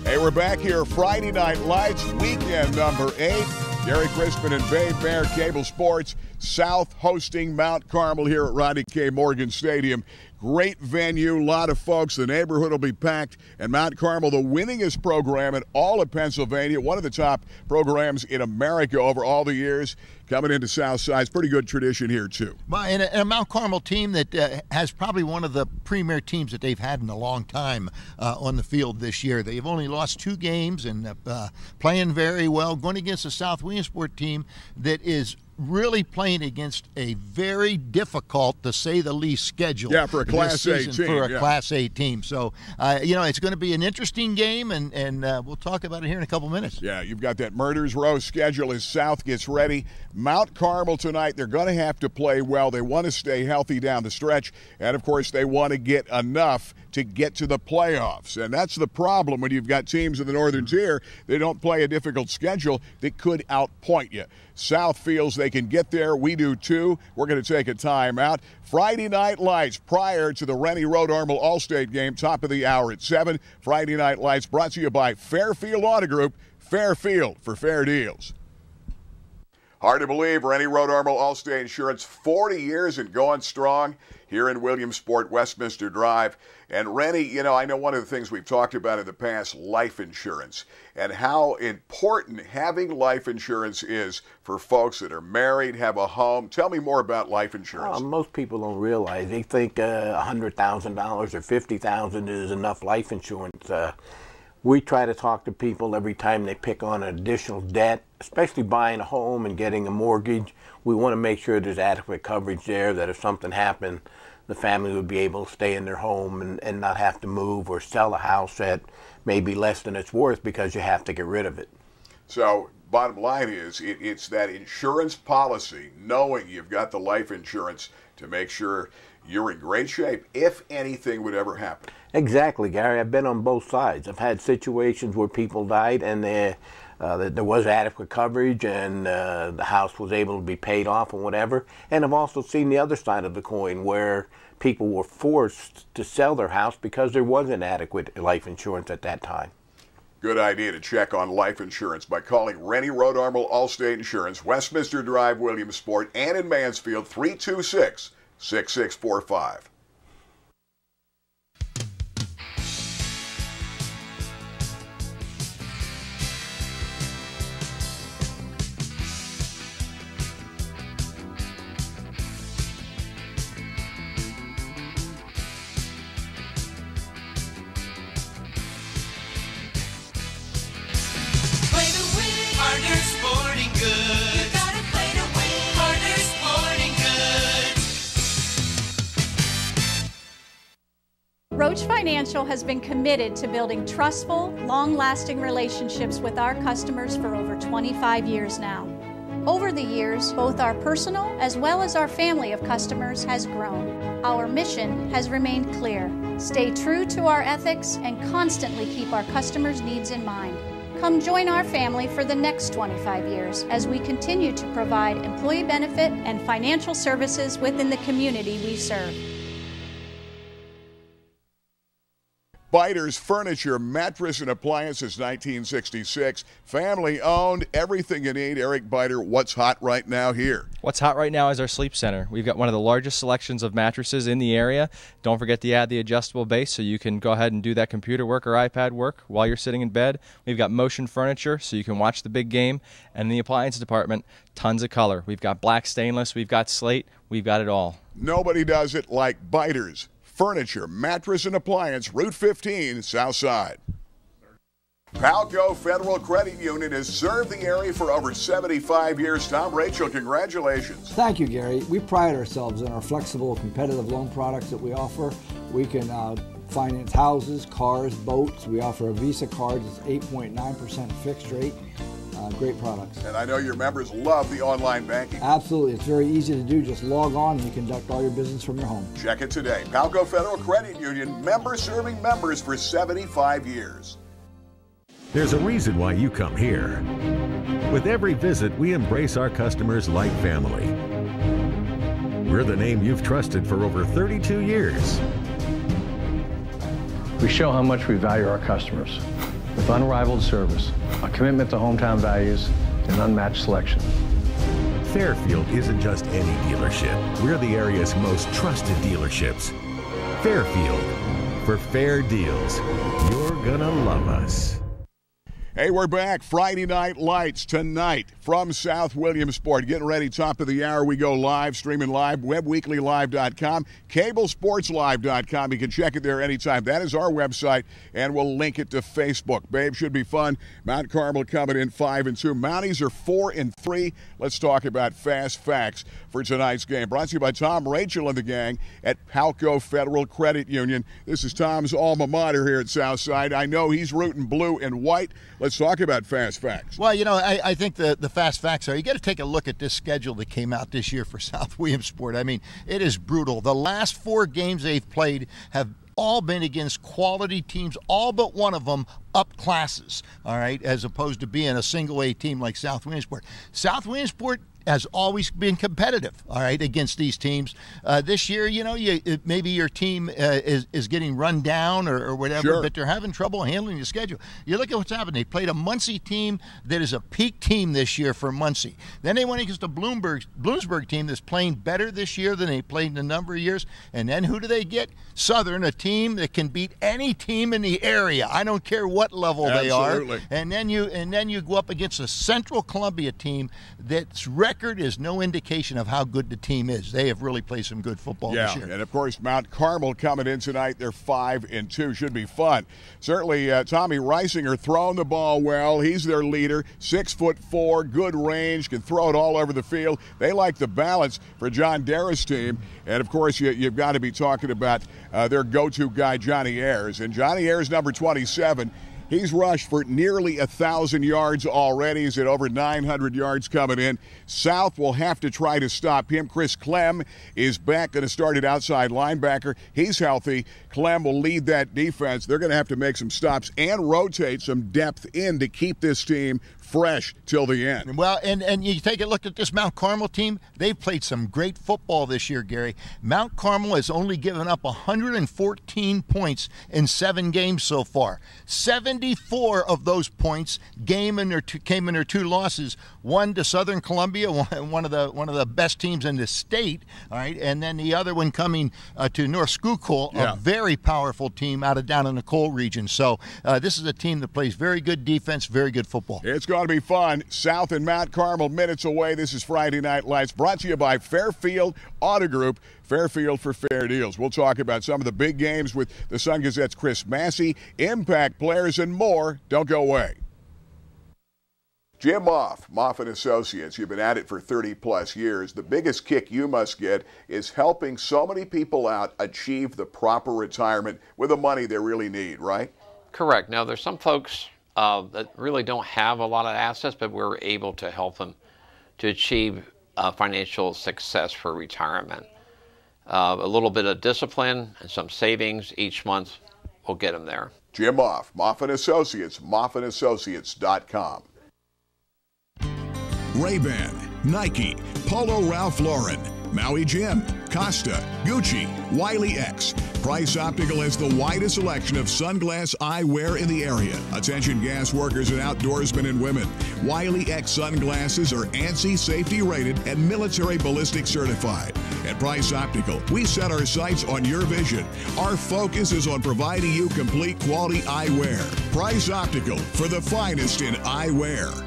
Hey, we're back here, Friday Night Lights, weekend number 8. Gary Crispin and Babe Bear, Cable Sports, South hosting Mount Carmel here at Rodney K. Morgan Stadium. Great venue, a lot of folks. The neighborhood will be packed. And Mount Carmel, the winningest program in all of Pennsylvania, one of the top programs in America over all the years, coming into Southside. It's pretty good tradition here, too. Well, and a Mount Carmel team that has probably one of the premier teams that they've had in a long time on the field this year. They've only lost 2 games and playing very well, going against a South Williamsport team that is really playing against a very difficult, to say the least, schedule. Yeah, for a Class A team. For a Class A team. So, it's going to be an interesting game, and we'll talk about it here in a couple minutes. Yeah, you've got that Murders Row schedule as South gets ready. Mount Carmel tonight, they're going to have to play well. They want to stay healthy down the stretch, and, of course, they want to get enough to get to the playoffs. And that's the problem when you've got teams in the Northern Tier. They don't play a difficult schedule that could outpoint you. South feels they can get there. We do, too. We're going to take a timeout. Friday Night Lights prior to the Rennie Road Armel Allstate game, top of the hour at 7. Friday Night Lights brought to you by Fairfield Auto Group. Fairfield for fair deals. Hard to believe, Rennie Road Armel Allstate Insurance, 40 years and going strong here in Williamsport, Westminster Drive. And Rennie, I know one of the things we've talked about in the past, life insurance, and how important having life insurance is for folks that are married, have a home. Tell me more about life insurance. Most people don't realize. They think $100,000 or $50,000 is enough life insurance. We try to talk to people every time they pick on an additional debt, especially buying a home and getting a mortgage. We want to make sure there's adequate coverage there, that if something happened, the family would be able to stay in their home and not have to move or sell a house that may be less than it's worth because you have to get rid of it. So bottom line is it's that insurance policy, knowing you've got the life insurance to make sure you're in great shape if anything would ever happen. Exactly, Gary. I've been on both sides. I've had situations where people died and there was adequate coverage and the house was able to be paid off or whatever. And I've also seen the other side of the coin where people were forced to sell their house because there wasn't adequate life insurance at that time. Good idea to check on life insurance by calling Rennie Road Armel Allstate Insurance, Westminster Drive, Williamsport, and in Mansfield, 326-6645. Roach Financial has been committed to building trustful, long-lasting relationships with our customers for over 25 years now. Over the years, both our personal as well as our family of customers has grown. Our mission has remained clear: stay true to our ethics and constantly keep our customers' needs in mind. Come join our family for the next 25 years as we continue to provide employee benefit and financial services within the community we serve. Biter's Furniture, Mattress, and Appliances, 1966. Family owned, everything you need. Eric Biter, what's hot right now here? What's hot right now is our sleep center. We've got one of the largest selections of mattresses in the area. Don't forget to add the adjustable base so you can go ahead and do that computer work or iPad work while you're sitting in bed. We've got motion furniture so you can watch the big game. And in the appliance department, tons of color. We've got black stainless, we've got slate, we've got it all. Nobody does it like Biter's Furniture, Mattress, and Appliance, Route 15, Southside. Palco Federal Credit Union has served the area for over 75 years. Tom, Rachel, congratulations. Thank you, Gary. We pride ourselves in our flexible, competitive loan products that we offer. We can finance houses, cars, boats. We offer a Visa card that's 8.9% fixed rate. Great products. And I know your members love the online banking. Absolutely. It's very easy to do. Just log on and you conduct all your business from your home. Check it today. Palco Federal Credit Union, member serving members for 75 years. There's a reason why you come here. With every visit, we embrace our customers like family. We're the name you've trusted for over 32 years. We show how much we value our customers. with unrivaled service, a commitment to hometown values, and unmatched selection. Fairfield isn't just any dealership. We're the area's most trusted dealerships. Fairfield. For fair deals, you're gonna love us. Hey, we're back. Friday Night Lights tonight from South Williamsport. Getting ready, top of the hour. We go live, streaming live, webweeklylive.com, cablesportslive.com. You can check it there anytime. That is our website, and we'll link it to Facebook. Babe, should be fun. Mount Carmel coming in 5-2. Mounties are 4-3. Let's talk about fast facts for tonight's game. Brought to you by Tom Rachel and the gang at Palco Federal Credit Union. This is Tom's alma mater here at Southside. I know he's rooting blue and white. Let's talk about fast facts. Well, you know, I think the fast facts are, you got to take a look at this schedule that came out this year for South Williamsport. I mean, it is brutal. The last 4 games they've played have all been against quality teams, all but one of them up classes, all right, as opposed to being a single A team like South Williamsport. South Williamsport has always been competitive, all right, against these teams. This year, you know, maybe your team is getting run down or whatever, sure, but they're having trouble handling the schedule. You look at what's happened. They played a Muncie team that is a peak team this year for Muncie. Then they went against a Bloomsburg team that's playing better this year than they played in a number of years. And then who do they get? Southern, a team that can beat any team in the area. I don't care what level they are. And then you go up against a Central Columbia team that's record is no indication of how good the team is. They have really played some good football this year. And of course, Mount Carmel coming in tonight. They're 5-2. Should be fun. Certainly, Tommy Reisinger throwing the ball well. He's their leader. 6'4", good range, can throw it all over the field. They like the balance for John Darrah's team. And of course, you've got to be talking about their go-to guy, Johnny Ayers. And Johnny Ayers, number 27. He's rushed for nearly 1,000 yards already. He's at over 900 yards coming in. South will have to try to stop him. Chris Clem is back, going to start at outside linebacker. He's healthy. Clem will lead that defense. They're going to have to make some stops and rotate some depth in to keep this team fresh till the end. Well, and you take a look at this Mount Carmel team. They've played some great football this year, Gary. Mount Carmel has only given up 114 points in 7 games so far. 74 of those points came in their 2 losses. One to Southern Columbia, one of the best teams in the state, all right, and then the other one coming to North Schuylkill, a very powerful team down in the coal region. So this is a team that plays very good defense, very good football. It's going to be fun. South and Mount Carmel minutes away. This is Friday Night Lights, brought to you by Fairfield Auto Group. Fairfield for fair deals. We'll talk about some of the big games with the Sun Gazette's Chris Massey, impact players, and more. Don't go away. Jim Moff & Associates, you've been at it for 30-plus years. The biggest kick you must get is helping so many people out achieve the proper retirement with the money they really need, right? Correct. Now, there's some folks that really don't have a lot of assets, but we're able to help them to achieve financial success for retirement. A little bit of discipline and some savings each month will get them there. Jim Moff & Associates, moffandassociates.com. Ray-Ban, Nike, Polo Ralph Lauren, Maui Jim, Costa, Gucci, Wiley X. Price Optical has the widest selection of sunglass eyewear in the area. Attention gas workers and outdoorsmen and women. Wiley X sunglasses are ANSI safety rated and military ballistic certified. At Price Optical, we set our sights on your vision. Our focus is on providing you complete quality eyewear. Price Optical, for the finest in eyewear.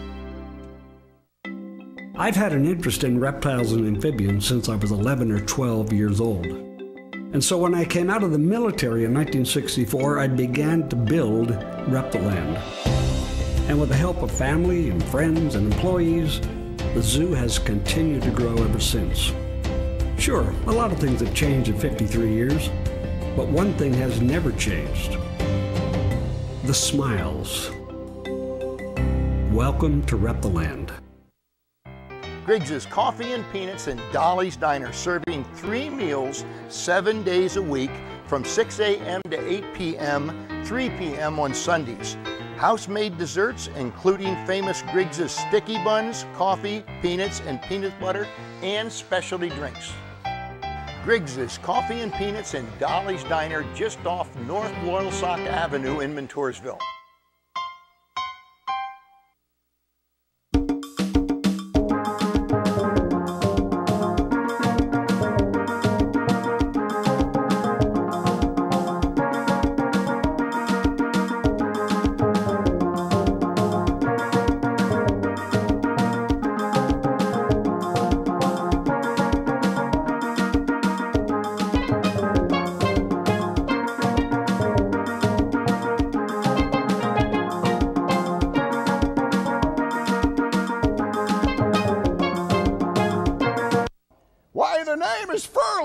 I've had an interest in reptiles and amphibians since I was 11 or 12 years old. And so when I came out of the military in 1964, I began to build Reptiland. And with the help of family and friends and employees, the zoo has continued to grow ever since. Sure, a lot of things have changed in 53 years, but one thing has never changed: the smiles. Welcome to Reptiland. Griggs' Coffee and Peanuts and Dolly's Diner, serving 3 meals 7 days a week from 6 a.m. to 8 p.m., 3 p.m. on Sundays. House-made desserts, including famous Griggs' sticky buns, coffee, peanuts, and peanut butter, and specialty drinks. Griggs' Coffee and Peanuts and Dolly's Diner, just off North Loyalsock Avenue in Montoursville.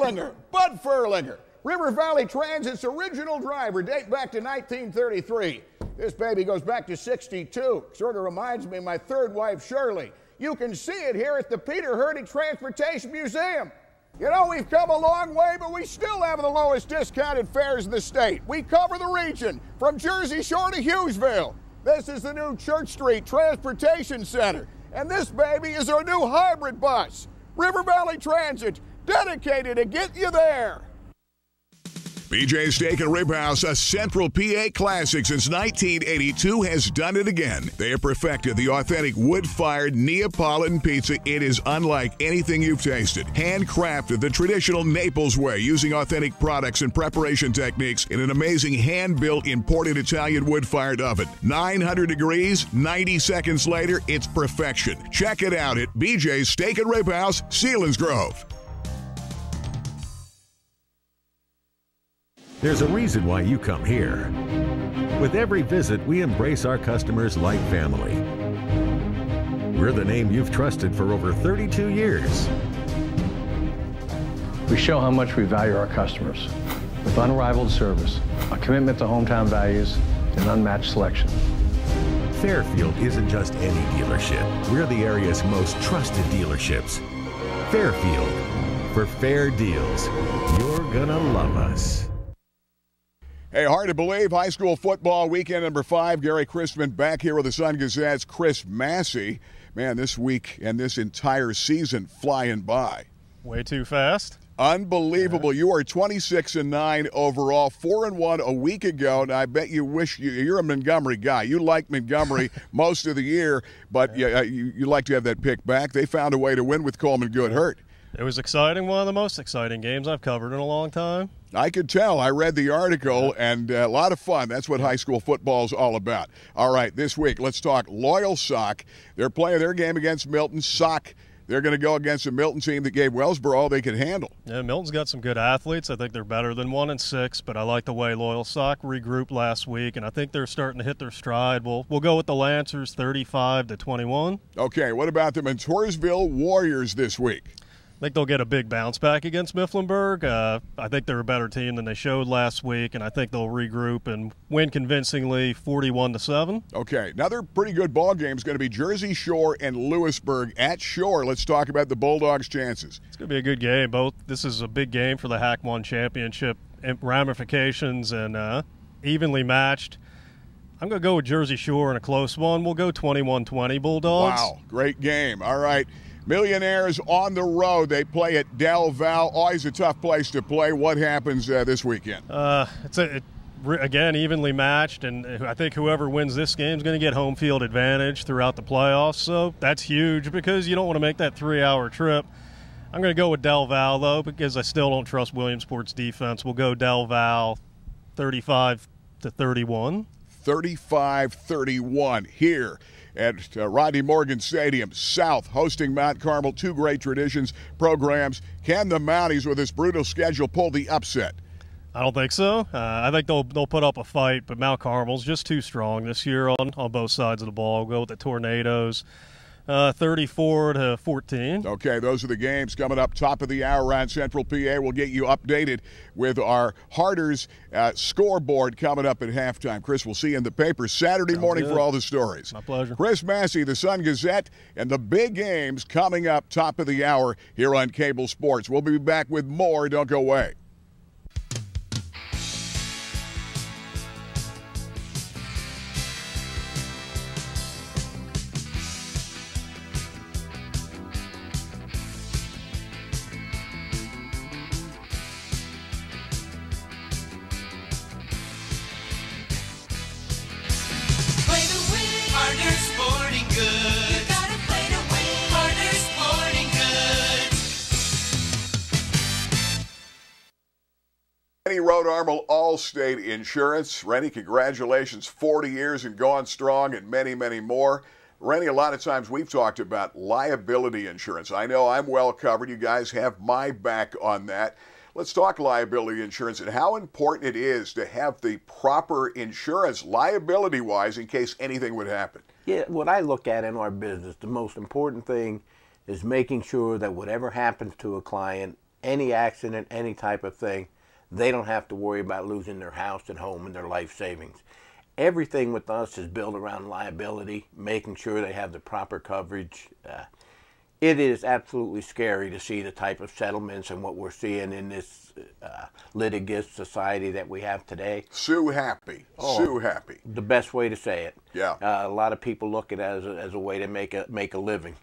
Bud Furlinger, River Valley Transit's original driver, date back to 1933. This baby goes back to 62. Sort of reminds me of my third wife, Shirley. You can see it here at the Peter Hurdig Transportation Museum. You know, we've come a long way, but we still have the lowest discounted fares in the state. We cover the region from Jersey Shore to Hughesville. This is the new Church Street Transportation Center. And this baby is our new hybrid bus. River Valley Transit, dedicated to get you there. BJ's Steak and Rib House, a Central PA classic since 1982, has done it again. They have perfected the authentic wood-fired Neapolitan pizza. It is unlike anything you've tasted. Handcrafted the traditional Naples way, using authentic products and preparation techniques in an amazing hand-built imported Italian wood-fired oven. 900 degrees, 90 seconds later, it's perfection. Check it out at BJ's Steak and Rib House, Selinsgrove. There's a reason why you come here. With every visit, we embrace our customers like family. We're the name you've trusted for over 32 years. We show how much we value our customers with unrivaled service, a commitment to hometown values, and unmatched selection. Fairfield isn't just any dealership. We're the area's most trusted dealerships. Fairfield, for fair deals. You're gonna love us. Hey, hard to believe, high school football weekend number 5. Gary Christman back here with the Sun-Gazette's Chris Massey. Man, this week and this entire season flying by. Way too fast. Unbelievable. You are 26-9 overall, 4-1 a week ago, and I bet you wish you're a Montgomery guy. You like Montgomery most of the year, but you like to have that pick back. They found a way to win with Coleman Good-Hurt. It was exciting, one of the most exciting games I've covered in a long time. I could tell. I read the article, and a lot of fun. That's what high school football is all about. All right, this week, let's talk Loyalsock. They're playing their game against Milton. Sock, they're going to go against a Milton team that gave Wellsboro all they could handle. Yeah, Milton's got some good athletes. I think they're better than 1-6, but I like the way Loyalsock regrouped last week, and I think they're starting to hit their stride. We'll go with the Lancers 35-21. Okay, what about the Montoursville Warriors this week? I think they'll get a big bounce back against Mifflinburg. I think they're a better team than they showed last week, and I think they'll regroup and win convincingly 41-7. Okay, another pretty good ball game is going to be Jersey Shore and Lewisburg at Shore. Let's talk about the Bulldogs' chances. It's going to be a good game. This is a big game for the Hack 1 championship ramifications and evenly matched. I'm going to go with Jersey Shore in a close one. We'll go 21-20 Bulldogs. Wow, great game. All right. Millionaires on the road. They play at Del Val. Always a tough place to play. What happens this weekend? Again, evenly matched, and I think whoever wins this game is going to get home field advantage throughout the playoffs. So that's huge because you don't want to make that 3-hour trip. I'm going to go with Del Val, though, because I still don't trust Williamsport's defense. We'll go Del Val 35-31. 35-31 here at Rodney Morgan Stadium. South hosting Mount Carmel. Two great traditions, programs. Can the Mounties, with this brutal schedule, pull the upset? I don't think so. I think they'll put up a fight, but Mount Carmel's just too strong this year on both sides of the ball. We'll go with the Tornadoes. 34-14. Okay, those are the games coming up top of the hour around Central PA. We'll get you updated with our Harders scoreboard coming up at halftime. Chris, we'll see you in the paper Saturday morning for all the stories. My pleasure. Chris Massey, the Sun-Gazette, and the big games coming up top of the hour here on Cable Sports. We'll be back with more. Don't go away. Rhode Armel Allstate Insurance. Rennie, congratulations. 40 years and gone strong and many, many more. Rennie, a lot of times we've talked about liability insurance. I know I'm well covered. You guys have my back on that. Let's talk liability insurance and how important it is to have the proper insurance liability-wise in case anything would happen. Yeah, what I look at in our business, the most important thing is making sure that whatever happens to a client any accident, any type of thing, they don't have to worry about losing their house and home and their life savings. Everything with us is built around liability, making sure they have the proper coverage. It is absolutely scary to see the type of settlements and what we're seeing in this litigious society that we have today. Sue happy. Sue happy. The best way to say it. Yeah. A lot of people look at it as a way to make a living.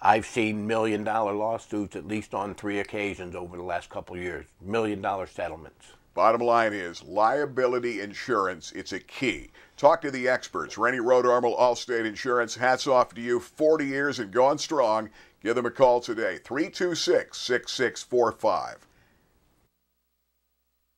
I've seen $1 million lawsuits at least on 3 occasions over the last couple of years. $1 million settlements. Bottom line is liability insurance. It's a key. Talk to the experts. Rennie Rodarmel, Allstate Insurance. Hats off to you. 40 years and going strong. Give them a call today. 326-6645.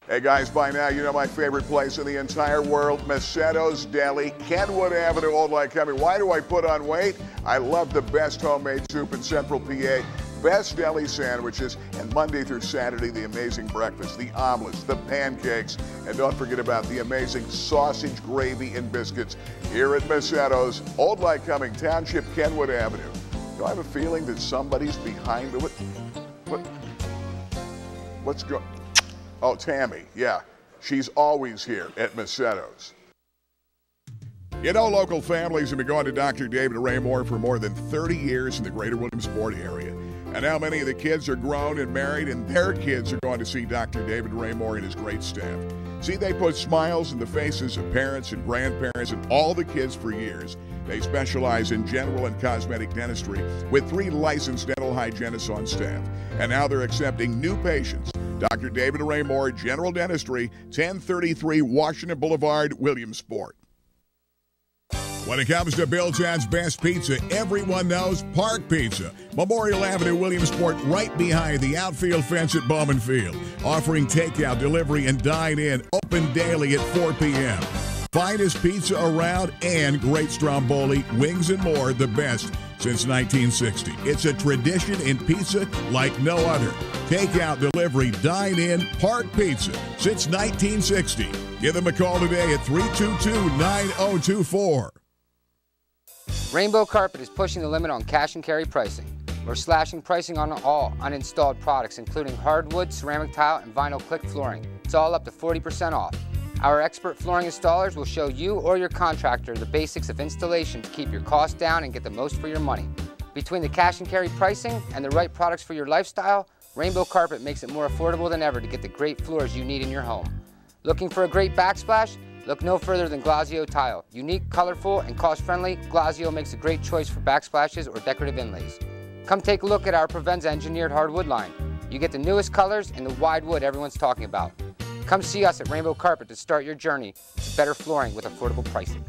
Hey guys, by now you know my favorite place in the entire world, Macetto's Deli, Kenwood Avenue, Old Lycoming. Why do I put on weight? I love the best homemade soup in Central PA, best deli sandwiches, and Monday through Saturday, the amazing breakfast, the omelets, the pancakes, and don't forget about the amazing sausage, gravy, and biscuits here at Macetto's, Old Lycoming Township, Kenwood Avenue. Do I have a feeling that somebody's behind it? What's going? Oh, Tammy, yeah. She's always here at Macetto's. You know, local families have been going to Dr. David Raymore for more than 30 years in the greater Williamsport area. And now many of the kids are grown and married, and their kids are going to see Dr. David Raymore and his great staff. See, they put smiles in the faces of parents and grandparents and all the kids for years. They specialize in general and cosmetic dentistry with 3 licensed dental hygienists on staff. And now they're accepting new patients. Dr. David Raymore, General Dentistry, 1033 Washington Boulevard, Williamsport. When it comes to Billtown's best pizza, everyone knows Park Pizza. Memorial Avenue, Williamsport, right behind the outfield fence at Bowman Field. Offering takeout, delivery, and dine-in, open daily at 4 p.m. Finest pizza around and great stromboli, wings, and more, the best since 1960. It's a tradition in pizza like no other. Takeout, delivery, dine-in, Park Pizza since 1960. Give them a call today at 322-9024. Rainbow Carpet is pushing the limit on cash and carry pricing. We're slashing pricing on all uninstalled products, including hardwood, ceramic tile, and vinyl click flooring. It's all up to 40% off. Our expert flooring installers will show you or your contractor the basics of installation to keep your costs down and get the most for your money. Between the cash and carry pricing and the right products for your lifestyle, Rainbow Carpet makes it more affordable than ever to get the great floors you need in your home. Looking for a great backsplash? Look no further than Glazio Tile. Unique, colorful, and cost-friendly, Glazio makes a great choice for backsplashes or decorative inlays. Come take a look at our Provenza engineered hardwood line. You get the newest colors and the wide wood everyone's talking about. Come see us at Rainbow Carpet to start your journey to better flooring with affordable pricing.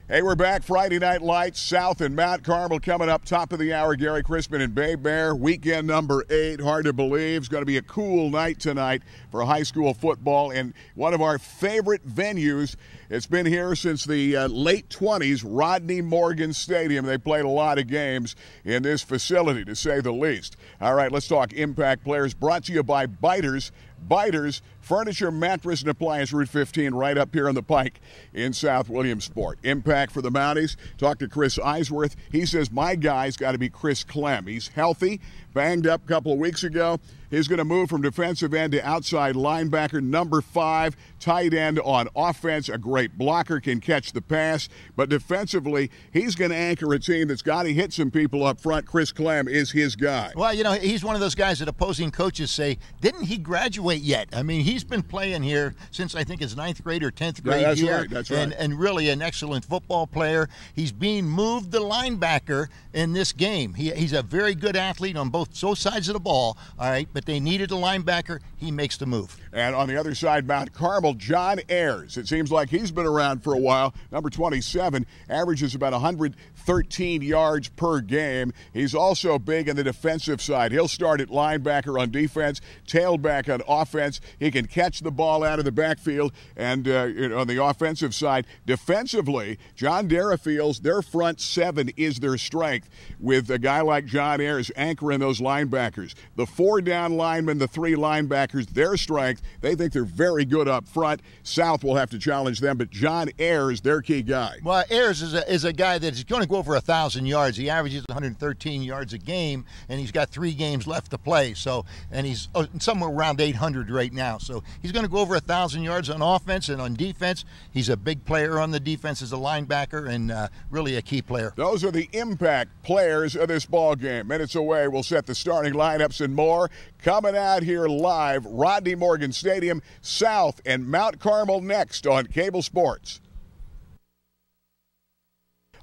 Hey, we're back. Friday Night Lights, South and Mount Carmel coming up top of the hour. Gary Crispin and Bay Bear, weekend number 8. Hard to believe. It's going to be a cool night tonight for high school football in one of our favorite venues. It's been here since the late 20s, Rodney Morgan Stadium. They played a lot of games in this facility, to say the least. All right, let's talk Impact Players, brought to you by Biters. Biters, furniture, mattress, and appliance, Route 15, right up here on the Pike in South Williamsport. Impact for the Mounties. Talk to Chris Eisworth. He says, my guy's got to be Chris Clem. He's healthy, banged up a couple of weeks ago. He's going to move from defensive end to outside linebacker, number 5, tight end on offense. A great blocker, can catch the pass. But defensively, he's going to anchor a team that's got to hit some people up front. Chris Clem is his guy. Well, you know, he's one of those guys that opposing coaches say, didn't he graduate yet? I mean, he's been playing here since I think his 9th grade or 10th grade year. That's right. And really an excellent football player. He's being moved to linebacker in this game. He's a very good athlete on both sides of the ball, all right, but they needed a linebacker. He makes the move. And on the other side, Mount Carmel, John Ayers. It seems like he's been around for a while. Number 27, averages about 113 yards per game. He's also big in the defensive side. He'll start at linebacker on defense, tailback on offense. He can catch the ball out of the backfield. And on the offensive side, defensively, John Dara feels their front 7 is their strength, with a guy like John Ayers anchoring those linebackers. The 4 down down linemen, the 3 linebackers, their strength. They think they're very good up front. South will have to challenge them, but John Ayers, their key guy. Well, Ayers is a guy that's going to go over 1,000 yards. He averages 113 yards a game, and he's got 3 games left to play. So, and he's somewhere around 800 right now. So he's going to go over 1,000 yards on offense and on defense. He's a big player on the defense as a linebacker and really a key player. Those are the impact players of this ball game. Minutes away, we'll set the starting lineups and more. Coming out here live, Rodney Morgan Stadium, South and Mount Carmel next on Cable Sports.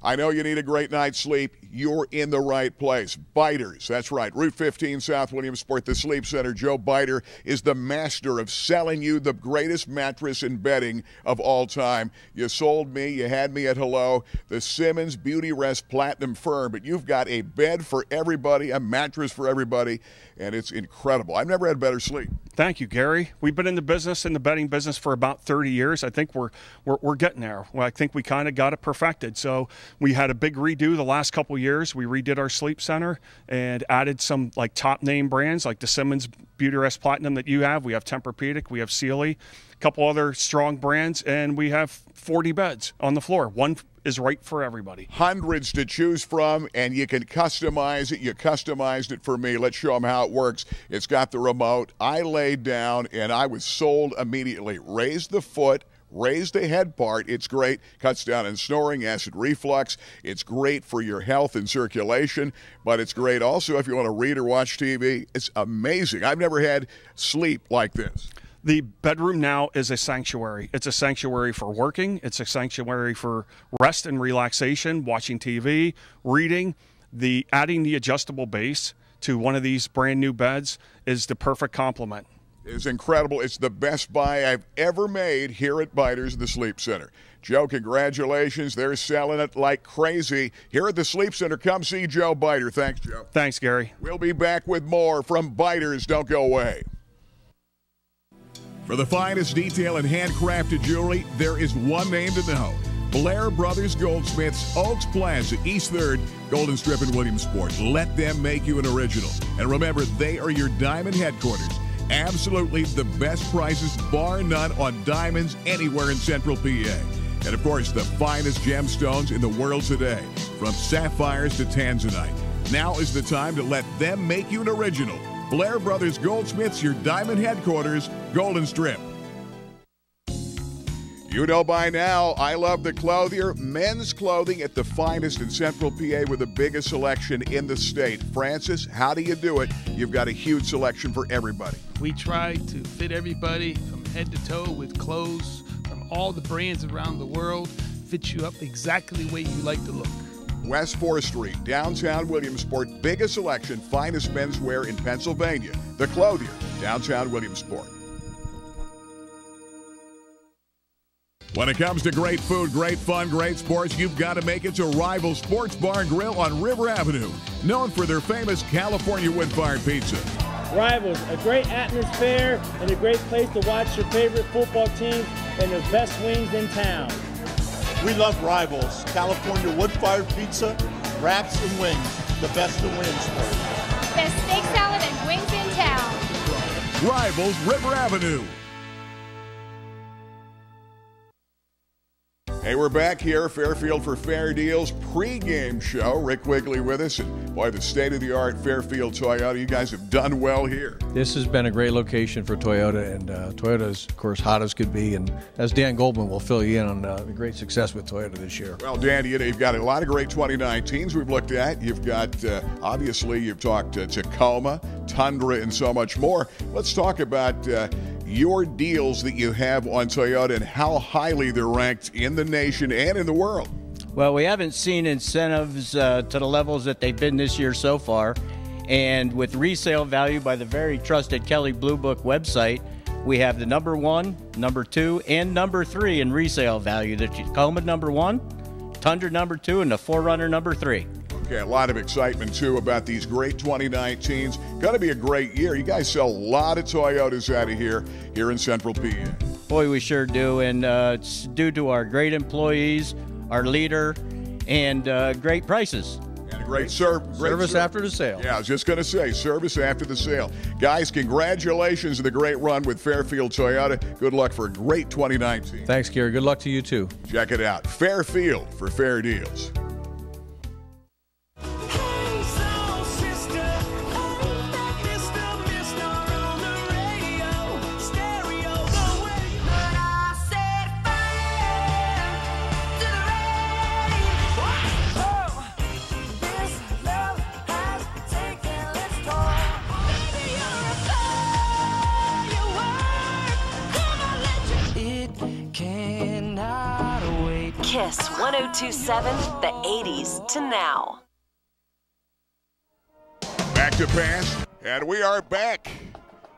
I know you need a great night's sleep. You're in the right place. Biters, that's right. Route 15 South Williamsport, the Sleep Center. Joe Biter is the master of selling you the greatest mattress and bedding of all time. You sold me, you had me at hello. The Simmons Beauty Rest Platinum Firm, but you've got a bed for everybody, a mattress for everybody, and it's incredible. I've never had better sleep. Thank you, Gary. We've been in the bedding business for about 30 years. I think we're getting there. Well, I think we kind of got it perfected. So we had a big redo the last couple years. We redid our sleep center and added some like top name brands like the Simmons Beauty Rest Platinum that you have. We have TEMPUR-PEDIC, we have Sealy, a couple other strong brands, and we have 40 beds on the floor. One is right for everybody. Hundreds to choose from, and you can customize it. You customized it for me. Let's show them how it works. It's got the remote. I laid down, and I was sold immediately. Raised the foot, raised the head part. It's great. Cuts down on snoring, acid reflux. It's great for your health and circulation, but it's great also if you want to read or watch TV. It's amazing. I've never had sleep like this. The bedroom now is a sanctuary. It's a sanctuary for working. It's a sanctuary for rest and relaxation, watching TV, reading. Adding the adjustable base to one of these brand new beds is the perfect complement. It's incredible. It's the best buy I've ever made here at Biters, the Sleep Center. Joe, congratulations. They're selling it like crazy. Here at the Sleep Center, come see Joe Biter. Thanks, Joe. Thanks, Gary. We'll be back with more from Biters. Don't go away. For the finest detail and handcrafted jewelry, there is one name to know. Blair Brothers Goldsmiths, Oaks Plaza, East 3rd, Golden Strip in Williamsport. Let them make you an original. And remember, they are your diamond headquarters. Absolutely the best prices, bar none, on diamonds anywhere in Central PA. And, of course, the finest gemstones in the world today, from sapphires to tanzanite. Now is the time to let them make you an original. Blair Brothers Goldsmiths, your diamond headquarters, Golden Strip. You know by now, I love the Clothier. Men's clothing at the finest in Central PA with the biggest selection in the state. Francis, how do you do it? You've got a huge selection for everybody. We try to fit everybody from head to toe with clothes from all the brands around the world. Fit you up exactly the way you like to look. West 4th Street, downtown Williamsport, biggest selection, finest menswear in Pennsylvania. The Clothier, downtown Williamsport. When it comes to great food, great fun, great sports, you've got to make it to Rival Sports Bar and Grill on River Avenue, known for their famous California wood-fired pizza. Rivals, a great atmosphere and a great place to watch your favorite football team and the best wings in town. We love Rivals, California wood-fired pizza, wraps and wings, the best in Williamsport. Best steak salad and wings in town. Rivals, River Avenue. Hey, we're back here, Fairfield for Fair Deals pregame show. Rick Wigley with us, and boy, the state-of-the-art Fairfield Toyota. You guys have done well here. This has been a great location for Toyota, and Toyota's, of course, hot as could be. And as Dan Goldman will fill you in on the great success with Toyota this year. Well, Dan, you've got a lot of great 2019s we've looked at. You've got, obviously, you've talked Tacoma, Tundra, and so much more. Let's talk about your deals that you have on Toyota and how highly they're ranked in the nation and in the world. Well, we haven't seen incentives to the levels that they've been this year so far. And with resale value by the very trusted Kelley Blue Book website, we have the number 1, number 2, and number 3 in resale value. The Tacoma number 1, Tundra number 2, and the 4Runner number 3. Okay, a lot of excitement, too, about these great 2019s. Going to be a great year. You guys sell a lot of Toyotas out of here in Central PA. Boy, we sure do, and it's due to our great employees, our leader, and great prices. And a great service after the sale. Yeah, I was just going to say, service after the sale. Guys, congratulations on the great run with Fairfield Toyota. Good luck for a great 2019. Thanks, Gary. Good luck to you, too. Check it out. Fairfield for fair deals. Kiss 1027, the 80s to now. Back to past, and we are back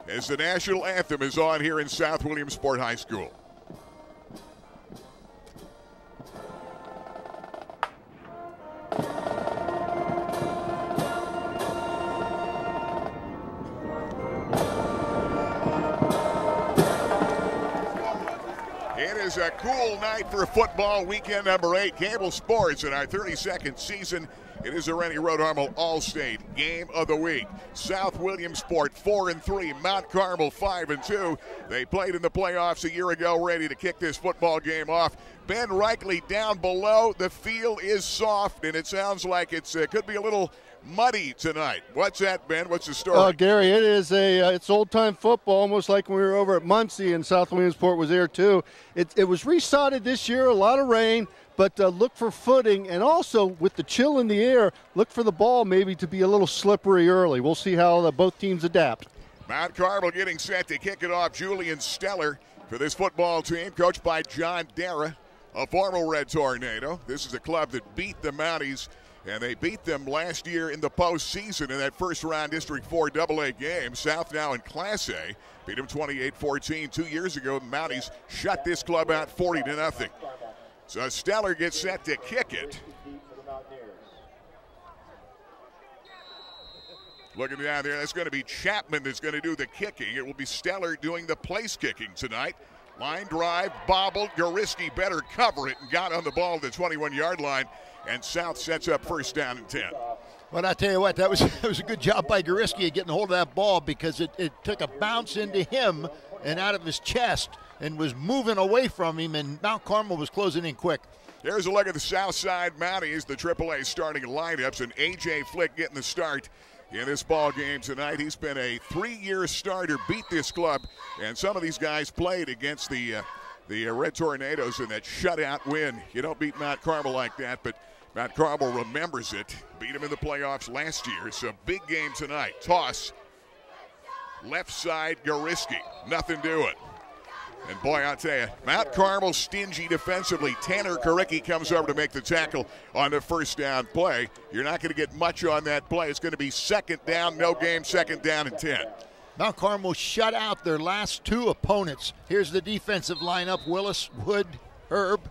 as the national anthem is on here in South Williamsport High School. It is a cool night for football, weekend number 8, Cable Sports in our 32nd season. It is the Rennie Road-Harmel All-State Game of the Week. South Williamsport 4-3, Mount Carmel 5-2. They played in the playoffs a year ago, ready to kick this football game off. Ben Reichley down below. The field is soft, and it sounds like it could be a little muddy tonight. What's that, Ben? What's the story? Gary, it is it's old-time football, almost like when we were over at Muncie and South Williamsport was there too. It was resodded this year, a lot of rain, but look for footing, and also with the chill in the air, look for the ball maybe to be a little slippery early. We'll see how both teams adapt. Mount Carmel getting set to kick it off. Julian Steller for this football team, coached by John Dara, a former Red Tornado. This is a club that beat the Mounties, and they beat them last year in the postseason in that first-round District 4 AA game. South now in Class A. Beat them 28-14 2 years ago. The Mounties shut this club out 40-0. So Steller gets set to kick it. Looking down there, that's going to be Chapman that's going to do the kicking. It will be Steller doing the place kicking tonight. Line drive, bobbled. Goriski better cover it and got on the ball at the 21-yard line. And South sets up first down and 10. Well, I tell you what, that was a good job by Goriski getting hold of that ball, because it took a bounce into him and out of his chest and was moving away from him, and Mount Carmel was closing in quick. Here's a look at the Southside Mounties, the AAA starting lineups, and A.J. Flick getting the start in this ball game tonight. He's been a 3-year starter, beat this club, and some of these guys played against the Red Tornadoes in that shutout win. You don't beat Mount Carmel like that, but Mount Carmel remembers it. Beat him in the playoffs last year, so big game tonight. Toss, left side, Goriski, nothing doing. And boy, I'll tell you, Mount Carmel stingy defensively. Tanner Karicki comes over to make the tackle on the first down play. You're not going to get much on that play. It's going to be second down, no game, second down and 10. Mount Carmel shut out their last 2 opponents. Here's the defensive lineup: Willis, Wood, Herb.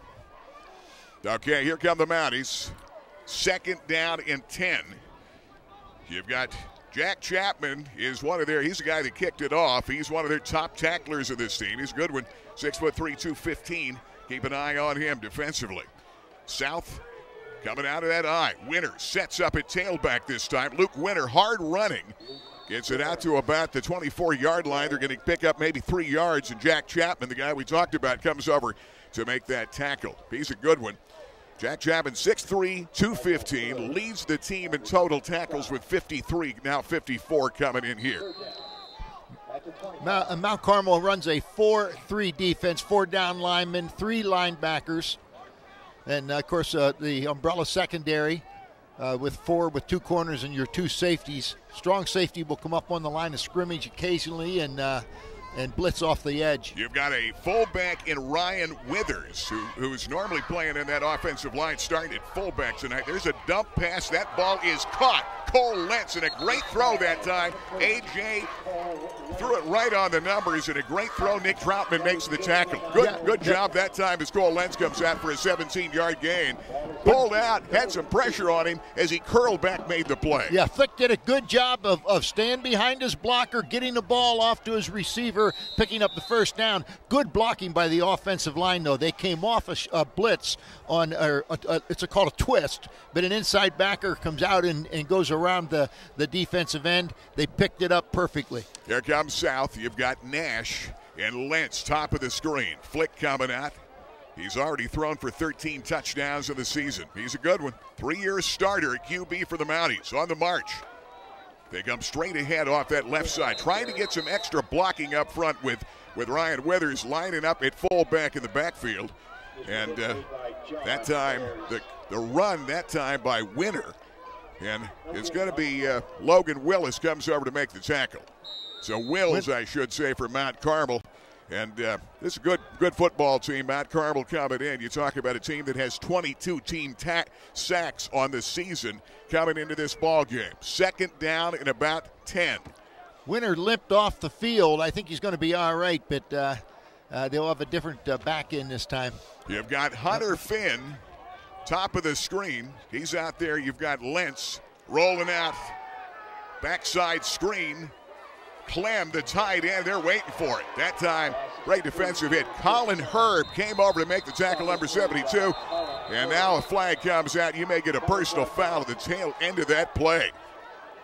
Okay, here come the Mounties. Second down and 10. You've got Jack Chapman is one of he's the guy that kicked it off. He's one of their top tacklers of this team. He's a good one, 6'3", 215. Keep an eye on him defensively. South coming out of that eye. Winter sets up at tailback this time. Luke Winter, hard running. Gets it out to about the 24-yard line. They're going to pick up maybe 3 yards, and Jack Chapman, the guy we talked about, comes over to make that tackle. He's a good one. Jack Chapman, 6'3", 215, leads the team in total tackles with 53, now 54 coming in here. Mount Carmel runs a 4-3 defense, 4 down linemen, 3 linebackers, and of course the umbrella secondary with 2 corners and your 2 safeties. Strong safety will come up on the line of scrimmage occasionally and blitz off the edge. You've got a fullback in Ryan Withers, who's normally playing in that offensive line, starting at fullback tonight. There's a dump pass. That ball is caught Cole Lentz, and a great throw that time. A.J. threw it right on the numbers, and a great throw. Nick Troutman makes the tackle. Good job that time as Cole Lentz comes out for a 17-yard gain. Pulled out, had some pressure on him as he curled back, made the play. Yeah, Flick did a good job of staying behind his blocker, getting the ball off to his receiver, picking up the first down. Good blocking by the offensive line, though. They came off a blitz on, it's called a twist, but an inside backer comes out and goes around the defensive end. They picked it up perfectly. Here comes South. You've got Nash and Lentz, top of the screen. Flick coming out. He's already thrown for 13 touchdowns in the season. He's a good one. 3-year starter at QB for the Mounties on the march. They come straight ahead off that left side, trying to get some extra blocking up front with Ryan Withers lining up at fullback in the backfield. And that time, the run that time by Winter. And it's going to be Logan Willis comes over to make the tackle. So Wills, I should say, for Mount Carmel. And this is a good football team. Mount Carmel coming in. You talk about a team that has 22 team sacks on the season coming into this ball game. Second down and about 10. Winter limped off the field. I think he's going to be all right, but they'll have a different back end this time. You've got Hunter Finn, top of the screen. He's out there. You've got Lentz rolling out, backside screen. Clem, the tight end, they're waiting for it. That time, great defensive hit. Colin Herb came over to make the tackle, number 72. And now a flag comes out. You may get a personal foul at the tail end of that play.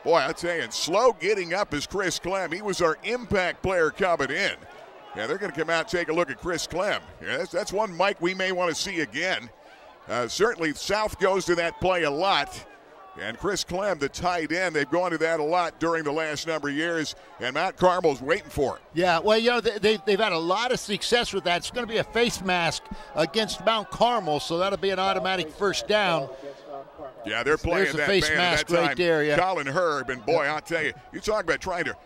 Boy, I'll tell you, and slow getting up is Chris Clem. He was our impact player coming in. Yeah, they're going to come out and take a look at Chris Clem. Yeah, that's one Mike we may want to see again. Certainly, South goes to that play a lot. And Chris Clem, the tight end, they've gone to that a lot during the last number of years, and Mount Carmel's waiting for it. Yeah, well, you know, they've had a lot of success with that. It's going to be a face mask against Mount Carmel, so that'll be an automatic first down. Yeah, they're playing There's that face man mask at that time. right there, yeah. Colin Herb, and boy, I'll tell you, you talk about trying to.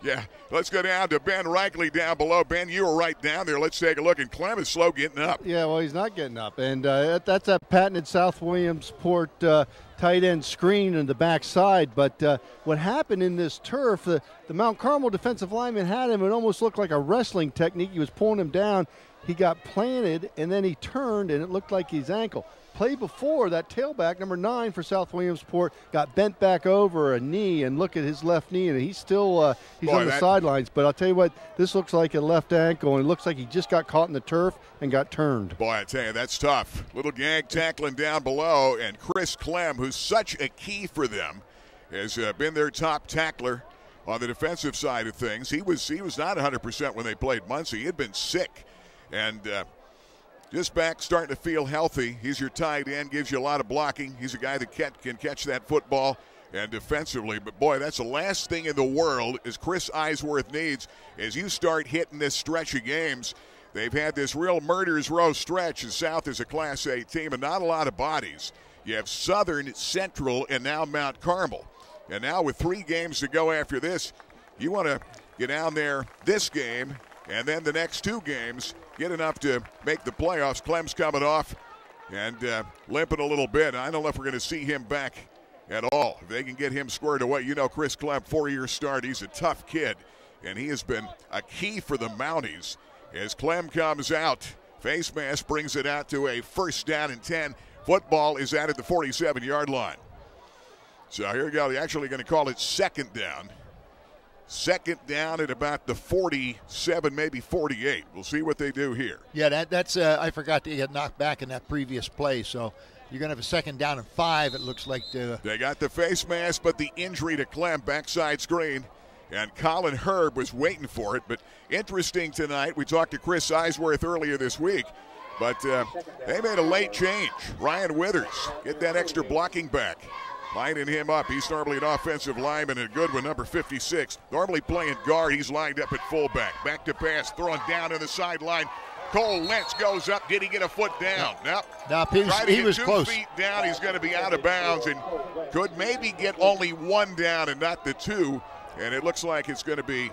Yeah, let's go down to Ben Reichley down below. Ben, you were right down there. Let's take a look. And Clem is slow getting up. Yeah, well, he's not getting up. And that's that patented South Williamsport tight end screen in the backside. But what happened in this turf, the Mount Carmel defensive lineman had him. It almost looked like a wrestling technique. He was pulling him down. He got planted, and then he turned, and it looked like his ankle. Play before, that tailback, number 9 for South Williamsport, got bent back over a knee, and look at his left knee, and he's still he's on the sidelines. But I'll tell you what, this looks like a left ankle, and it looks like he just got caught in the turf and got turned. Boy, I tell you, that's tough. Little gang tackling down below, and Chris Clem, who's such a key for them, has been their top tackler on the defensive side of things. He was not 100% when they played Muncie. He had been sick, and just back, starting to feel healthy. He's your tight end, gives you a lot of blocking. He's a guy that can catch that football and defensively. But, boy, that's the last thing in the world as Chris Eisworth needs as you start hitting this stretch of games. They've had this real murderers row stretch, and South is a Class A team and not a lot of bodies. You have Southern, Central, and now Mount Carmel. And now with 3 games to go after this, you want to get down there this game and then the next 2 games, get enough to make the playoffs. Clem's coming off and limping a little bit. I don't know if we're going to see him back at all. If they can get him squared away. You know Chris Clem, 4-year start. He's a tough kid, and he has been a key for the Mounties. As Clem comes out, face mask brings it out to a first down and 10. Football is out at the 47-yard line. So here we go. They're actually going to call it second down. Second down at about the 47, maybe 48. We'll see what they do here. Yeah, that's I forgot to get knocked back in that previous play. So you're going to have a second down and 5, it looks like. They got the face mask, but the injury to Clem, backside screen. And Colin Herb was waiting for it. But interesting tonight, we talked to Chris Eisworth earlier this week. But they made a late change. Ryan Withers, get that extra blocking back. Lining him up. He's normally an offensive lineman and a good one, number 56. Normally playing guard. He's lined up at fullback. Back to pass, thrown down to the sideline. Cole Lentz goes up. Did he get a foot down? No. He was close. 2 feet down. He's going to be out of bounds and could maybe get only 1 down and not the 2. And it looks like it's going to be,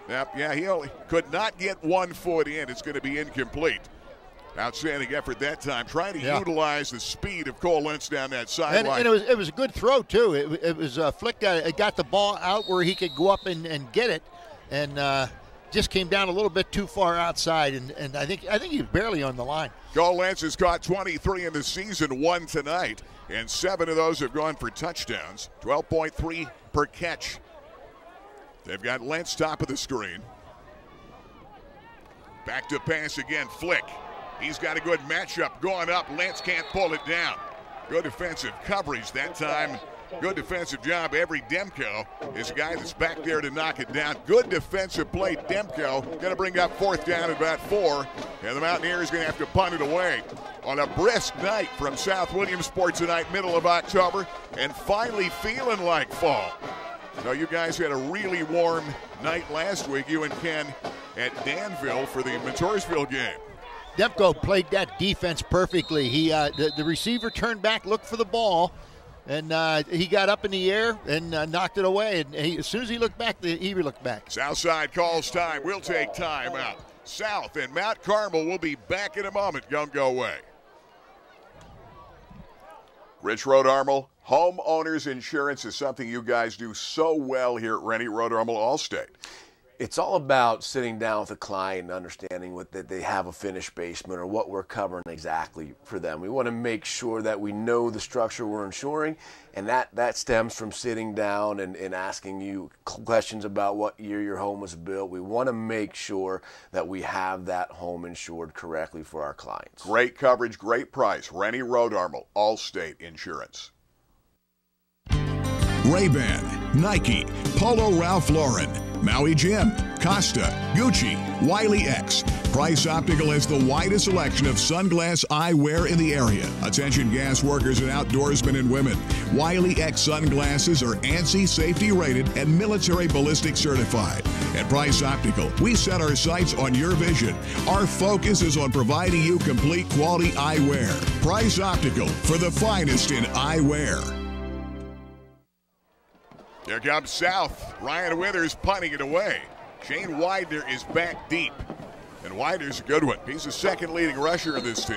yeah, he only could not get 1 foot in. It's going to be incomplete. Outstanding effort that time, trying to utilize the speed of Cole Lentz down that sideline. And it was a good throw, too. It was Flick got the ball out where he could go up and get it, and just came down a little bit too far outside, and I think he was barely on the line. Cole Lentz has caught 23 in the season, 1 tonight, and 7 of those have gone for touchdowns, 12.3 per catch. They've got Lentz top of the screen. Back to pass again, Flick. He's got a good matchup going up. Lentz can't pull it down. Good defensive coverage that time. Good defensive job. Every Demko is a guy that's back there to knock it down. Good defensive play. Demko going to bring up 4th down at about 4. And the Mountaineers going to have to punt it away on a brisk night from South Williamsport tonight, middle of October, and finally feeling like fall. So you guys had a really warm night last week, you and Ken, at Danville for the Matursville game. Demko played that defense perfectly. The receiver turned back, looked for the ball, and he got up in the air and knocked it away. And as soon as he looked back, he looked back. Southside calls time. We'll take time out. South and Mount Carmel will be back in a moment. Don't go away. Rich Rodarmel, homeowners insurance is something you guys do so well here at Rennie Rodarmel Allstate. It's all about sitting down with a client and understanding that they have a finished basement or what we're covering exactly for them. We want to make sure that we know the structure we're insuring, and that stems from sitting down and asking you questions about what year your home was built. We want to make sure that we have that home insured correctly for our clients. Great coverage, great price. Rennie Rodarmel, Allstate Insurance. Ray-Ban, Nike, Polo Ralph Lauren, Maui Jim, Costa, Gucci, Wiley X. Price Optical has the widest selection of sunglass eyewear in the area. Attention gas workers and outdoorsmen and women. Wiley X sunglasses are ANSI safety rated and military ballistic certified. At Price Optical, we set our sights on your vision. Our focus is on providing you complete quality eyewear. Price Optical, for the finest in eyewear. Here comes South. Ryan Withers punting it away. Shane Widener is back deep. And Widener's a good one. He's the second leading rusher of this team.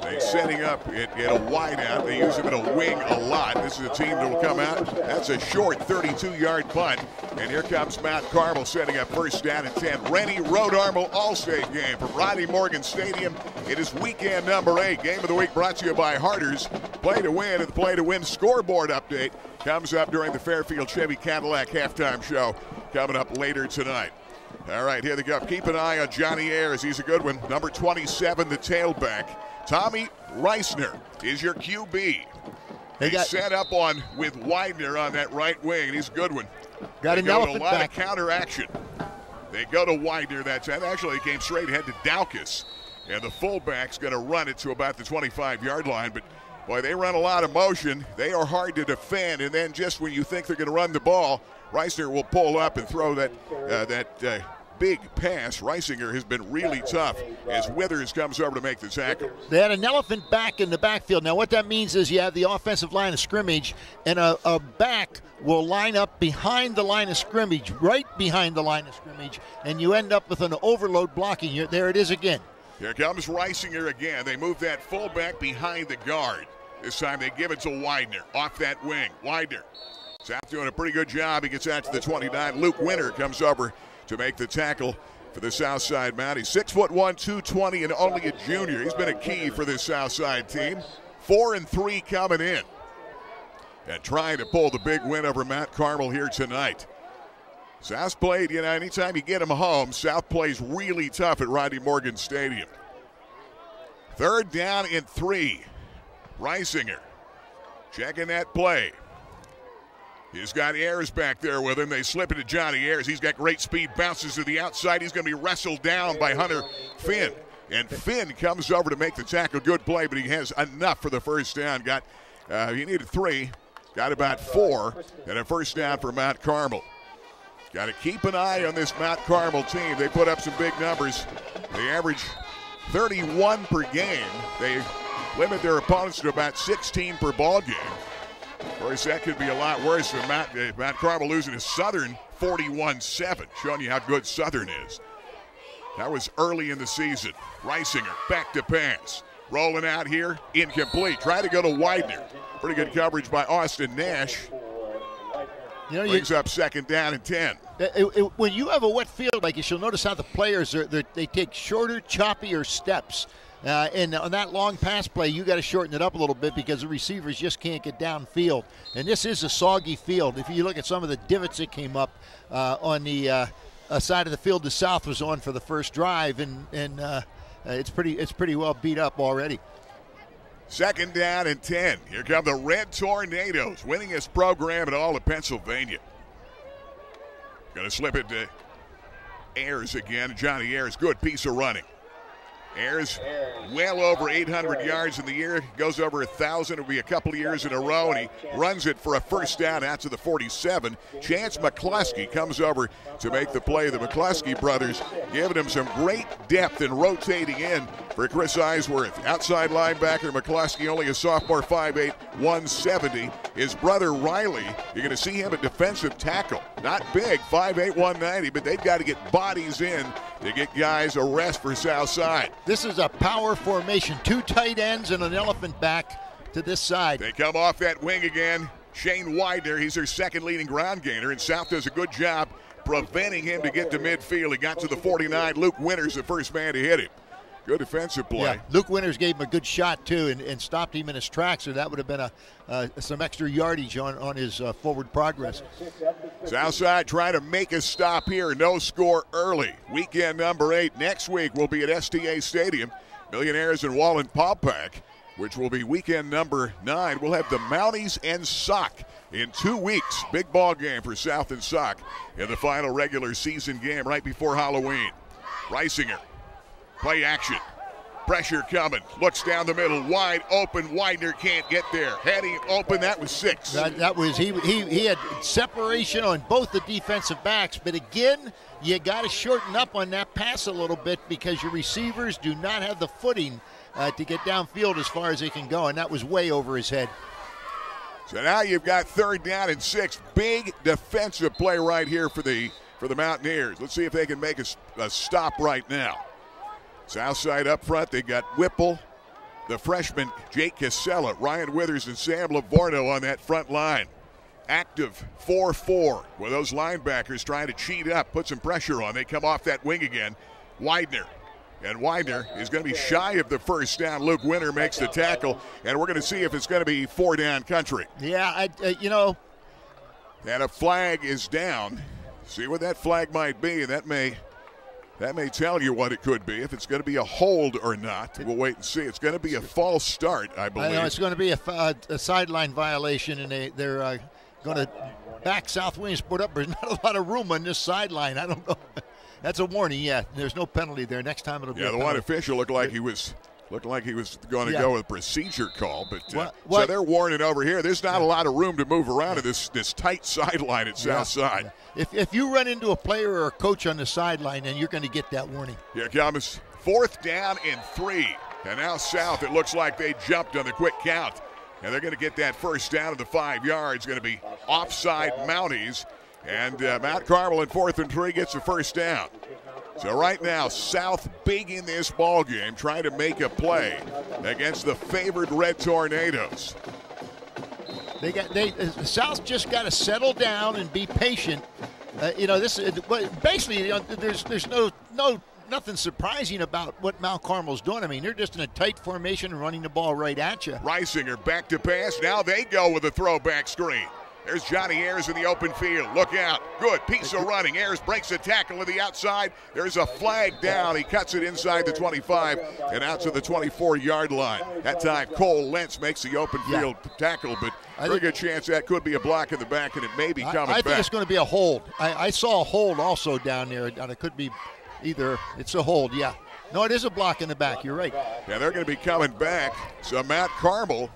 They're setting up at a wide out. They use him in a wing a lot. This is a team that will come out. That's a short 32-yard punt. And here comes Mount Carmel setting up 1st down and 10. Rennie Rodarmel Allstate game from Rodney Morgan Stadium. It is weekend number 8. Game of the week brought to you by Harters. Play to win, and the play to win scoreboard update comes up during the Fairfield Chevy Cadillac halftime show coming up later tonight. All right, here they go. Keep an eye on Johnny Ayers. He's a good one. Number 27, the tailback. Tommy Reisner is your QB. They set up on with Widener on that right wing, and he's a good one. Got an elephant back. A lot of counter action. They go to Widener that time. Actually, it came straight ahead to Daukus, and the fullback's going to run it to about the 25-yard line. But, boy, they run a lot of motion. They are hard to defend, and then just when you think they're going to run the ball, Reisner will pull up and throw that big pass. Reisinger has been really tough as Withers comes over to make the tackle. They had an elephant back in the backfield. Now what that means is you have the offensive line of scrimmage, and a back will line up behind the line of scrimmage, right behind the line of scrimmage, and you end up with an overload blocking. There it is again. Here comes Reisinger again. They move that fullback behind the guard. This time they give it to Widener off that wing. Widener. South doing a pretty good job. He gets out to the 29. Luke Winter comes over to make the tackle for the Southside Mount. He's 6'1", 220, and only a junior. He's been a key for this Southside team. 4-3 coming in. And trying to pull the big win over Mount Carmel here tonight. South played, anytime you get them home, South plays really tough at Rodney Morgan Stadium. 3rd down and 3. Reisinger checking that play. He's got Ayers back there with him. They slip it to Johnny Ayers. He's got great speed, bounces to the outside. He's going to be wrestled down by Hunter Finn. And Finn comes over to make the tackle. Good play, but he has enough for the 1st down. He needed 3, got about 4, and a 1st down for Mount Carmel. Got to keep an eye on this Mount Carmel team. They put up some big numbers. They average 31 per game. They limit their opponents to about 16 per ball game. Of course, that could be a lot worse than Mount Carmel losing to Southern 41-7, showing you how good Southern is. That was early in the season. Reisinger back to pass. Rolling out here, incomplete. Try to go to Widener. Pretty good coverage by Austin Nash. Brings up 2nd down and 10. When you have a wet field like this, you'll notice how the players, they take shorter, choppier steps. And on that long pass play, you got to shorten it up a little bit because the receivers just can't get downfield. And this is a soggy field. If you look at some of the divots that came up on the side of the field the South was on for the first drive, and it's pretty well beat up already. 2nd down and 10. Here come the Red Tornadoes, winningest program in all of Pennsylvania. Going to slip it to Ayers again. Johnny Ayers, good piece of running. Ayers well over 800 yards in the year, goes over 1,000. It'll be a couple of years in a row, and he runs it for a first down out to the 47. Chance McCluskey comes over to make the play. The McCluskey brothers giving him some great depth and rotating in for Chris Eisworth. Outside linebacker McCluskey, only a sophomore, 5'8", 170. His brother Riley, you're going to see him at defensive tackle. Not big, 5'8", 190, but they've got to get bodies in to get guys a rest for Southside. This is a power formation. 2 tight ends and an elephant back to this side. They come off that wing again. Shane Widener, he's their 2nd leading ground gainer, and South does a good job preventing him to get to midfield. He got to the 49. Luke Winters, the first man to hit him. Good defensive play. Yeah, Luke Winters gave him a good shot, too, and stopped him in his tracks, so that would have been some extra yardage on his forward progress. Southside trying to make a stop here. No score early. Weekend number 8 next week will be at STA Stadium. Millionaires in Wallenpaupack, which will be weekend number 9. We'll have the Mounties and Sock in 2 weeks. Big ball game for South and Sock in the final regular season game right before Halloween. Reisinger. Play action. Pressure coming. Looks down the middle. Wide open. Widener can't get there. Heading open. That was 6. That was he had separation on both the defensive backs. But again, you got to shorten up on that pass a little bit because your receivers do not have the footing to get downfield as far as they can go. And that was way over his head. So now you've got 3rd down and 6. Big defensive play right here for the Mountaineers. Let's see if they can make a stop right now. Southside up front, they got Whipple, the freshman Jake Casella, Ryan Withers, and Sam Livorno on that front line. Active 4-4 with those linebackers trying to cheat up, put some pressure on. They come off that wing again. Widener. And Widener is going to be shy of the first down. Luke Winter makes the tackle, and we're going to see if it's going to be 4-down country. Yeah, And a flag is down. See what that flag might be, and that may tell you what it could be, if it's going to be a hold or not. We'll wait and see. It's going to be a false start, I believe. I know it's going to be a sideline violation, and they're going to back South Williamsport up. There's not a lot of room on this sideline. I don't know. That's a warning, yeah. There's no penalty there. Next time it'll be a penalty. The one official looked like he was going to go with a procedure call, but so they're warning over here. There's not a lot of room to move around in this tight sideline at Southside. Yeah. If you run into a player or a coach on the sideline, then you're going to get that warning. Here comes 4th down and 3. And now South, it looks like they jumped on the quick count. And they're going to get that first down of the 5 yards. Going to be offside Mounties. And Mount Carmel in 4th and 3 gets the first down. So right now, South big in this ball game, trying to make a play against the favored Red Tornadoes. South just got to settle down and be patient. Basically, there's nothing surprising about what Mount Carmel's doing. I mean, they're just in a tight formation and running the ball right at you. Reisinger back to pass. Now they go with a throwback screen. There's Johnny Ayers in the open field. Look out. Good piece of running. Ayers breaks a tackle to the outside. There's a flag down. He cuts it inside the 25 and out to the 24-yard line. That time, Cole Lentz makes the open field tackle, but very good chance that could be a block in the back, and it may be coming back. I think it's going to be a hold. I saw a hold also down there, and it could be either. It's a hold, yeah. No, it is a block in the back. You're right. Yeah, they're going to be coming back. So Mount Carmel,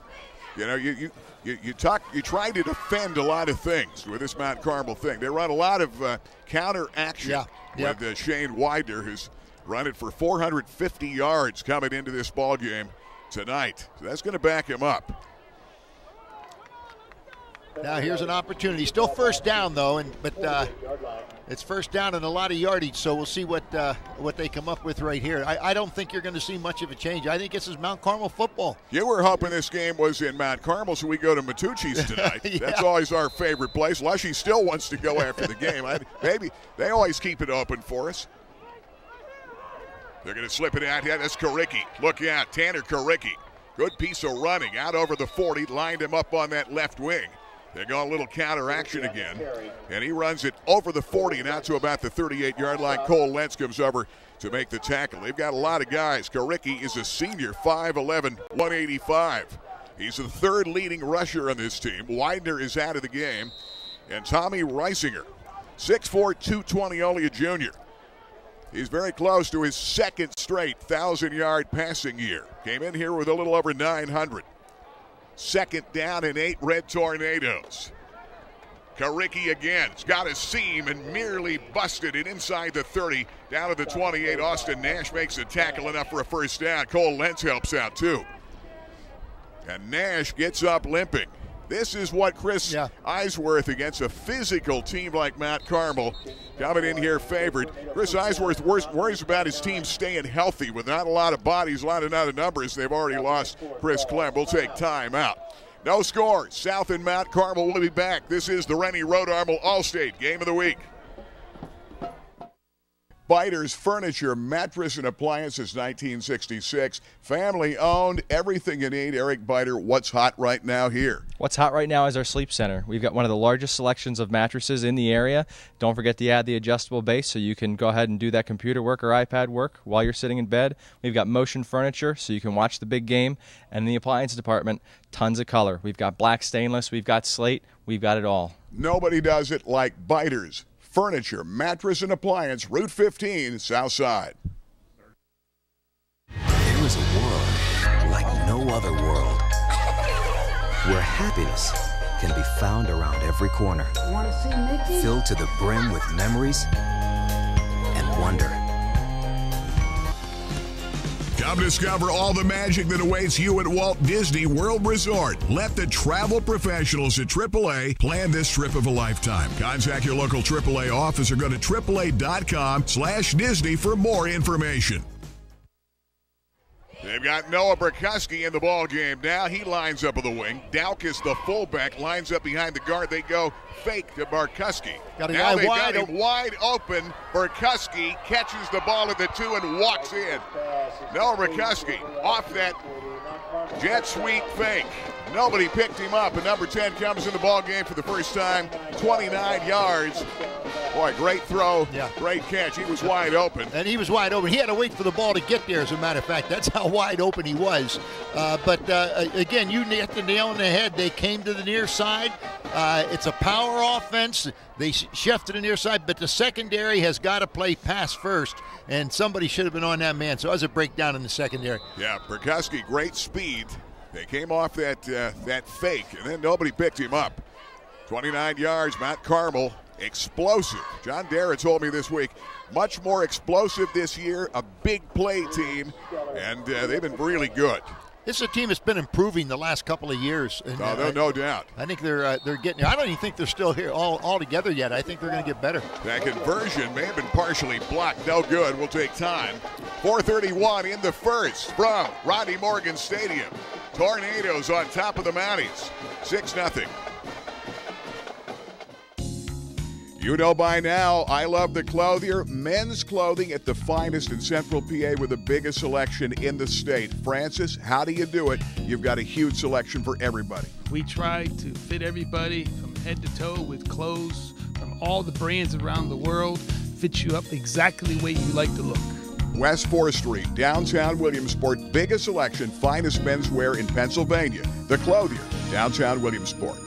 you try to defend a lot of things with this Mount Carmel thing. They run a lot of counter action with Shane Widener, who's run it for 450 yards coming into this ball game tonight. So that's going to back him up. Now here's an opportunity. Still first down though, but it's first down and a lot of yardage. So we'll see what they come up with right here. I don't think you're going to see much of a change. I think this is Mount Carmel football. You were hoping this game was in Mount Carmel, so we go to Matucci's tonight. Yeah. That's always our favorite place. Lushy still wants to go after the game. Maybe they always keep it open for us. They're going to slip it out. Yeah, that's Karicki. Look out, Tanner Karicki. Good piece of running out over the 40. Lined him up on that left wing. They got a little counter action again. And he runs it over the 40 and out to about the 38-yard line. Cole Lentz comes over to make the tackle. They've got a lot of guys. Karicki is a senior, 5'11", 185. He's the third leading rusher on this team. Widener is out of the game. And Tommy Reisinger, 6'4", 220, only a junior. He's very close to his second straight 1,000-yard passing year. Came in here with a little over 900. Second down and 8 Red Tornadoes. Karicki again. It's got a seam and merely busted it inside the 30. Down to the 28. Austin Nash makes a tackle enough for a first down. Cole Lentz helps out too. And Nash gets up limping. This is what Chris Eisworth against a physical team like Mount Carmel coming in here favored. Chris Eisworth worries about his team staying healthy with not a lot of bodies, not of numbers. They've already lost Chris Clem. We'll take time out. No scores. South and Mount Carmel will be back. This is the Rennie Road Armel Allstate Game of the Week. Biters Furniture, Mattress and Appliances, 1966. Family owned, everything you need. Eric Biter, what's hot right now here? What's hot right now is our sleep center. We've got one of the largest selections of mattresses in the area. Don't forget to add the adjustable base so you can go ahead and do that computer work or iPad work while you're sitting in bed. We've got motion furniture so you can watch the big game. And in the appliance department, tons of color. We've got black stainless, we've got slate, we've got it all. Nobody does it like Biters Furniture, Mattress and Appliance, Route 15, South Side. There is a world like no other world where happiness can be found around every corner. Want to see Mickey? Filled to the brim with memories and wonder. Come discover all the magic that awaits you at Walt Disney World Resort. Let the travel professionals at AAA plan this trip of a lifetime. Contact your local AAA office or go to AAA.com/Disney for more information. They've got Noah Burkuski in the ball game now. He lines up on the wing. Daukus, the fullback, lines up behind the guard. They go fake to Burkuski. Got a now guy they wide got him wide open. Burkuski catches the ball at the 2 and walks in. Noah Burkuski off that jet sweep fake. Nobody picked him up, and number 10 comes in the ball game for the first time. 29 yards. Boy, great throw, great catch. He was wide open. And he was wide open. He had to wait for the ball to get there, as a matter of fact. That's how wide open he was. But again, you hit the nail on the head. They came to the near side. It's a power offense. They shift to the near side, but the secondary has got to play pass first, and somebody should have been on that man. So it was a breakdown in the secondary. Yeah, Burkuski, great speed. They came off that fake, and then nobody picked him up. 29 yards, Mount Carmel, explosive. John Dara told me this week, much more explosive this year, a big play team, and they've been really good. This is a team that's been improving the last couple of years. And, no doubt. I think they're getting there. I don't even think they're still here all together yet. I think they're going to get better. That conversion may have been partially blocked. No good. We'll take time. 4:31 in the first from Rodney Morgan Stadium. Tornadoes on top of the Mounties. 6-0. You know by now, I love the Clothier. Men's clothing at the finest in Central PA with the biggest selection in the state. Francis, how do you do it? You've got a huge selection for everybody. We try to fit everybody from head to toe with clothes from all the brands around the world. Fit you up exactly the way you like to look. West 4th Street, downtown Williamsport. Biggest selection, finest menswear in Pennsylvania. The Clothier, downtown Williamsport.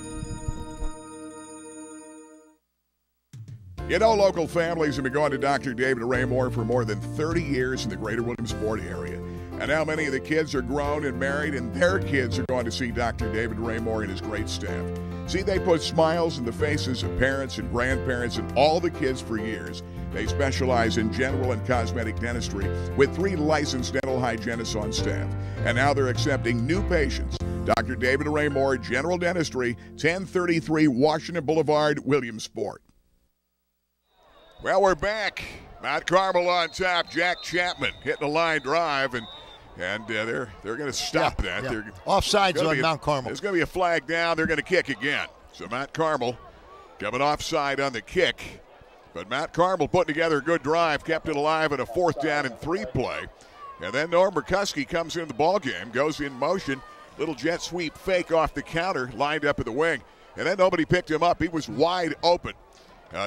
You know, local families have been going to Dr. David Ray Moore for more than 30 years in the greater Williamsport area. And now many of the kids are grown and married, and their kids are going to see Dr. David Raymore and his great staff. See, they put smiles in the faces of parents and grandparents and all the kids for years. They specialize in general and cosmetic dentistry with 3 licensed dental hygienists on staff. And now they're accepting new patients. Dr. David Raymore, General Dentistry, 1033 Washington Boulevard, Williamsport. Well, we're back. Mount Carmel on top. Jack Chapman hitting a line drive, and they're going to stop that. Yeah. Offsides on Mount Carmel. There's going to be a flag down. They're going to kick again. So Mount Carmel coming offside on the kick. But Mount Carmel putting together a good drive, kept it alive in a 4th down and 3 play. And then Norm McCuskey comes into the ballgame, goes in motion, little jet sweep fake off the counter, lined up at the wing. And then nobody picked him up. He was wide open.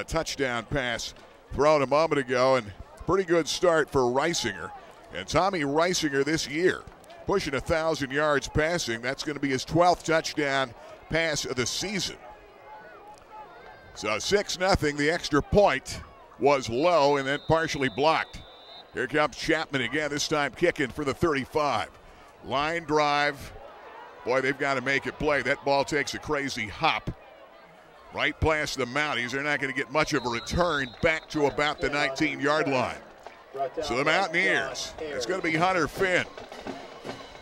Touchdown pass thrown a moment ago, and pretty good start for Reisinger. And Tommy Reisinger this year pushing 1,000 yards passing. That's going to be his 12th touchdown pass of the season. So 6-0. The extra point was low and then partially blocked. Here comes Chapman again, this time kicking for the 35. Line drive. Boy, they've got to make it play. That ball takes a crazy hop right past the Mounties. They're not going to get much of a return back to about the 19-yard line. So the Mountaineers, it's going to be Hunter Finn.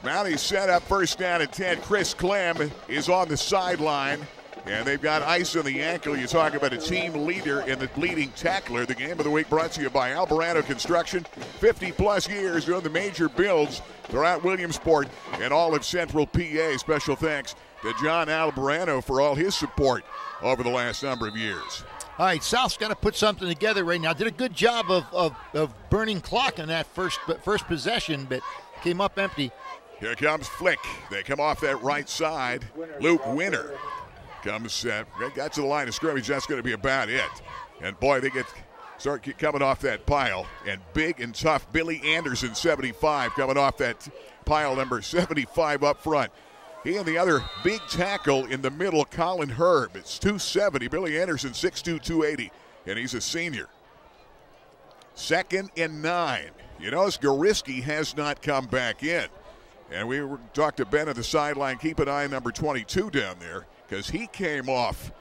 Mounties set up 1st down and 10. Chris Clem is on the sideline, and they've got ice on the ankle. You talk about a team leader and the leading tackler. The game of the week brought to you by Alvarado Construction. 50-plus years doing the major builds throughout Williamsport and all of Central PA. Special thanks to John Alvarado for all his support over the last number of years. All right, South's got to put something together right now. Did a good job of burning clock on that first possession, but came up empty. Here comes Flick. They come off that right side. Luke Winter comes, got to the line of scrimmage. That's going to be about it. And boy, they start coming off that pile. And big and tough Billy Anderson, 75, coming off that pile, number 75 up front. He and the other big tackle in the middle, Colin Herb. It's 270. Billy Anderson, 6'2", 280, and he's a senior. 2nd and 9. You notice Goriski has not come back in. And we talked to Ben at the sideline. Keep an eye on number 22 down there, because he came off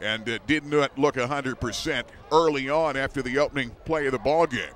and did not look 100% early on after the opening play of the ball game.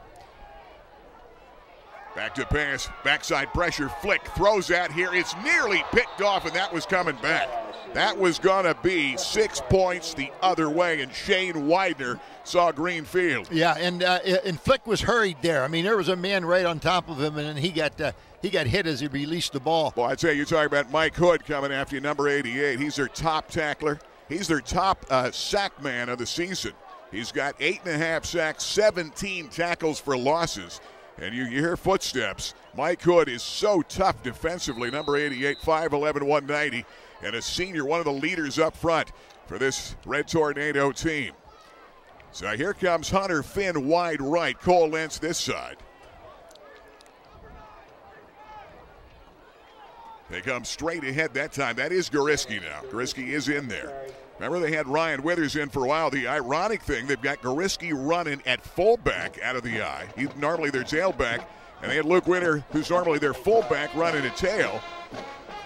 Back to pass, backside pressure, Flick throws that here. It's nearly picked off, and that was coming back. That was going to be 6 points the other way, and Shane Widener saw green field. Yeah, and Flick was hurried there. I mean, there was a man right on top of him, and then he got hit as he released the ball. Well, I tell you, you're talking about Mike Hood coming after you, number 88. He's their top tackler. He's their top sack man of the season. He's got 8.5 sacks, 17 tackles for losses. And you hear footsteps. Mike Hood is so tough defensively. Number 88, 5'11", 190. And a senior, one of the leaders up front for this Red Tornado team. So here comes Hunter Finn wide right. Cole Lentz this side. They come straight ahead that time. That is Goriski now. Goriski is in there. Remember, they had Ryan Withers in for a while. The ironic thing, they've got Goriski running at fullback out of the eye. He's normally their tailback. And they had Luke Winter, who's normally their fullback, running a tail.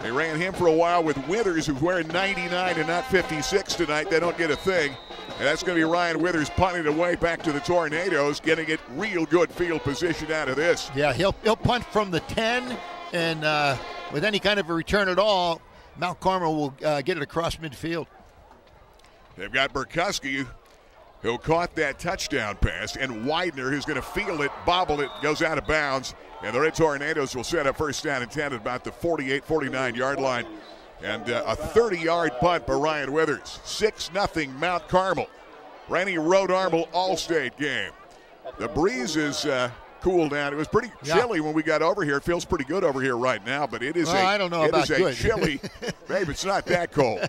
They ran him for a while with Withers, who's wearing 99 and not 56 tonight. They don't get a thing. And that's going to be Ryan Withers punting it away back to the Tornadoes, getting it real good field position out of this. Yeah, he'll punt from the 10, and with any kind of a return at all, Mount Carmel will get it across midfield. They've got Burkuski, who caught that touchdown pass, and Widener, who's going to field it, bobble it, goes out of bounds. And the Red Tornadoes will set up 1st down and 10 at about the 48, 49-yard line. And a 30-yard punt by Ryan Withers. 6-0 Mount Carmel. Rennie Road Armel All-State game. The breeze is cooled down. It was pretty chilly when we got over here. It feels pretty good over here right now, but it is I don't know about good. Chilly. Babe, it's not that cold.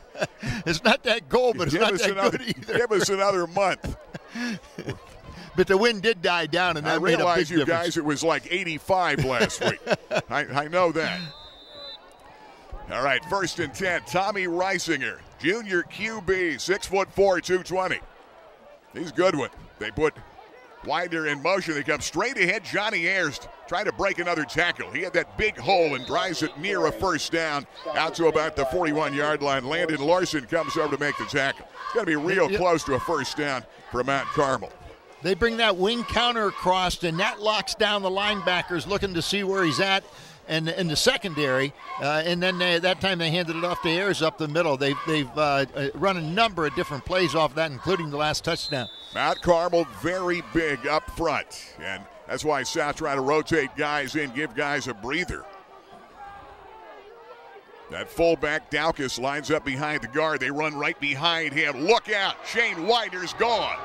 It's not that cold, but it's not that good either. Give us another month. But the wind did die down, and that made a big difference. I realize you guys, it was like 85 last week. I know that. All right, 1st and 10. Tommy Reisinger, junior QB, 6'4", 220. He's a good one. They put Widener in motion. They come straight ahead. Johnny Ayers trying to break another tackle. He had that big hole and drives it near a first down out to about the 41-yard line. Landon Larson comes over to make the tackle. It's going to be real close to a first down for Mount Carmel. They bring that wing counter across, and that locks down the linebackers looking to see where he's at and in the secondary. And then that time they handed it off to Ayers up the middle. They've run a number of different plays off that, including the last touchdown. Mount Carmel very big up front, and that's why South trying to rotate guys in, give guys a breather. That fullback, Daukus, lines up behind the guard. They run right behind him. Look out. Shane Widener's gone.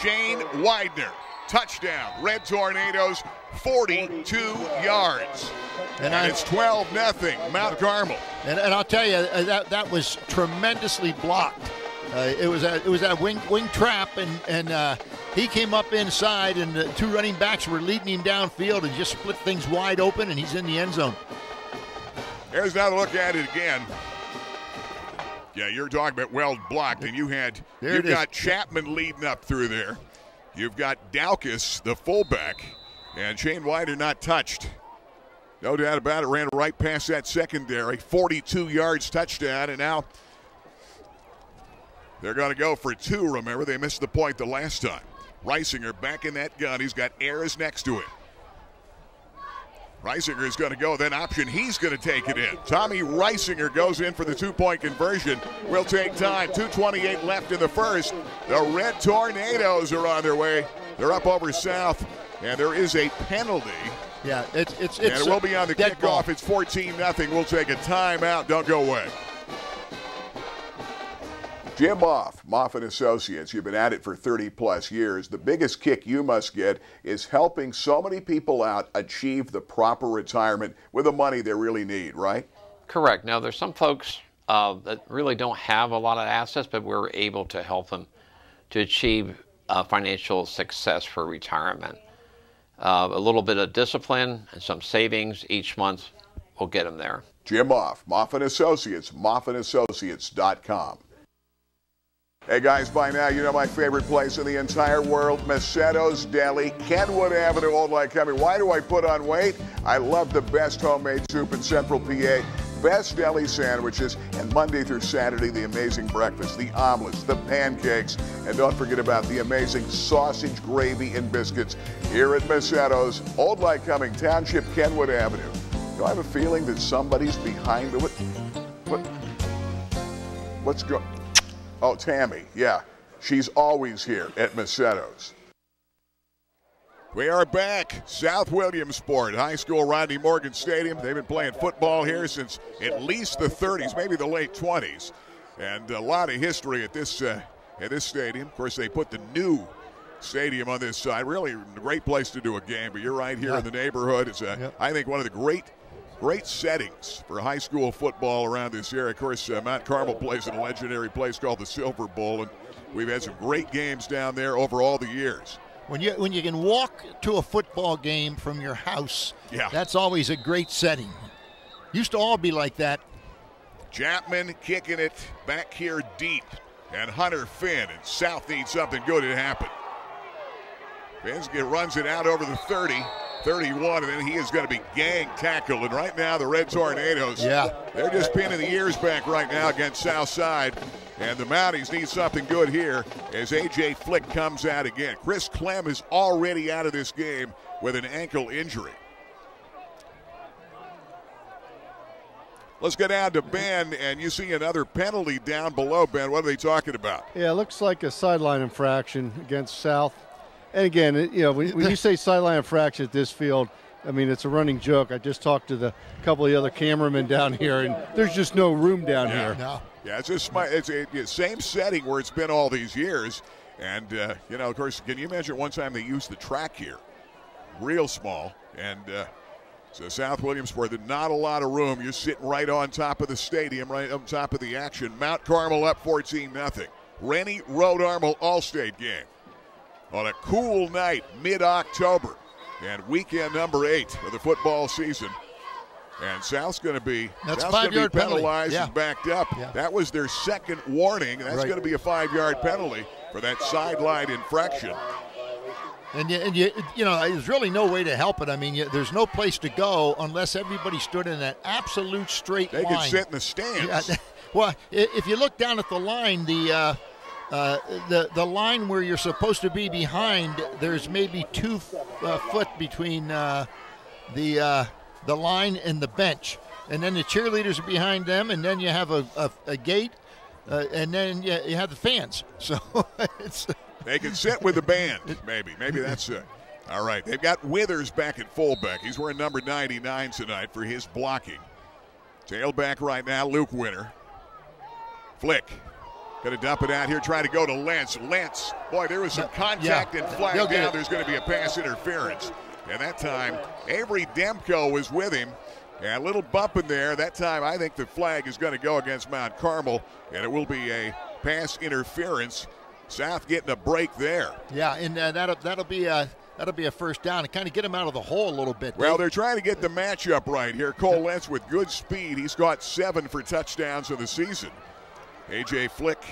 Shane Widener. Touchdown. Red Tornadoes, 42 yards. And it's 12-0, Mount Carmel. And I'll tell you, that was tremendously blocked. It was that wing trap, and he came up inside, and the two running backs were leading him downfield and just split things wide open, and he's in the end zone. There's another look at it again. Yeah, you're talking about well blocked, and you've got Chapman leading up through there. You've got Daukus, the fullback, and Shane Widener not touched. No doubt about it, ran right past that secondary. 42 yards touchdown, and now they're going to go for two. Remember, they missed the point the last time. Reisinger back in that gun. He's got Ayers next to him. Reisinger is going to go, then option, he's going to take it in. Tommy Reisinger goes in for the two-point conversion. Will take time. 2:28 left in the first. The Red Tornadoes are on their way. They're up over South, and there is a penalty. Yeah, it's and it will be on the kickoff. Ball. It's 14-0. We'll take a timeout. Don't go away. Jim Moff and Associates, you've been at it for 30-plus years. The biggest kick you must get is helping so many people out achieve the proper retirement with the money they really need, right? Correct. Now, there's some folks that really don't have a lot of assets, but we're able to help them to achieve financial success for retirement. A little bit of discipline and some savings each month will get them there. Jim Moff and Associates, moffandassociates.com. Hey guys, by now you know my favorite place in the entire world, Macetto's Deli, Kenwood Avenue, Old Lycoming. Why do I put on weight? I love the best homemade soup in Central PA, best deli sandwiches, and Monday through Saturday, the amazing breakfast, the omelets, the pancakes, and don't forget about the amazing sausage, gravy, and biscuits here at Macetto's, Old Lycoming Township, Kenwood Avenue. Do I have a feeling that somebody's behind the what's going? Oh, Tammy, yeah. She's always here at Macetto's. We are back. South Williamsport High School, Rodney Morgan Stadium. They've been playing football here since at least the 30s, maybe the late 20s. And a lot of history at this stadium. Of course, they put the new stadium on this side. Really a great place to do a game. But you're right here in the neighborhood. It's, I think, one of the great settings for high school football around this area. Of course, Mount Carmel plays in a legendary place called the Silver Bowl, and we've had some great games down there over all the years. When you can walk to a football game from your house, that's always a great setting. Used to all be like that. Chapman kicking it back here deep, and Hunter Finn, and South needs something good to happen. Finn runs it out over the 30. 31, and then he is going to be gang tackled. And right now, the Red Tornadoes, they're just pinning the ears back right now against Southside. And the Mounties need something good here as A.J. Flick comes out again. Chris Clem is already out of this game with an ankle injury. Let's go down to Ben, and you see another penalty down below. Ben, what are they talking about? Yeah, it looks like a sideline infraction against South. And again, when you say sideline infraction at this field, I mean, it's a running joke. I just talked to the couple of the other cameramen down here, and there's just no room down here. No. Yeah, it's a same setting where it's been all these years. And, of course, can you imagine one time they used the track here? Real small. And so South Williamsport, not a lot of room. You're sitting right on top of the stadium, right on top of the action. Mount Carmel up 14-0. Rennie Rhode Armel All-State game on a cool night, mid-October, and weekend number 8 of the football season. And South's going to be penalized and backed up. That was their second warning. That's going to be a 5-yard penalty for that sideline infraction. And you know, there's really no way to help it. I mean, there's no place to go unless everybody stood in an absolute straight line. They could sit in the stands. Yeah, well, if you look down at the line, the line where you're supposed to be behind, there's maybe 2 foot between the line and the bench, and then the cheerleaders are behind them, and then you have a gate, and then you have the fans. So it's. They can sit with the band, maybe. Maybe that's it. All right, they've got Withers back at fullback. He's wearing number 99 tonight for his blocking. Tailback right now, Luke Winter. Flick. Going to dump it out here, trying to go to Lentz. Lentz, boy, there was some contact and flag down. There's going to be a pass interference. And that time, Avery Demko was with him. And a little bump in there. That time, I think the flag is going to go against Mount Carmel, and it will be a pass interference. South getting a break there. Yeah, and that'll be a first down and kind of get him out of the hole a little bit. Well, they're trying to get the matchup right here. Cole Lentz with good speed. He's got 7 for touchdowns of the season. A.J. Flick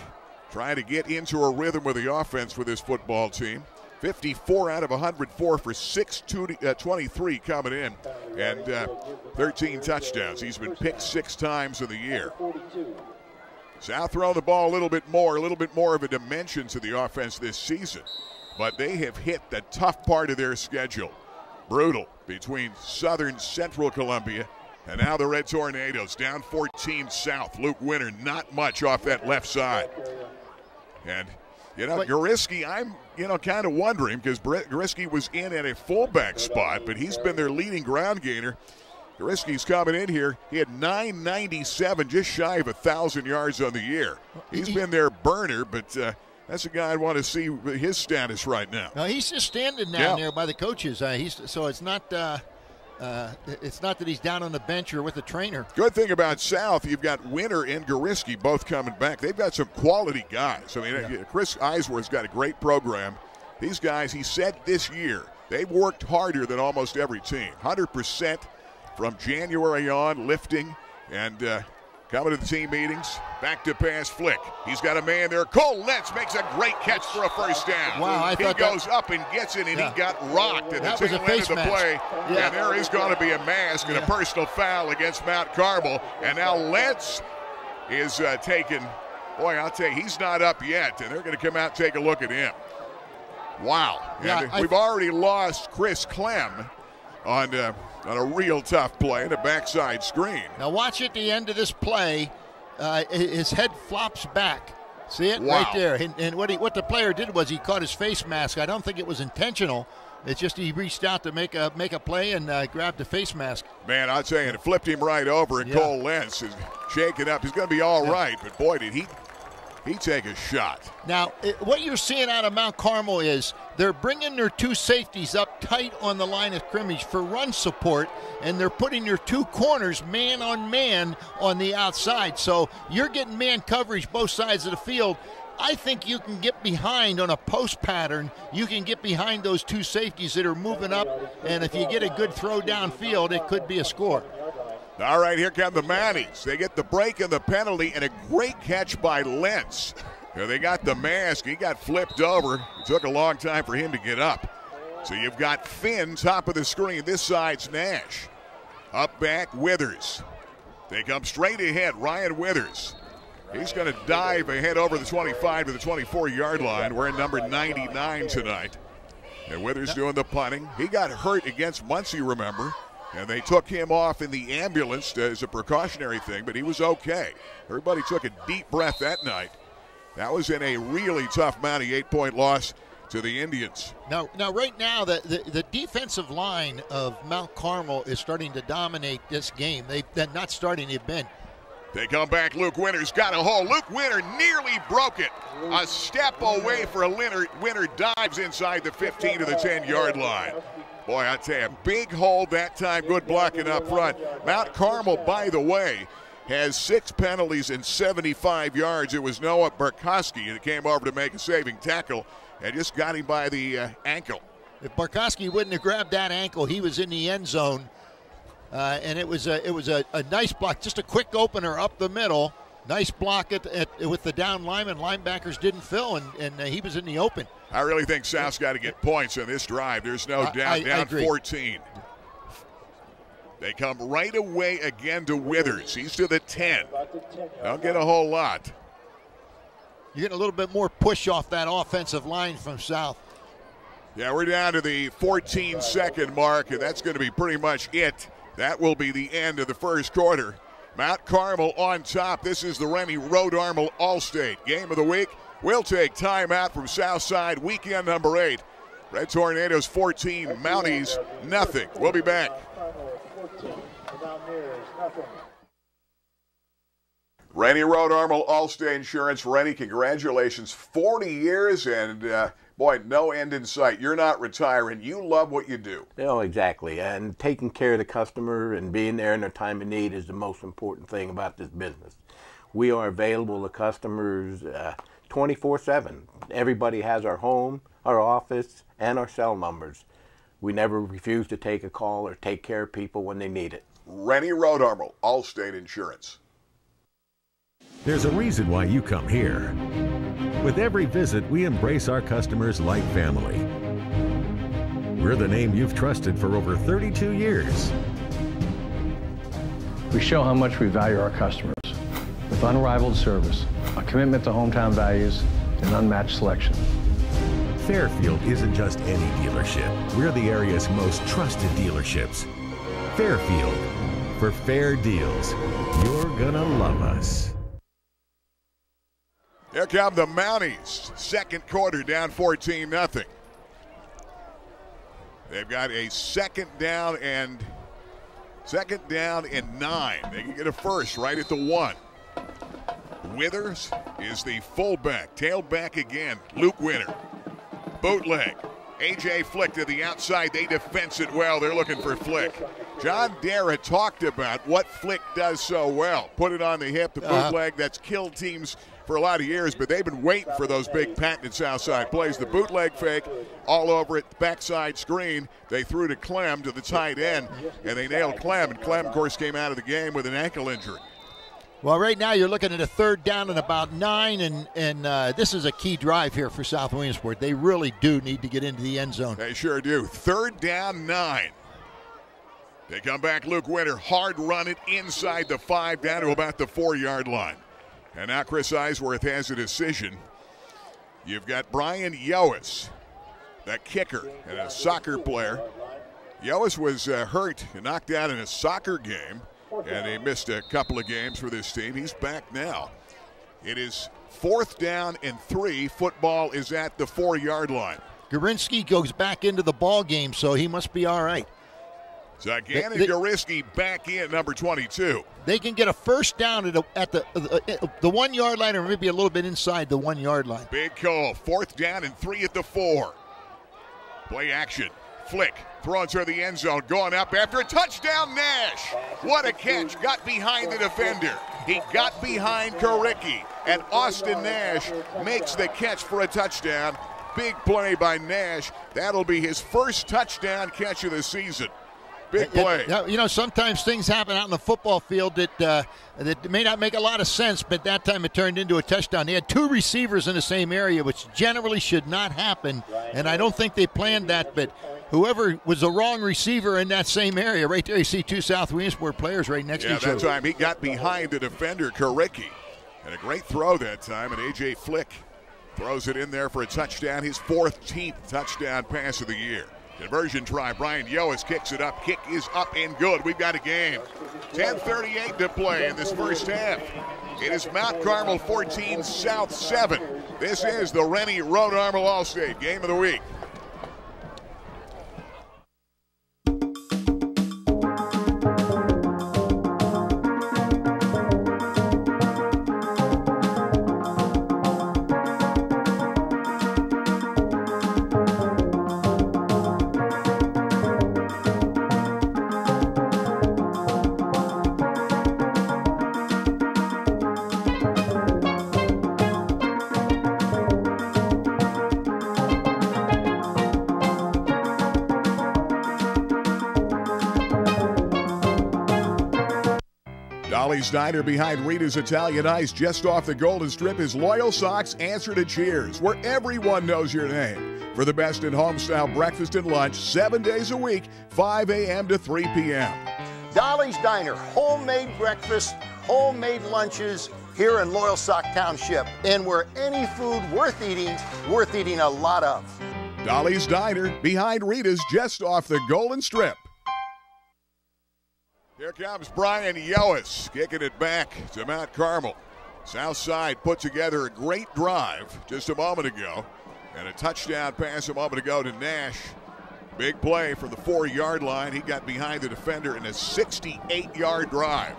trying to get into a rhythm with the offense for this football team. 54 out of 104 for 623 coming in, and 13 touchdowns. He's been picked 6 times in the year. South throwing the ball a little bit more of a dimension to the offense this season. But they have hit the tough part of their schedule. Brutal between Southern Central Columbia and now the Red Tornadoes. Down 14 South. Luke Winter, not much off that left side. And, you know, Goriski, I'm, kind of wondering because Goriski was in at a fullback spot, but he's been their leading ground gainer. Goriski's coming in here. He had 997, just shy of 1,000 yards on the year. He's been their burner, but that's a guy I want to see his status right now. No, he's just standing down there by the coaches. So it's not that he's down on the bench or with the trainer. Good thing about South, you've got Winter and Goriski both coming back. They've got some quality guys. I mean, Chris Eisworth's got a great program. These guys, he said this year, they've worked harder than almost every team. 100%. From January on, lifting and coming to the team meetings. Back to pass Flick. He's got a man there. Cole Lentz makes a great catch for a first down. Wow, he goes up and gets it, and he got rocked at the tail end of the play. Yeah. And there is going to be a mask and a personal foul against Mount Carmel. And now Lentz is taken. Boy, I'll tell you, he's not up yet, and they're going to come out and take a look at him. Wow. And we've already lost Chris Clem on a real tough play and a backside screen. Now watch at the end of this play, his head flops back. See it right there. And what the player did was he caught his face mask. I don't think it was intentional. It's just he reached out to make a play and grabbed the face mask. Man, I'll tell you, it flipped him right over, and Cole Lentz is shaking up. He's going to be all right, but boy, did he take a shot. Now, what you're seeing out of Mount Carmel is they're bringing their 2 safeties up tight on the line of scrimmage for run support, and they're putting their 2 corners man on man on the outside. So you're getting man coverage both sides of the field. I think you can get behind on a post pattern. You can get behind those 2 safeties that are moving up, and if you get a good throw downfield, it could be a score. All right, here come the Mounties. They get the break and the penalty, and a great catch by Lentz. They got the mask. He got flipped over. It took a long time for him to get up. So you've got Finn, top of the screen. This side's Nash. Up back, Withers. They come straight ahead, Ryan Withers. He's going to dive ahead over the 25 to the 24-yard line. We're in number 99 tonight. And Withers doing the punting. He got hurt against Muncie, remember. And they took him off in the ambulance as a precautionary thing, but he was okay. Everybody took a deep breath that night. That was in a really tough Mountie 8-point loss to the Indians. Now right now, the defensive line of Mount Carmel is starting to dominate this game. They're not starting, they've been. They come back. Luke Winter's got a hole. Luke Winter nearly broke it. A step away for a Winter dives inside the 15 to the 10-yard line. Boy, I tell you, big hole that time. Good blocking up front. Mount Carmel, by the way, has 6 penalties and 75 yards. It was Noah Barkowski that came over to make a saving tackle and just got him by the ankle. If Barkowski wouldn't have grabbed that ankle, he was in the end zone. And it was a nice block, just a quick opener up the middle. Nice block with the down lineman. Linebackers didn't fill, and he was in the open. I really think South's got to get points on this drive. There's no doubt. Down 14. They come right away again to Withers. He's to the 10. Don't get a whole lot. You're getting a little bit more push off that offensive line from South. Yeah, we're down to the 14-second mark, and that's going to be pretty much it. That will be the end of the first quarter. Mount Carmel on top. This is the Rennie Road Armel Allstate Game of the Week. We'll take timeout from Southside, weekend number 8. Red Tornadoes 14, Mounties nothing. We'll be back. Rennie Road Armel Allstate Insurance. Rennie, congratulations. 40 years and, boy, no end in sight. You're not retiring. You love what you do. Oh, exactly. And taking care of the customer and being there in their time of need is the most important thing about this business. We are available to customers 24/7. Everybody has our home, our office, and our cell numbers. We never refuse to take a call or take care of people when they need it. Rennie Road Armel Allstate Insurance. There's a reason why you come here. With every visit, we embrace our customers like family. We're the name you've trusted for over 32 years. We show how much we value our customers with unrivaled service, a commitment to hometown values, and unmatched selection. Fairfield isn't just any dealership. We're the area's most trusted dealerships. Fairfield. For fair deals, you're gonna love us. Here come the Mounties. Second quarter down 14-0. They've got a second down and 9. They can get a first right at the 1. Withers is the fullback. Tailback again. Luke Winter. Bootleg. A.J. Flick to the outside. They defense it well. They're looking for Flick. John Dara talked about what Flick does so well. Put it on the hip, the bootleg. That's killed teams for a lot of years, but they've been waiting for those big patented Southside plays. The bootleg fake all over it, backside screen. They threw to Clem, to the tight end, and they nailed Clem. And Clem, of course, came out of the game with an ankle injury. Well, right now you're looking at a third down and about 9, and this is a key drive here for South Williamsport. They really do need to get into the end zone. They sure do. Third down, 9. They come back, Luke Winter, hard run it inside the 5 down to about the 4-yard line. And now Chris Eisworth has a decision. You've got Brian Yoas, that kicker and a soccer player. Yoas was hurt and knocked out in a soccer game, and he missed a couple of games for this team. He's back now. It is 4th down and 3. Football is at the 4-yard line. Gorinsky goes back into the ball game, so he must be all right. Zagan and Gorinsky back in, number 22. They can get a first down at the 1-yard line, or maybe a little bit inside the 1-yard line. Big call. 4th down and 3 at the 4. Play action. Flick throws her the end zone, going up after a touchdown. Nash, what a catch. Got behind the defender. He got behind Karicki, and Austin Nash makes the catch for a touchdown. Big play by Nash. That'll be his first touchdown catch of the season. Big play. You know, sometimes things happen out in the football field that may not make a lot of sense, but that time it turned into a touchdown. They had 2 receivers in the same area, which generally should not happen, and I don't think they planned that, but whoever was the wrong receiver in that same area, right there you see 2 South Williamsport players right next to each other. Yeah, that time he got behind the defender, Karicki. And a great throw that time, and A.J. Flick throws it in there for a touchdown, his 14th touchdown pass of the year. Conversion try. Brian Yoas kicks it up. Kick is up and good. We've got a game. 10:38 to play in this first half. It is Mount Carmel 14, South 7. This is the Rennie Road Armel Allstate Game of the Week. Dolly's Diner behind Rita's Italian Ice just off the Golden Strip is Loyalsock's answer to cheers, where everyone knows your name. For the best in home-style breakfast and lunch, 7 days a week, 5 a.m. to 3 p.m. Dolly's Diner, homemade breakfast, homemade lunches here in Loyalsock Township, and where any food worth eating a lot of. Dolly's Diner behind Rita's just off the Golden Strip. Here comes Brian Yoas, kicking it back to Mount Carmel. Southside put together a great drive just a moment ago, and a touchdown pass a moment ago to Nash. Big play from the 4-yard line. He got behind the defender in a 68-yard drive.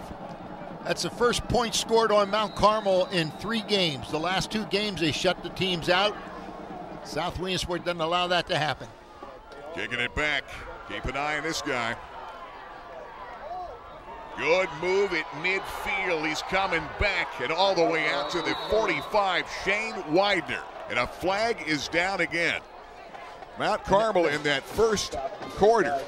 That's the first point scored on Mount Carmel in 3 games. The last 2 games, they shut the teams out. South Williamsport doesn't allow that to happen. Kicking it back. Keep an eye on this guy. Good move at midfield. He's coming back and all the way out to the 45, Shane Widener. And a flag is down again. Mount Carmel in that first quarter,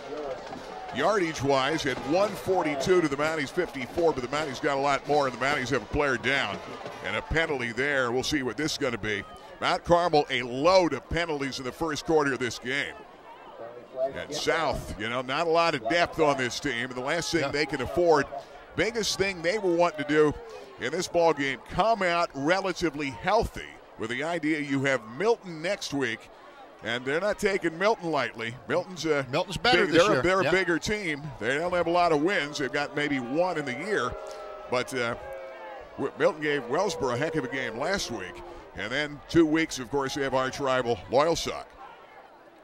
yardage-wise, had 142 to the Mounties 54, but the Mounties got a lot more, and the Mounties have a player down. And a penalty there. We'll see what this is going to be. Mount Carmel, a load of penalties in the first quarter of this game. And South, not a lot of depth on this team. And the last thing they can afford, biggest thing they were wanting to do in this ball game, come out relatively healthy with the idea you have Milton next week. And they're not taking Milton lightly. Milton's better this year. They're a bigger team. They don't have a lot of wins. They've got maybe 1 in the year. But Milton gave Wellsboro a heck of a game last week. And then 2 weeks, of course, they have arch rival Loyalsock.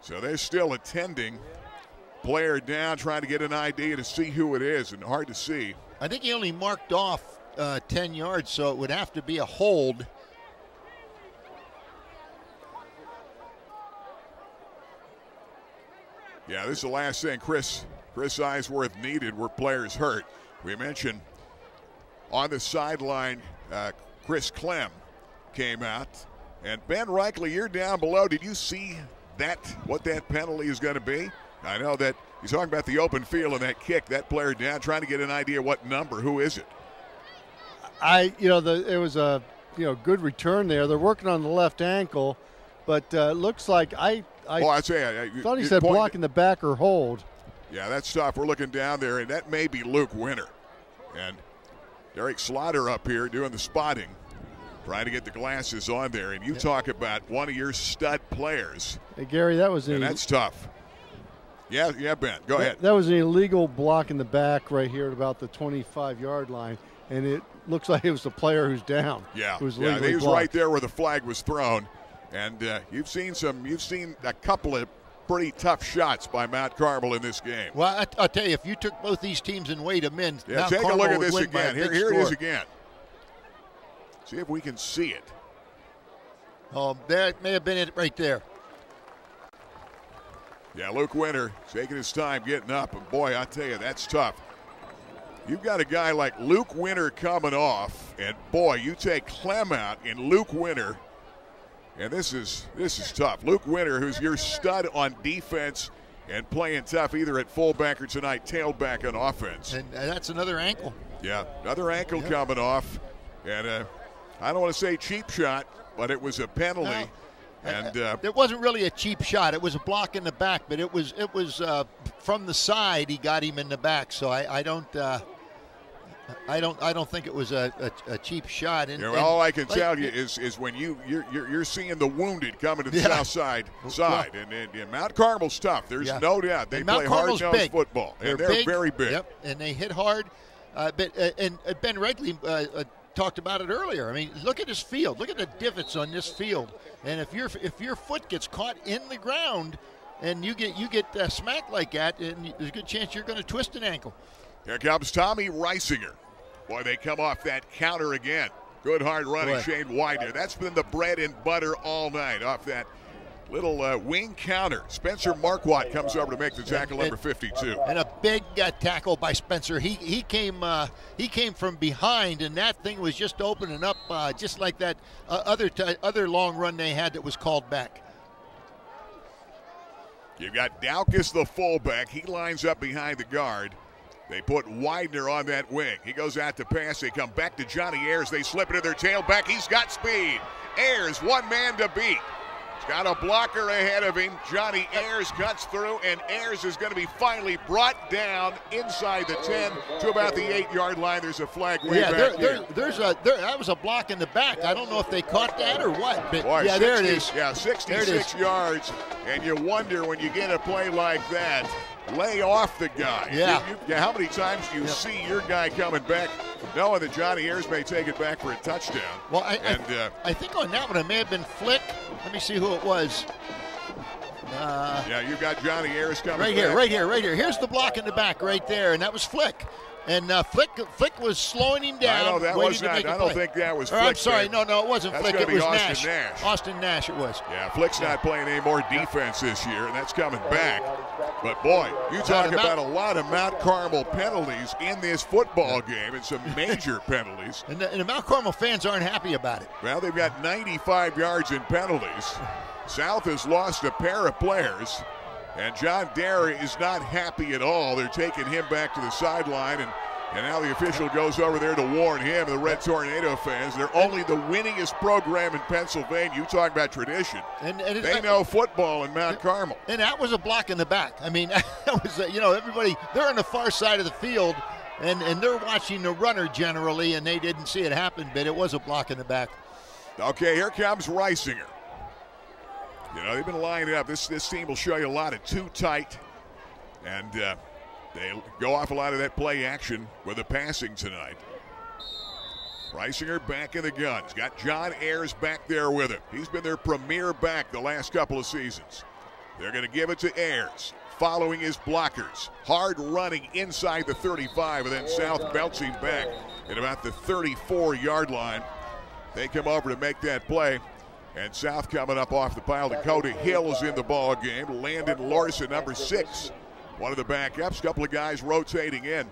So they're still attending. Player down, trying to get an idea to see who it is, and hard to see. I think he only marked off 10 yards, so it would have to be a hold. Yeah, this is the last thing Chris Eisworth needed were players hurt. We mentioned on the sideline, Chris Clem came out. And Ben Reichley, you're down below. Did you see what that penalty is going to be? I know that he's talking about the open field and that kick, that player down, trying to get an idea what number, who is it? It was a good return there. They're working on the left ankle, but looks like I thought he said blocking the back or hold. Yeah, that's tough. We're looking down there, and that may be Luke Winter. And Derek Slaughter up here doing the spotting, trying to get the glasses on there. And you talk about one of your stud players. Hey, Gary, and that's tough. Yeah, Ben, go ahead. That was an illegal block in the back right here at about the 25-yard line, and it looks like it was the player who's down. Yeah, he was right there where the flag was thrown. And you've seen a couple of pretty tough shots by Mount Carmel in this game. Well, I'll tell you, if you took both these teams and weighed them in, Mount take Carmel a look at would this win again. by a big Here it score. is again. See if we can see it. Oh, that may have been it right there. Yeah, Luke Winter taking his time getting up, and boy, I tell you, that's tough. You've got a guy like Luke Winter coming off, and boy, you take Clem out and Luke Winter. And this is tough. Luke Winter, who's your stud on defense and playing tough either at fullback or tonight tailback on offense. And that's another ankle. Yeah, another ankle coming off. And I don't want to say cheap shot, but it was a penalty. No, and it wasn't really a cheap shot. It was a block in the back, but it was from the side. He got him in the back. So I don't think it was a cheap shot. And all I can tell you is when you're seeing the wounded coming to the south side, and Mount Carmel's tough. There's no doubt they play hard-nosed football, and they're very big. Yep, and they hit hard. But Ben Regley talked about it earlier. I mean, look at this field. Look at the divots on this field. And if your foot gets caught in the ground, and you get smacked like that, and there's a good chance you're going to twist an ankle. Here comes Tommy Reisinger. Boy, they come off that counter again. Good hard running, Shane Widener. That's been the bread and butter all night off that little wing counter. Spencer Marquardt comes over to make the tackle, number 52. And a big tackle by Spencer. He came from behind, and that thing was just opening up, just like that other long run they had that was called back. You've got Daukus, the fullback. He lines up behind the guard. They put Widener on that wing. He goes out to pass. They come back to Johnny Ayers. They slip into their tailback. He's got speed. Ayers, one man to beat. He's got a blocker ahead of him. Johnny Ayers cuts through, and Ayers is going to be finally brought down inside the 10 to about the 8-yard line. There's a flag way back here. That was a block in the back. I don't know if they caught that or what. But Boy, yeah, 60, there it is. Yeah, 66 yards, and you wonder when you get a play like that, lay off the guy. Yeah. How many times do you see your guy coming back knowing that Johnny Ayers may take it back for a touchdown? Well, I think on that one it may have been Flick. Let me see who it was. Yeah, you've got Johnny Ayers coming right here. Here's the block in the back right there, and that was Flick. And Flick was slowing him down. I know that was not. I don't think that was Flick. I'm sorry. No, it wasn't that's Flick. It was Nash. Nash. Austin Nash it was. Yeah, Flick's not playing any more defense this year, and that's coming back. But, boy, you talk about a lot of Mount Carmel penalties in this football game, and some major penalties. And the Mount Carmel fans aren't happy about it. Well, they've got 95 yards in penalties. South has lost a pair of players, and John Derry is not happy at all. They're taking him back to the sideline, and now the official goes over there to warn him, the Red Tornado fans. They're only the winningest program in Pennsylvania. You talk about tradition. And they know football in Mount Carmel. And that was a block in the back. I mean, that was, everybody, they're on the far side of the field, and they're watching the runner generally, and they didn't see it happen, but it was a block in the back. Okay, here comes Reisinger. They've been lining up. This team will show you a lot of too tight, and they go off a lot of that play action with the passing tonight. Reisinger back in the gun. He's got John Ayers back there with him. He's been their premier back the last couple of seasons. They're going to give it to Ayers, following his blockers. Hard running inside the 35, and then South belts him back at about the 34-yard line. They come over to make that play. And South coming up off the pile. Dakota Hill is in the ball game. Landon Larson, number 6. One of the backups, couple of guys rotating in.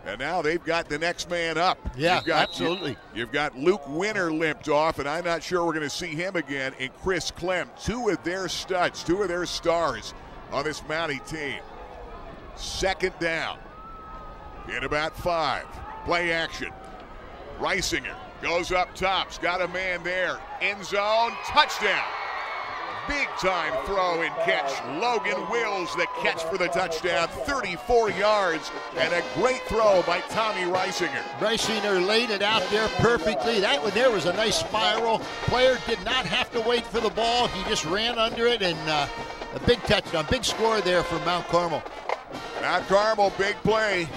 And now they've got the next man up. Yeah, absolutely. You've got Luke Winter limped off, and I'm not sure we're going to see him again. And Chris Clem, 2 of their studs, 2 of their stars on this Mountie team. Second down in about 5. Play action. Reisinger goes up top's got a man there. End zone, touchdown. Big time throw and catch. Logan Wills the catch for the touchdown. 34 yards and a great throw by Tommy Reisinger. Reisinger laid it out there perfectly. That one there was a nice spiral. Player did not have to wait for the ball. He just ran under it, and a big touchdown. Big score there for Mount Carmel. Mount Carmel, big play.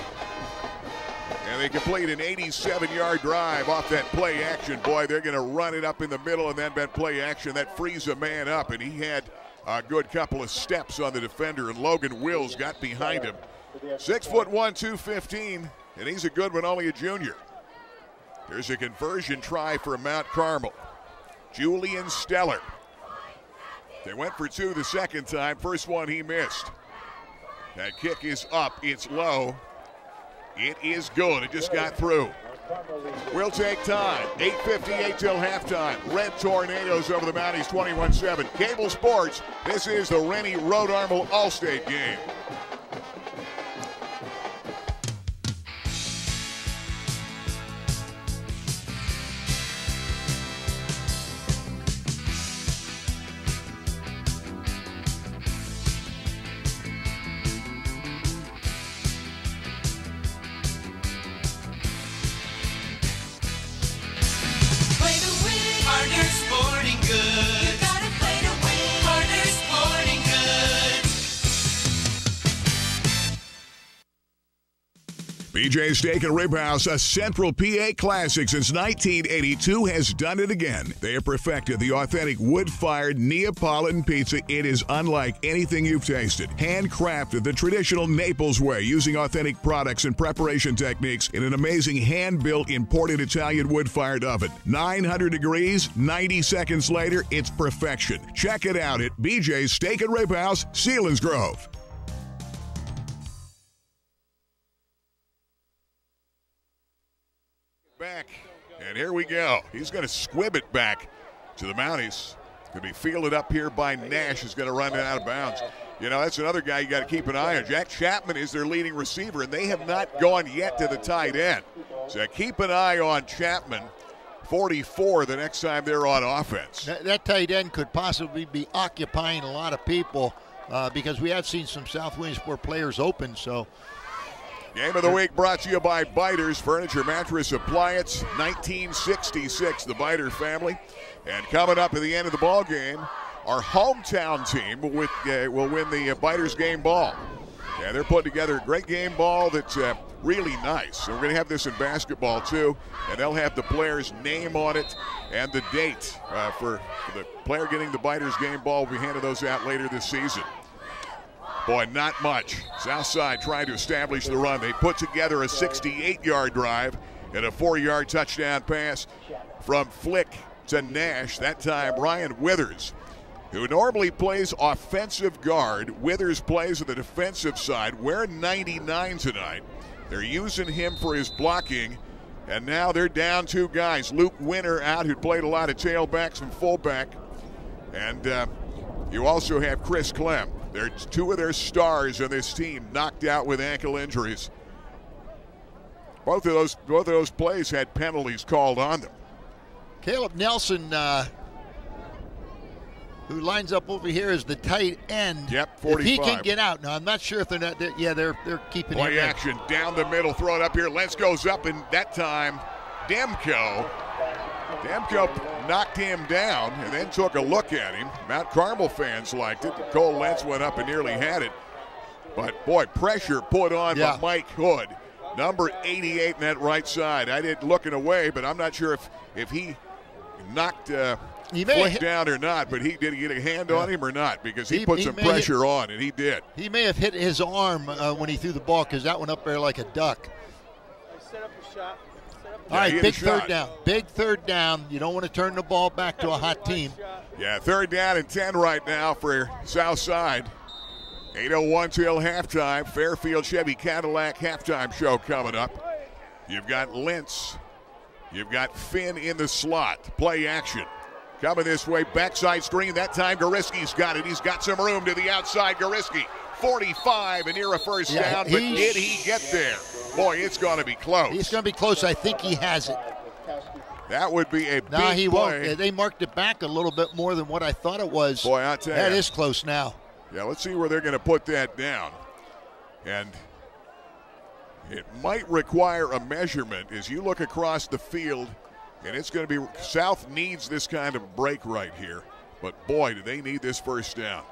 And they complete an 87-yard drive off that play action. Boy, they're going to run it up in the middle, and then that play action, that frees a man up. And he had a good couple of steps on the defender, and Logan Wills got behind him. 6'1", 215, and he's a good one, only a junior. Here's a conversion try for Mount Carmel. Julian Steller. They went for 2 the second time. First one he missed. That kick is up. It's low. It is good. It just got through. We'll take time. 8:58 till halftime. Red Tornadoes over the Mounties, 21-7. Cable Sports, this is the Rennie Road Armel All-State game. BJ's Steak and Rib House, a Central PA classic since 1982, has done it again. They have perfected the authentic wood-fired Neapolitan pizza. It is unlike anything you've tasted. Handcrafted the traditional Naples way, using authentic products and preparation techniques in an amazing hand-built imported Italian wood-fired oven. 900 degrees, 90 seconds later, it's perfection. Check it out at BJ's Steak and Rib House, Selinsgrove. Back, and here we go. He's going to squib it back to the Mounties. Going to be fielded up here by Nash, who's going to run it out of bounds. You know, that's another guy you got to keep an eye on. Jack Chapman is their leading receiver, and they have not gone yet to the tight end. So keep an eye on Chapman, 44, the next time they're on offense. That tight end could possibly be occupying a lot of people because we have seen some South Williamsport players open. So, Game of the week brought to you by Biters Furniture Mattress Appliance, 1966, the Biter family. And coming up at the end of the ball game, our hometown team will win the Biters game ball. Yeah, they're putting together a great game ball that's really nice. So we're going to have this in basketball too, and they'll have the player's name on it and the date for the player getting the Biters game ball. We'll be handing those out later this season. Boy, not much. Southside trying to establish the run. They put together a 68-yard drive and a 4-yard touchdown pass from Flick to Nash. That time, Ryan Withers, who normally plays offensive guard. Withers plays on the defensive side. Wearing 99 tonight. They're using him for his blocking, and now they're down 2 guys. Luke Winter out, who played a lot of tailbacks and fullback, and you also have Chris Clem. They're 2 of their stars on this team knocked out with ankle injuries. Both of those plays had penalties called on them. Caleb Nelson, who lines up over here as the tight end. Yep, 45. If he can get out. Now, I'm not sure if they're not. They're keeping him. Play action down the middle, throw it up here. Lentz goes up, and that time, Demko knocked him down and then took a look at him. Mount Carmel fans liked it. Cole Lentz went up and nearly had it. But, boy, pressure put on by Mike Hood, number 88 in that right side. I didn't looking away, but I'm not sure if he knocked Flick down or not, but did he get a hand on him or not? Because he put some pressure on, and he did. He may have hit his arm when he threw the ball because that went up there like a duck. Set up a shot. All right, big third down. Big third down. You don't want to turn the ball back to a hot team. Yeah, 3rd down and 10 right now for Southside. 8:01 till halftime. Fairfield Chevy Cadillac halftime show coming up. You've got Lentz. You've got Finn in the slot. Play action. Coming this way, backside screen. That time Goriski's got it. He's got some room to the outside. Goriski, 45 and near a first down, but did he get there? Boy, it's going to be close. He's going to be close. I think he has it. That would be a big play. He play. won't. They marked it back a little bit more than what I thought it was. Boy, I tell you. That is close now. Yeah, let's see where they're going to put that down. And it might require a measurement as you look across the field, and it's going to be South needs this kind of break right here. But, boy, do they need this first down.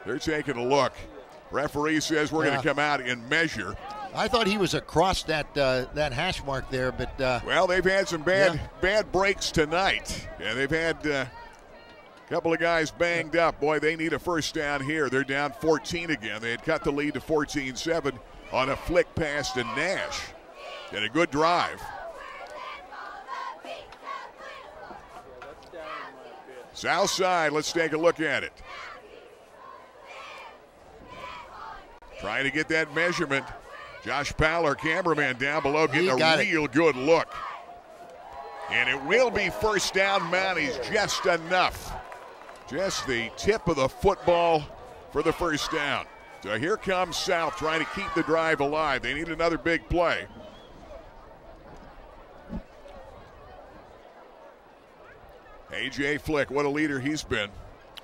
They're taking a look. Referee says we're going to come out and measure. I thought he was across that hash mark there, but well, they've had some bad breaks tonight, and they've had a couple of guys banged up. Boy, they need a first down here. They're down 14 again. They had cut the lead to 14-7 on a flick pass to Nash. And a good drive. South side, let's take a look at it. Trying to get that measurement. Josh Powell, our cameraman down below, getting a real good look. And it will be first down. Mounties just enough. Just the tip of the football for the first down. So here comes South trying to keep the drive alive. They need another big play. A.J. Flick, what a leader he's been.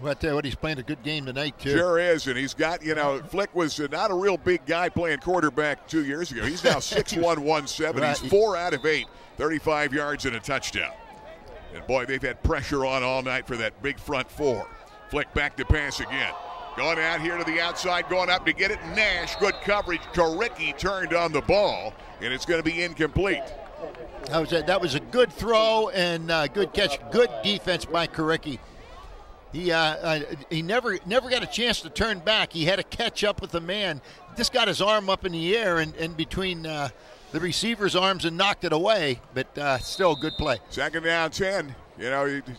Well, I tell you what, he's playing a good game tonight, too. Sure is, and he's got, Flick was not a real big guy playing quarterback 2 years ago. He's now 6'1", 170. Right. He's 4 out of 8, 35 yards and a touchdown. And, boy, they've had pressure on all night for that big front four. Flick back to pass again. Going out here to the outside, going up to get it. Nash, good coverage. Koricki turned on the ball, and it's going to be incomplete. That was a good throw and good catch. Good defense by Koricki. He never got a chance to turn back. He had to catch up with the man. Just got his arm up in the air and between the receiver's arms and knocked it away, but still a good play. Second down 10.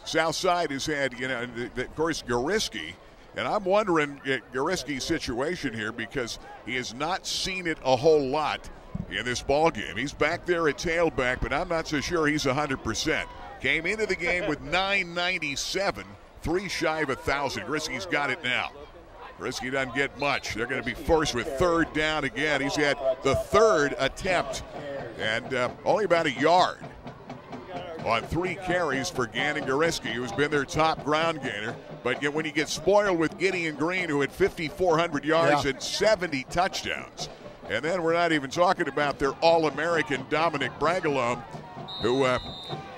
Southside has had, of course, Goriski. And I'm wondering Goriski's situation here because he has not seen it a whole lot in this ball game. He's back there at tailback, but I'm not so sure he's 100%. Came into the game with 997, 3 shy of 1,000. Goriski's got it now. Risky doesn't get much. They're going to be forced with third down again. He's had the third attempt and only about a yard on 3 carries for Gannon Gariski, who's been their top ground gainer. But yet when you get spoiled with Gideon Green, who had 5,400 yards and 70 touchdowns, and then we're not even talking about their All-American Dominic Bragalone, who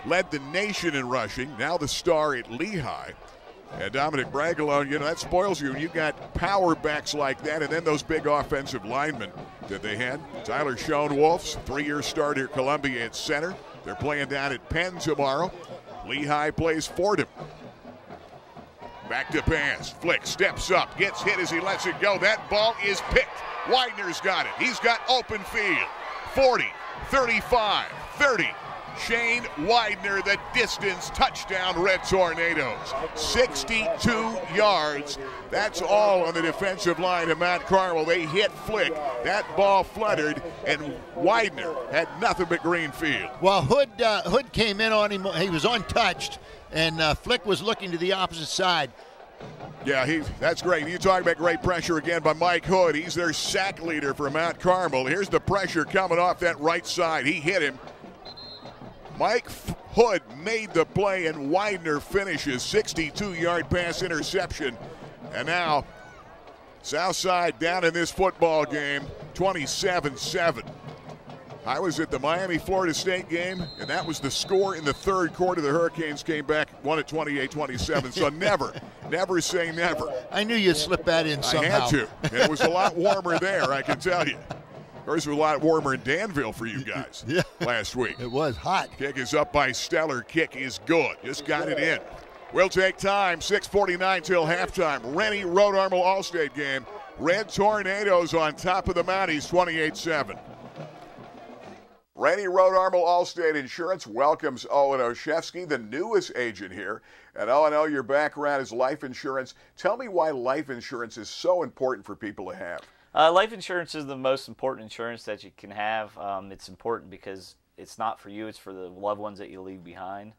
led the nation in rushing, now the star at Lehigh. And Dominic Bragalone, that spoils you. You got power backs like that, and then those big offensive linemen that they had. Tyler Schoenwolf's 3-year starter at Columbia at center. They're playing down at Penn tomorrow. Lehigh plays Fordham. Back to pass. Flick steps up, gets hit as he lets it go. That ball is picked. Widener's got it. He's got open field. 40, 35, 30. Shane Widener, the distance touchdown, Red Tornadoes. 62 yards. That's all on the defensive line of Mount Carmel. They hit Flick. That ball fluttered, and Widener had nothing but green field. Well, Hood came in on him. He was untouched, and Flick was looking to the opposite side. Yeah, that's great. You talk about great pressure again by Mike Hood. He's their sack leader for Mount Carmel. Here's the pressure coming off that right side. He hit him. Mike Hood made the play, and Widener finishes. 62-yard pass interception. And now, Southside down in this football game, 27-7. I was at the Miami-Florida State game, and that was the score in the third quarter. The Hurricanes came back, won at 28-27. So never say never. I knew you'd slip that in somehow. I had to. And it was a lot warmer there, I can tell you. Of course, it was a lot warmer in Danville for you guys last week. It was hot. Kick is up by Stellar. Kick is good. Just got it in. We'll take time. 6:49 till halftime. Rennie, Rhode Armel Allstate game. Red Tornadoes on top of the Mounties, 28-7. Rennie, Rhode Armel Allstate Insurance welcomes Owen Oshefsky, the newest agent here. And Owen, your background is life insurance. Tell me why life insurance is so important for people to have. Life insurance is the most important insurance that you can have. It's important because it's not for you, it's for the loved ones that you leave behind.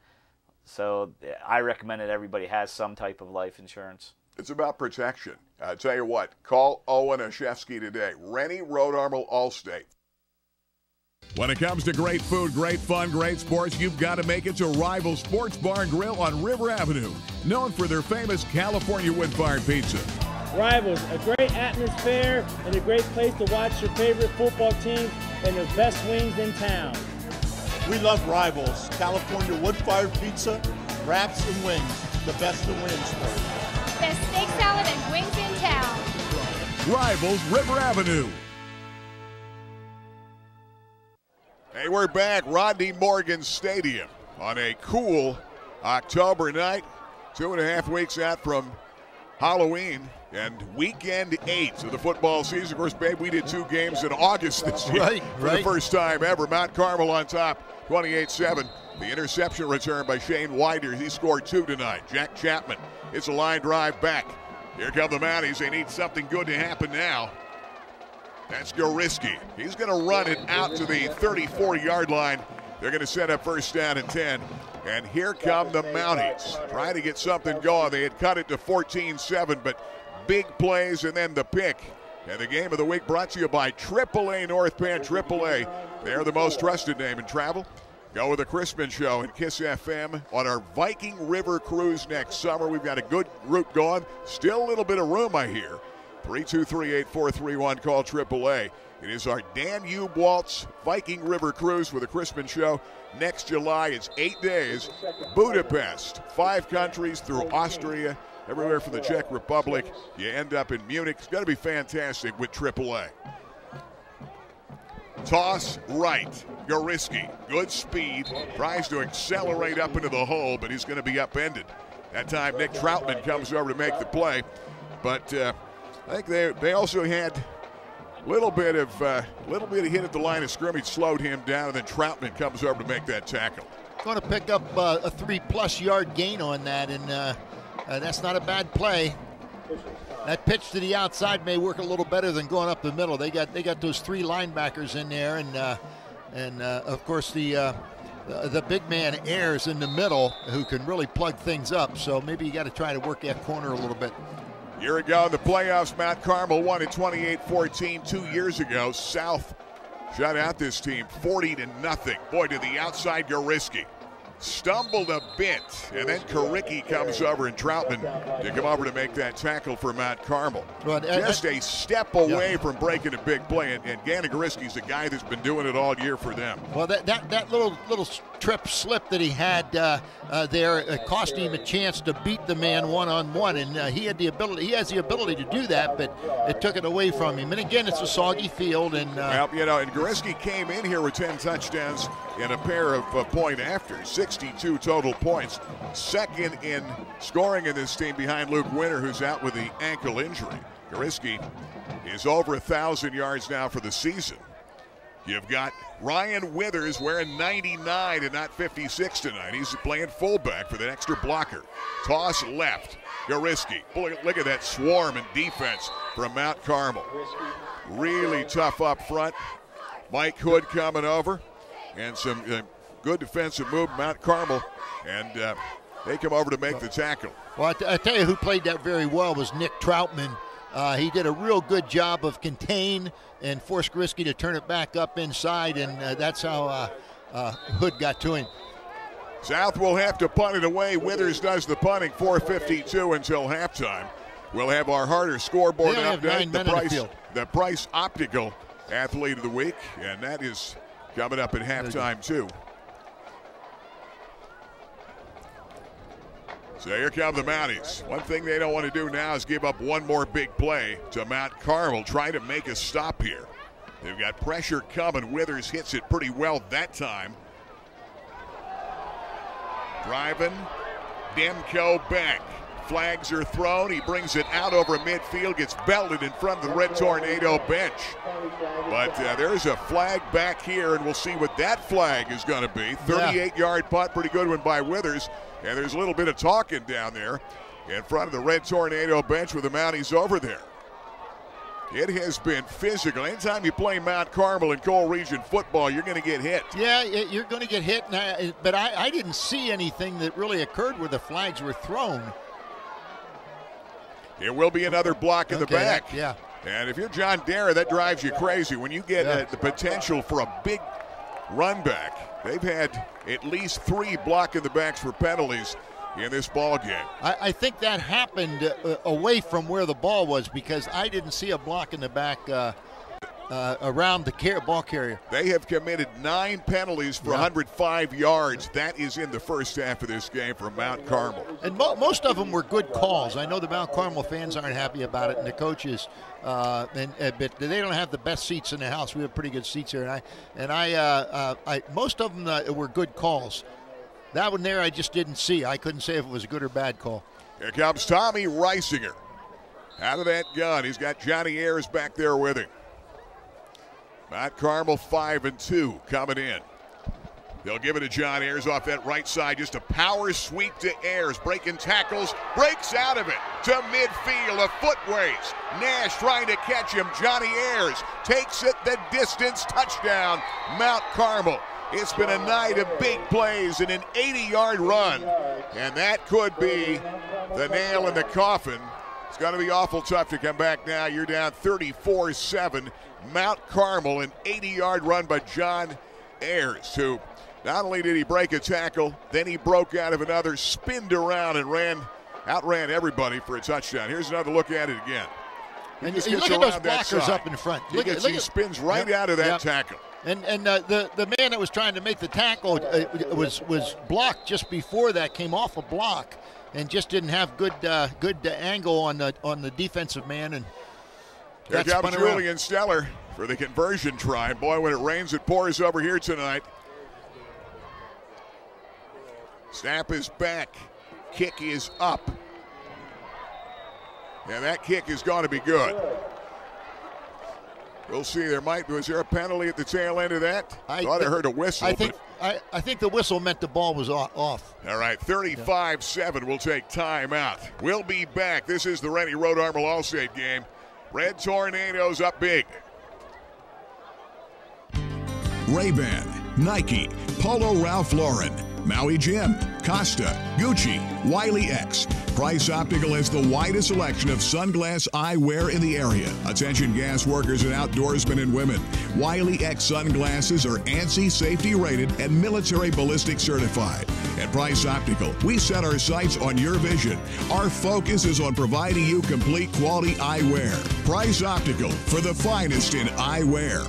So I recommend that everybody has some type of life insurance. It's about protection. I tell you what, call Owen Oshefsky today. Rennie, Rhode Armel Allstate. When it comes to great food, great fun, great sports, you've got to make it to Rival Sports Bar and Grill on River Avenue, known for their famous California wood-fired pizza. Rivals, a great atmosphere and a great place to watch your favorite football team and the best wings in town. We love Rivals, California wood-fired pizza, wraps and wings, the best in Williamsport. Best steak salad and wings in town. Rivals, River Avenue. Hey, we're back. Rodney Morgan Stadium on a cool October night. 2.5 weeks out from Halloween and weekend 8 of the football season. Of course, babe, we did 2 games in August this year for the first time ever. Mount Carmel on top, 28-7. The interception return by Shane Widener. He scored 2 tonight. Jack Chapman, it's a line drive back. Here come the Mounties. They need something good to happen now. That's Gariski. He's going to run it out to the 34-yard line. They're going to set up first down and 10. And here come the Mounties, trying to get something going. They had cut it to 14-7, but big plays and then the pick. And the game of the week brought to you by AAA North Penn. AAA, they're the most trusted name in travel. Go with the Crispin Show and Kiss FM on our Viking River cruise next summer. We've got a good route going. Still a little bit of room, I hear. 323-8431, call AAA. It is our Danube Waltz Viking River cruise with the Crispin Show. Next July, it's 8 days. Budapest, 5 countries through Austria, everywhere from the Czech Republic. You end up in Munich. It's going to be fantastic with AAA. Toss right. Gariski, good speed. Tries to accelerate up into the hole, but he's going to be upended. That time, Nick Troutman comes over to make the play. But I think they also had a little bit of hit at the line of scrimmage, slowed him down, and then Troutman comes over to make that tackle. Going to pick up a 3+ yard gain on that, and that's not a bad play. That pitch to the outside may work a little better than going up the middle. They got those 3 linebackers in there, and of course the big man Ayers in the middle who can really plug things up. So maybe you got to try to work that corner a little bit. Year ago in the playoffs, Mount Carmel won at 28-14. 2 years ago, South shut out this team 40-0. Boy, to the outside, Goriski stumbled a bit, and then Karicki comes over, and Troutman to come over to make that tackle for Mount Carmel. Well, just a step away from breaking a big play, and Gannon Goriski's a guy that's been doing it all year for them. Well, that little trip slip that he had there cost him a chance to beat the man one-on-one, and he has the ability to do that, but it took it away from him. And again, it's a soggy field, and well, you know, and Goriski came in here with 10 touchdowns and a pair of point after, 62 total points. Second in scoring in this team behind Luke Winter, who's out with the ankle injury. Goriski is over 1,000 yards now for the season. You've got Ryan Withers wearing 99 and not 56 tonight. He's playing fullback for the extra blocker. Toss left. Goriski. Look at that swarm and defense from Mount Carmel. Really tough up front. Mike Hood coming over. And some good defensive move, Mount Carmel. And they come over to make the tackle. Well, I tell you who played that very well was Nick Troutman. He did a real good job of contain and forced Goriski to turn it back up inside, and that's how Hood got to him. South will have to punt it away. Withers does the punting, 4:52 until halftime. We'll have our harder scoreboard update. The Price Optical Athlete of the Week, and that is coming up at halftime too. So here come the Mounties. One thing they don't want to do now is give up one more big play to Mount Carmel. Try to make a stop here. They've got pressure coming. Withers hits it pretty well that time. Driving. Demko back. Flags are thrown. He brings it out over midfield. Gets belted in front of the Red Tornado bench. But there's a flag back here, and we'll see what that flag is going to be. 38-yard punt. Pretty good one by Withers. And there's a little bit of talking down there in front of the Red Tornado bench with the Mounties over there. It has been physical. Anytime you play Mount Carmel in Coal Region football, you're going to get hit. Yeah, you're going to get hit. But I didn't see anything that really occurred where the flags were thrown. It will be another block in the back. Yeah. And if you're John Dara, that drives you crazy. When you get the potential for a big run back, they've had at least 3 block in the backs for penalties in this ball game. I think that happened away from where the ball was, because I didn't see a block in the back around the ball carrier. They have committed 9 penalties for 105 yards. That is in the first half of this game for Mount Carmel. And most of them were good calls. I know the Mount Carmel fans aren't happy about it, and the coaches, but they don't have the best seats in the house. We have pretty good seats here, and most of them were good calls. That one there I just didn't see. I couldn't say if it was a good or bad call. Here comes Tommy Reisinger. Out of that gun, he's got Johnny Ayers back there with him. Mount Carmel 5-2 coming in. They'll give it to John Ayers off that right side. Just a power sweep to Ayers. Breaking tackles. Breaks out of it to midfield. A foot waste. Nash trying to catch him. Johnny Ayers takes it the distance. Touchdown, Mount Carmel. It's been a night of big plays and an 80-yard run. And that could be the nail in the coffin. It's going to be awful tough to come back now. You're down 34-7. Mount Carmel, an 80-yard run by John Ayers, who not only did he break a tackle, then he broke out of another, spinned around, and outran everybody for a touchdown. Here's another look at it again. And you look at those blockers up in front. He spins right out of that tackle. And the man that was trying to make the tackle was blocked just before that, came off a block, and just didn't have good angle on the defensive man. And here comes Julian Steller for the conversion try. Boy, when it rains, it pours over here tonight. Snap is back. Kick is up. And that kick is going to be good. We'll see. Was there a penalty at the tail end of that? I thought I heard a whistle. I think the whistle meant the ball was off. All right, 35-7. We'll take time out. We'll be back. This is the Rennie Road Armor Allstate game. Red Tornadoes up big. Ray-Ban, Nike, Polo Ralph Lauren, Maui Jim, Costa, Gucci, Wiley X. Price Optical has the widest selection of sunglass eyewear in the area. Attention gas workers and outdoorsmen and women. Wiley X sunglasses are ANSI safety rated and military ballistic certified. At Price Optical, we set our sights on your vision. Our focus is on providing you complete quality eyewear. Price Optical, for the finest in eyewear.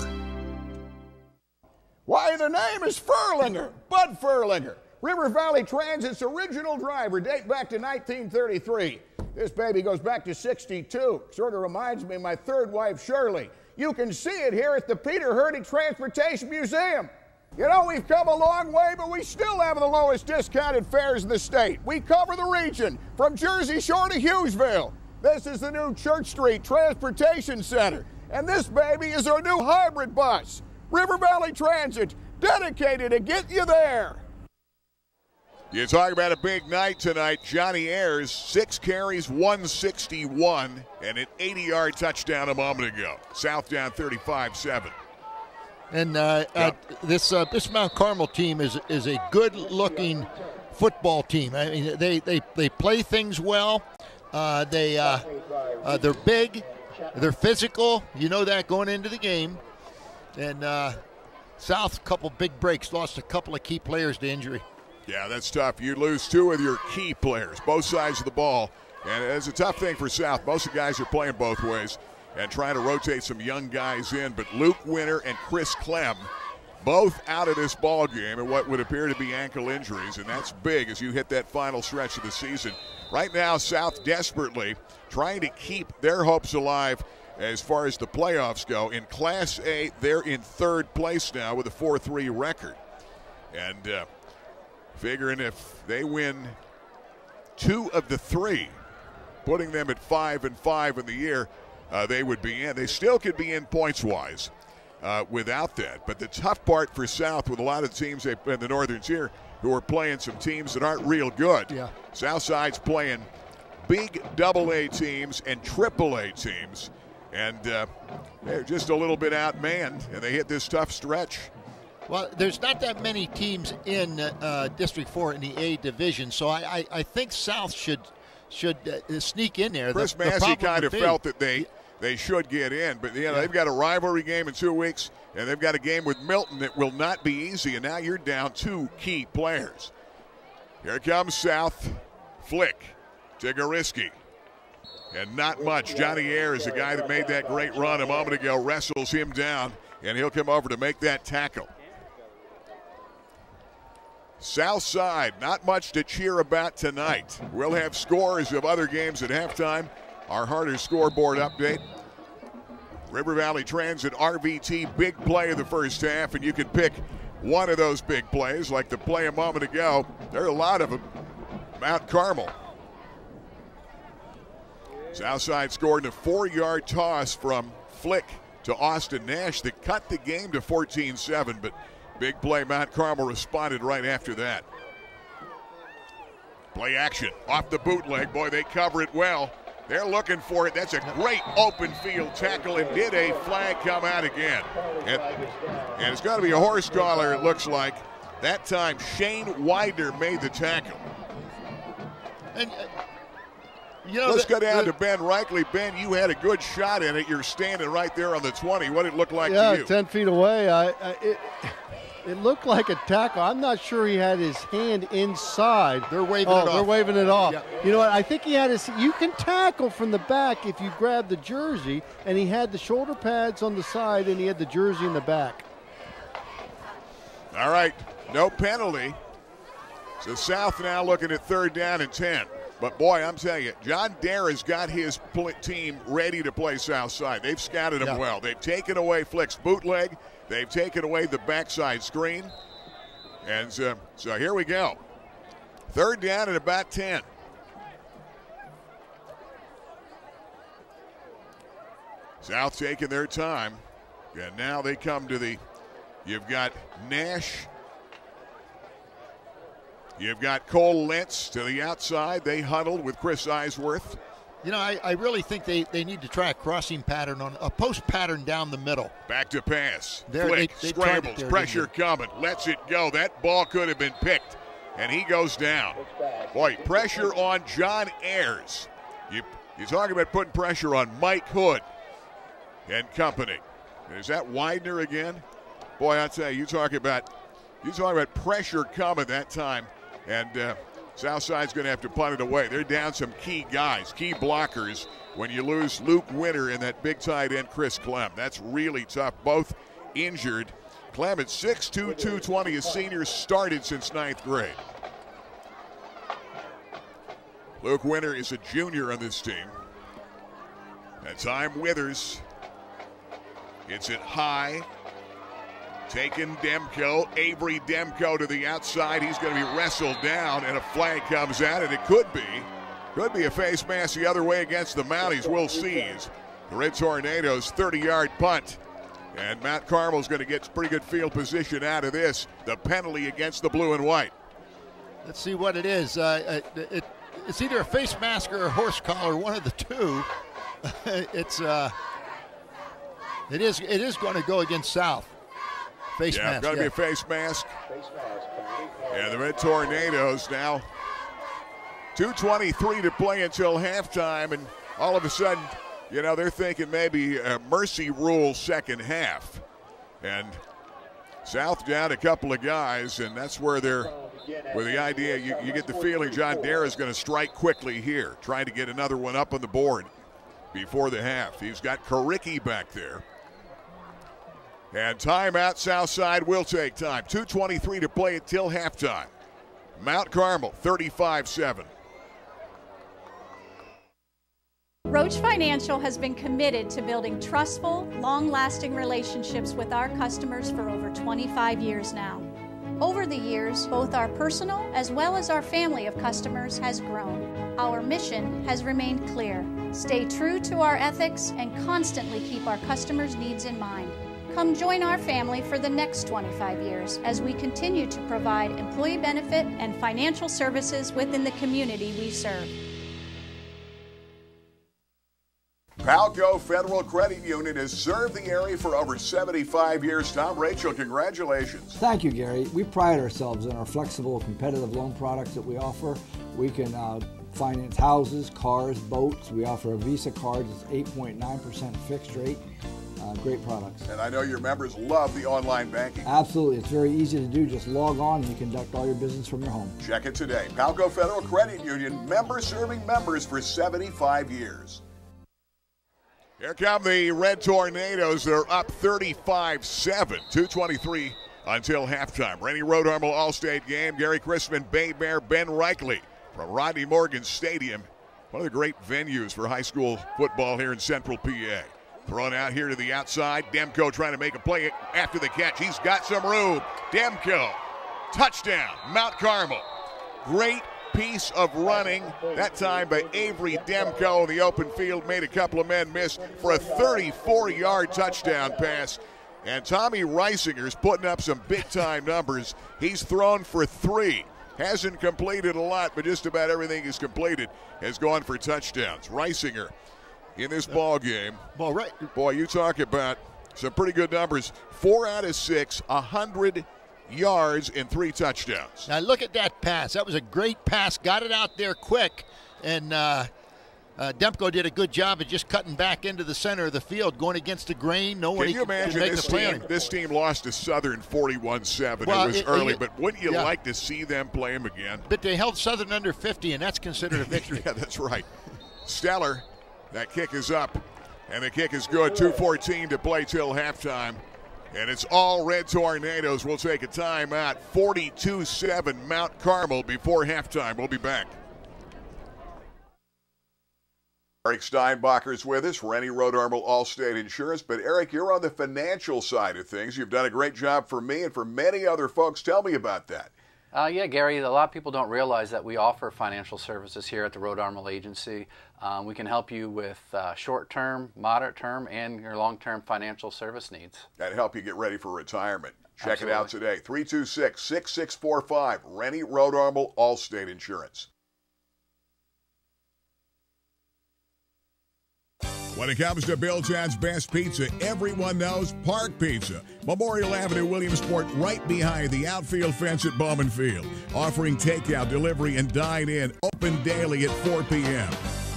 Why, the name is Furlinger, Bud Furlinger. River Valley Transit's original driver, date back to 1933. This baby goes back to 62. Sort of reminds me of my third wife, Shirley. You can see it here at the Peter Hurdig Transportation Museum. You know, we've come a long way, but we still have the lowest discounted fares in the state. We cover the region from Jersey Shore to Hughesville. This is the new Church Street Transportation Center. And this baby is our new hybrid bus. River Valley Transit, dedicated to get you there. You talk about a big night tonight. Johnny Ayers, 6 carries, 161, and an 80-yard touchdown a moment ago. South down 35-7. And this Mount Carmel team is a good-looking football team. I mean, they play things well. They're big. They're physical. You know that going into the game. And South, a couple big breaks, lost a couple of key players to injury. Yeah, that's tough. You lose 2 of your key players, both sides of the ball. And it's a tough thing for South. Most of the guys are playing both ways and trying to rotate some young guys in. But Luke Winter and Chris Clem, both out of this ball game and what would appear to be ankle injuries. And that's big as you hit that final stretch of the season. Right now, South desperately trying to keep their hopes alive as far as the playoffs go. In Class A, they're in 3rd place now with a 4-3 record. And figuring if they win 2 of the 3, putting them at 5-5 in the year, they would be in. They still could be in points-wise without that. But the tough part for South with a lot of teams in the Northern Tier who are playing some teams that aren't real good. Yeah. Southside's playing big AA teams and AAA teams. And they're just a little bit outmanned, and they hit this tough stretch. Well, there's not that many teams in District 4 in the A division, so I think South should sneak in there. Chris Massey kind of felt that they should get in, but they've got a rivalry game in 2 weeks, and they've got a game with Milton that will not be easy, and now you're down 2 key players. Here comes South. Flick to Gariski. And not much. Johnny Ayers, the guy that made that great run a moment ago, wrestles him down, and he'll come over to make that tackle. South side, not much to cheer about tonight. We'll have scores of other games at halftime. Our harder scoreboard update. River Valley Transit RVT, big play of the first half, and you can pick one of those big plays, like the play a moment ago. There are a lot of them. Mount Carmel. Southside scored a 4-yard toss from Flick to Austin Nash that cut the game to 14-7, but big play. Mount Carmel responded right after that. Play action off the bootleg. Boy, they cover it well. They're looking for it. That's a great open field tackle, and did a flag come out again? And it's going to be a horse collar, it looks like. That time, Shane Widener made the tackle. And let's go down to Ben Reichley. Ben, you had a good shot in it. You're standing right there on the 20. What did it look like to you? 10 feet away. It looked like a tackle. I'm not sure he had his hand inside. They're waving it off. They're waving it off. Yeah. You know what? I think he had his. You can tackle from the back if you grab the jersey, and he had the shoulder pads on the side, and he had the jersey in the back. All right, no penalty. So South now looking at 3rd down and 10. But, boy, I'm telling you, John Dara's got his team ready to play Southside. They've scouted them well. They've taken away Flick's bootleg. They've taken away the backside screen. And so here we go. 3rd down and about 10. South taking their time. And now they come to you've got Nash. You've got Cole Lentz to the outside. They huddled with Chris Eisworth. You know, I really think they need to try a crossing pattern, on a post pattern down the middle. Back to pass. Flick, scrambles, pressure coming, lets it go. That ball could have been picked. and he goes down. Boy, pressure on John Ayers. You talk about putting pressure on Mike Hood and company. Is that Widener again? Boy, I tell you, you talk about pressure coming that time, and Southside's going to have to punt it away. They're down some key guys, key blockers, when you lose Luke Winter and that big tight end Chris Clem. That's really tough. Both injured. Clem at 6'2", 220, a senior, started since 9th grade. Luke Winter is a junior on this team. That time Withers. It's it high. Taking Demko, Avery Demko to the outside. He's going to be wrestled down, and a flag comes out, and it could be a face mask the other way against the Mounties. We'll see. The Red Tornadoes 30-yard punt, and Mount Carmel's going to get pretty good field position out of this. The penalty against the blue and white. Let's see what it is. It's either a face mask or a horse collar, one of the two. It is going to go against South. Face mask. Going to be a face mask. And the Red Tornadoes now 2:23 to play until halftime, and all of a sudden, they're thinking maybe a mercy rule second half. And South down a couple of guys, and that's where the idea, you get the feeling John Dare is going to strike quickly here, trying to get another one up on the board before the half. He's got Karicki back there. And timeout, Southside will take time. 2:23 to play until halftime. Mount Carmel, 35-7. Roach Financial has been committed to building trustful, long-lasting relationships with our customers for over 25 years now. Over the years, both our personal as well as our family of customers has grown. Our mission has remained clear. Stay true to our ethics and constantly keep our customers' needs in mind. Come join our family for the next 25 years as we continue to provide employee benefit and financial services within the community we serve. Palco Federal Credit Union has served the area for over 75 years. Tom, Rachel, congratulations. Thank you, Gary. We pride ourselves in our flexible, competitive loan products that we offer. We can finance houses, cars, boats. We offer a Visa card that's 8.9% fixed rate. Great products. And I know your members love the online banking. Absolutely. It's very easy to do. Just log on and you conduct all your business from your home. Check it today. Palco Federal Credit Union, members serving members for 75 years. Here come the Red Tornadoes. They're up 35-7, 2:23 until halftime. Rennie Road Armel All-State game. Gary Chrisman, Bay Bear, Ben Reichley from Rodney Morgan Stadium. One of the great venues for high school football here in Central PA. Thrown out here to the outside. Demko trying to make a play after the catch. He's got some room. Demko. Touchdown, Mount Carmel. Great piece of running. That time by Avery Demko in the open field. Made a couple of men miss for a 34-yard touchdown pass. And Tommy Reisinger's putting up some big-time numbers. He's thrown for 3. Hasn't completed a lot, but just about everything he's completed has gone for touchdowns. Reisinger in this ball game. Boy, you talk about some pretty good numbers. 4 out of 6, 100 yards and 3 touchdowns. Now look at that pass. That was a great pass. Got it out there quick. And Demko did a good job of just cutting back into the center of the field, going against the grain. No one Can you imagine this team lost to Southern 41-7. Well, it was early, but wouldn't you like to see them play them again? But they held Southern under 50, and that's considered a victory. Yeah, that's right. Stellar. That kick is up, and the kick is good. 2:14 to play till halftime, and it's all Red Tornadoes. We'll take a timeout. 42-7 Mount Carmel before halftime. We'll be back. Eric Steinbacher's with us, Rennie Road Armel Allstate Insurance. But Eric, you're on the financial side of things. You've done a great job for me and for many other folks. Tell me about that. Yeah, Gary, a lot of people don't realize that we offer financial services here at the Road Armel Agency. We can help you with short-term, moderate-term, and your long-term financial service needs. That help you get ready for retirement. Check it out today. 326-6645, Rennie Road Armel Allstate Insurance. When it comes to Billtown's best pizza, everyone knows Park Pizza. Memorial Avenue, Williamsport, right behind the outfield fence at Bowman Field. Offering takeout, delivery, and dine-in. Open daily at 4 p.m.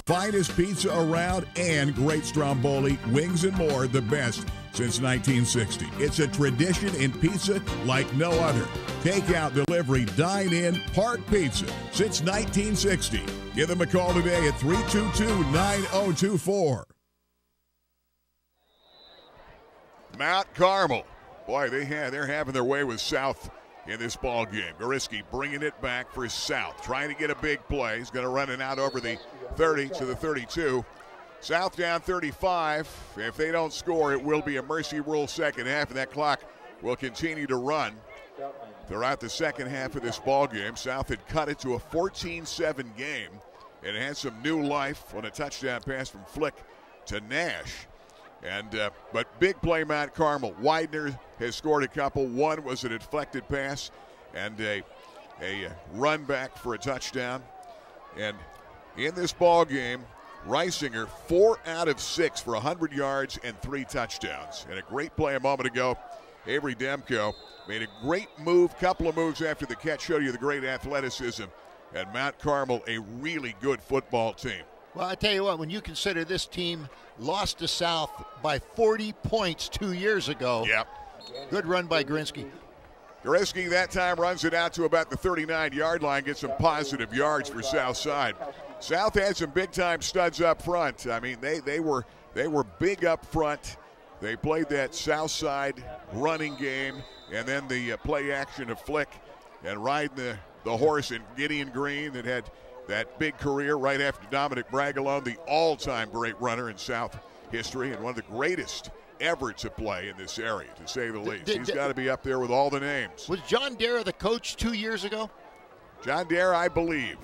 Finest pizza around and great stromboli, wings, and more. The best since 1960. It's a tradition in pizza like no other. Takeout, delivery, dine-in, Park Pizza since 1960. Give them a call today at 322-9024. Mount Carmel. Boy, they're having their way with South in this ball game. Goriski bringing it back for South, trying to get a big play. He's going to run it out over the 30 to the 32. South down 35. If they don't score, it will be a mercy rule second half, and that clock will continue to run throughout the second half of this ball game. South had cut it to a 14-7 game, and it had some new life on a touchdown pass from Flick to Nash. But big play, Mount Carmel. Widener has scored a couple. One was a deflected pass and a run back for a touchdown. And in this ball game, Reisinger 4 out of 6 for 100 yards and 3 touchdowns. And a great play a moment ago. Avery Demko made a great move, couple of moves after the catch, showed you the great athleticism. And Mount Carmel, a really good football team. Well, I tell you what, when you consider this team lost to South by 40 points 2 years ago. Yep. Good run by Goriski. Goriski that time runs it out to about the 39-yard line, gets some positive yards for Southside. South had some big-time studs up front. I mean, they were big up front. They played that Southside running game, and then the play action of Flick and riding the horse in Gideon Green that had that big career right after Dominic Bragalone, the all-time great runner in South history and one of the greatest ever to play in this area, to say the least. He's got to be up there with all the names. Was John Dare the coach 2 years ago? John Dare, I believe.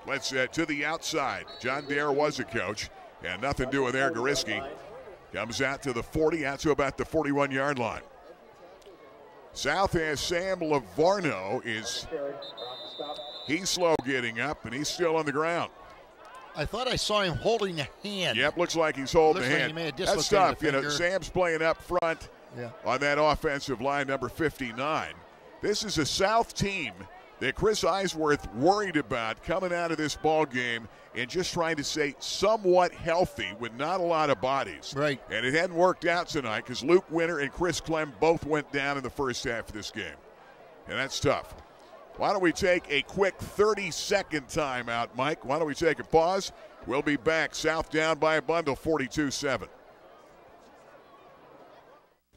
Let's to the outside. John Dare was a coach, and nothing doing there. Goriski comes out to the 40, out to about the 41-yard line. South has Sam Lavarno. He's slow getting up, and he's still on the ground. I thought I saw him holding a hand. Yep, looks like he's holding a hand. Like that's tough. You know, Sam's playing up front on that offensive line, number 59. This is a South team that Chris Eisworth worried about coming out of this ball game and just trying to stay somewhat healthy with not a lot of bodies. Right. And it hadn't worked out tonight because Luke Winter and Chris Clem both went down in the first half of this game. And that's tough. Why don't we take a quick 30-second timeout, Mike? Why don't we take a pause? We'll be back. South down by a bundle, 42-7.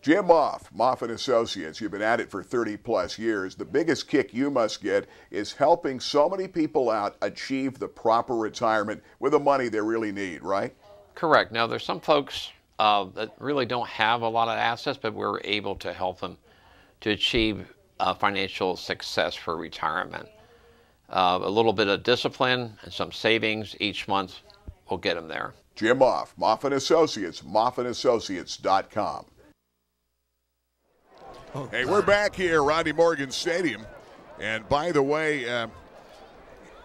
Jim Moff & Associates, you've been at it for 30-plus years. The biggest kick you must get is helping so many people out achieve the proper retirement with the money they really need, right? Correct. Now, there's some folks that really don't have a lot of assets, but we're able to help them to achieve financial success for retirement. A little bit of discipline and some savings each month will get them there. Jim Moff & Associates, moffandassociates.com. Hey, we're back here, Rodney Morgan Stadium. And by the way,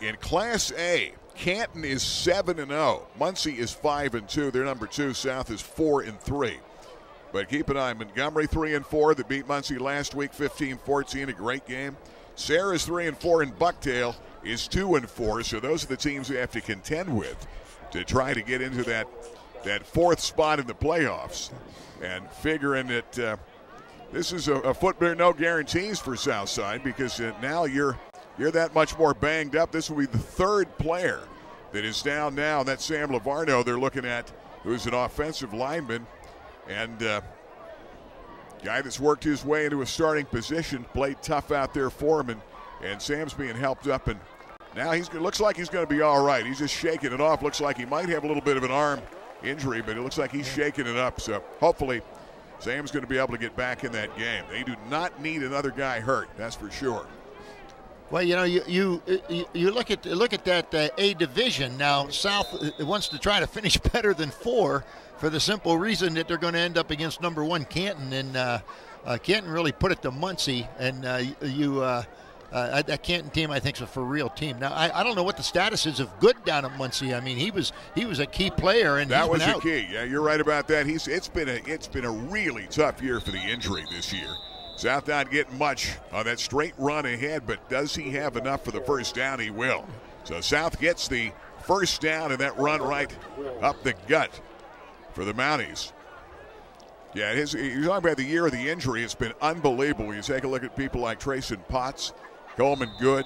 in Class A, Canton is 7-0. Muncie is 5-2. They're number 2. South is 4-3. But keep an eye. Montgomery 3-4. They beat Muncie last week, 15-14. A great game. Sarah's 3-4, and Bucktail is 2-4. So those are the teams they have to contend with to try to get into that fourth spot in the playoffs. And figuring that this is a football, no guarantees for Southside because now you're that much more banged up. This will be the third player that is down now. And that's Sam Lavarno they're looking at, who's an offensive lineman. And guy that's worked his way into a starting position, played tough out there for him, and Sam's being helped up, and now looks like he's going to be all right. He's just shaking it off. Looks like he might have a little bit of an arm injury, but it looks like he's shaking it up. So hopefully Sam's going to be able to get back in that game. They do not need another guy hurt, that's for sure. Well, you know, you look at that A division now. South wants to try to finish better than 4 for the simple reason that they're going to end up against number 1 Canton, and Canton really put it to Muncie, and That Canton team, I think, is a for real team. Now, I don't know what the status is of Good down at Muncie. I mean, he was a key player, and that was a key. Yeah, you're right about that. It's been a really tough year for the injury this year. South not getting much on that straight run ahead, but does he have enough for the first down? He will. So South gets the first down in that run right up the gut for the Mounties. Yeah, you're talking about the year of the injury. It's been unbelievable. You take a look at people like Trayson Potts, Coleman Good,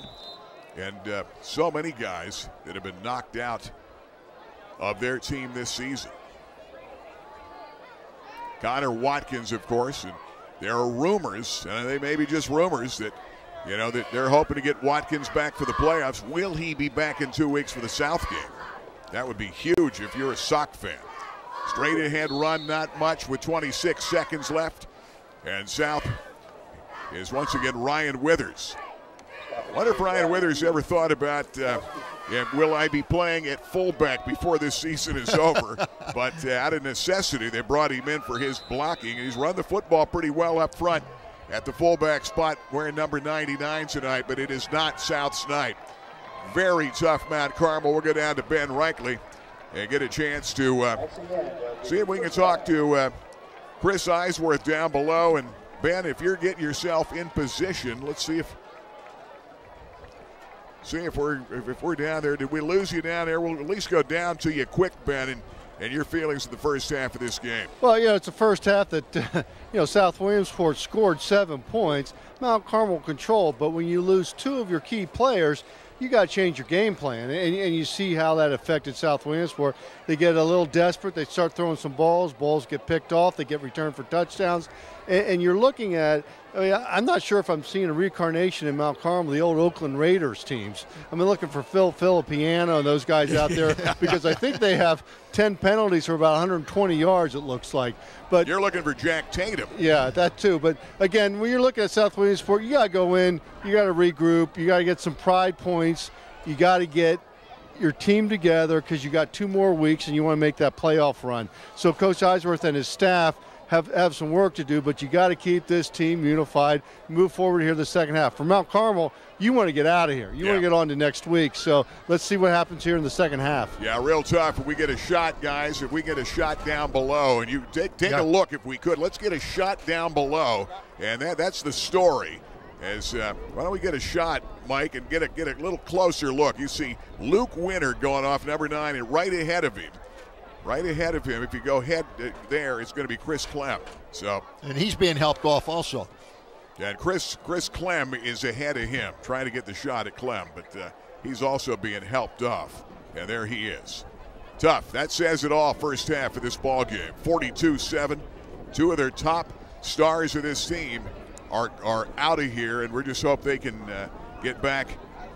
and so many guys that have been knocked out of their team this season. Connor Watkins, of course, and there are rumors, and they may be just rumors, that that they're hoping to get Watkins back for the playoffs. Will he be back in 2 weeks for the South game? That would be huge if you're a Sock fan. Straight ahead run, not much, with 26 seconds left. And South is once again Ryan Withers. I wonder if Ryan Withers ever thought about, will I be playing at fullback before this season is over? But out of necessity, they brought him in for his blocking. He's run the football pretty well up front at the fullback spot, wearing number 99 tonight, but it is not South's night. Very tough Mount Carmel. We'll go down to Ben Reichley and get a chance to see if we can talk to Chris Eisworth down below. And Ben, if you're getting yourself in position, let's see if we're down there. Did we lose you down there? We'll at least go down to you quick, Ben, and your feelings of the first half of this game. Well, it's the first half that South Williamsport scored 7 points. Mount Carmel controlled, but when you lose 2 of your key players, you got to change your game plan, and you see how that affected South Williamsport. They get a little desperate. They start throwing some balls get picked off. They get returned for touchdowns, and you're looking at, I'm not sure if I'm seeing a reincarnation in Mount Carmel, the old Oakland Raiders teams. I'm looking for Phil Filippiano and those guys out there because I think they have 10 penalties for about 120 yards, it looks like. But you're looking for Jack Tatum. Yeah, that too. But again, when you're looking at South Williamsport, you got to go in, you got to regroup, you got to get some pride points, you got to get your team together because you got 2 more weeks and you want to make that playoff run. So Coach Eisworth and his staff have some work to do, but you got to keep this team unified, move forward here the second half. For Mount Carmel, you want to get out of here. You want to get on to next week. So let's see what happens here in the second half. Yeah, real tough. If we get a shot, guys, if we get a shot down below, and you take a look if we could. Let's get a shot down below, and that's the story. Why don't we get a shot, Mike, and get a little closer look. You see Luke Winter going off number 9, and right ahead of him. Right ahead of him, if you go head there, it's going to be Chris Clem. And he's being helped off also. Yeah, and Chris Clem is ahead of him, trying to get the shot at Clem, but he's also being helped off. And there he is. Tough. That says it all first half of this ball game. 42-7. 2 of their top stars of this team are out of here, and we just hope they can get back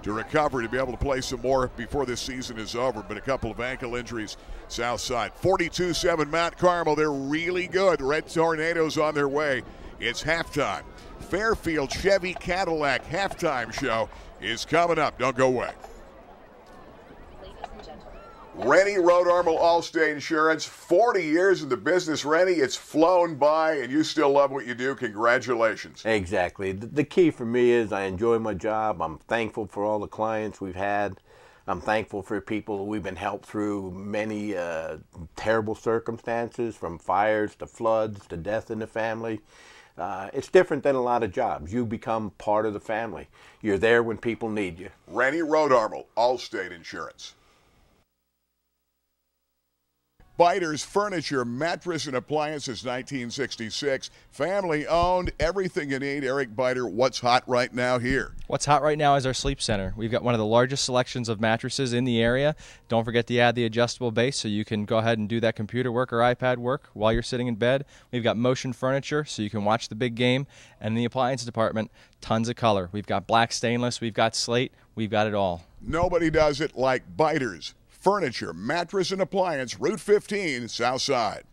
to recover to be able to play some more before this season is over. But a couple of ankle injuries south side. 42-7 Mount Carmel. They're really good. Red Tornadoes on their way. It's halftime. Fairfield Chevy Cadillac halftime show is coming up. Don't go away. Rennie Road Armel Allstate Insurance, 40 years in the business. Rennie, it's flown by, and you still love what you do. Congratulations. Exactly. The key for me is I enjoy my job. I'm thankful for all the clients we've had. I'm thankful for people we've been helped through many terrible circumstances, from fires to floods to death in the family. It's different than a lot of jobs. You become part of the family. You're there when people need you. Rennie Road Armel Allstate Insurance. Biters Furniture, mattress and appliances, 1966. Family owned, everything you need. Eric Biter, what's hot right now here? What's hot right now is our sleep center. We've got one of the largest selections of mattresses in the area. Don't forget to add the adjustable base so you can go ahead and do that computer work or iPad work while you're sitting in bed. We've got motion furniture so you can watch the big game. And in the appliance department, tons of color. We've got black stainless, we've got slate, we've got it all. Nobody does it like Biters Furniture, mattress and appliance, Route 15, South Side.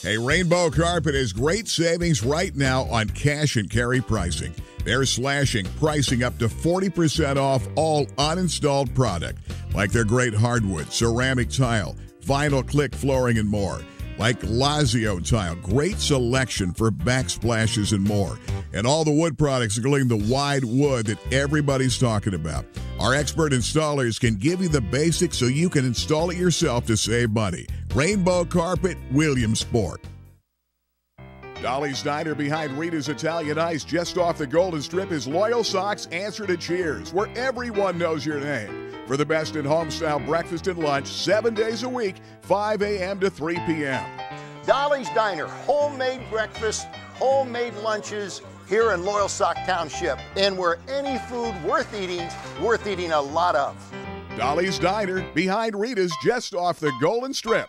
Hey, Rainbow Carpet has great savings right now on cash and carry pricing. They're slashing pricing up to 40% off all uninstalled product, like their great hardwood, ceramic tile, vinyl click flooring, and more. like Lazio tile. Great selection for backsplashes and more. And all the wood products, including the wide wood that everybody's talking about. Our expert installers can give you the basics so you can install it yourself to save money. Rainbow Carpet, Williamsport. Dolly's Diner behind Rita's Italian Ice just off the Golden Strip is Loyalsock's answer to cheers, where everyone knows your name. For the best in home-style breakfast and lunch, 7 days a week, 5 a.m. to 3 p.m. Dolly's Diner, homemade breakfast, homemade lunches here in Loyalsock Township. And where any food worth eating a lot of. Dolly's Diner behind Rita's just off the Golden Strip.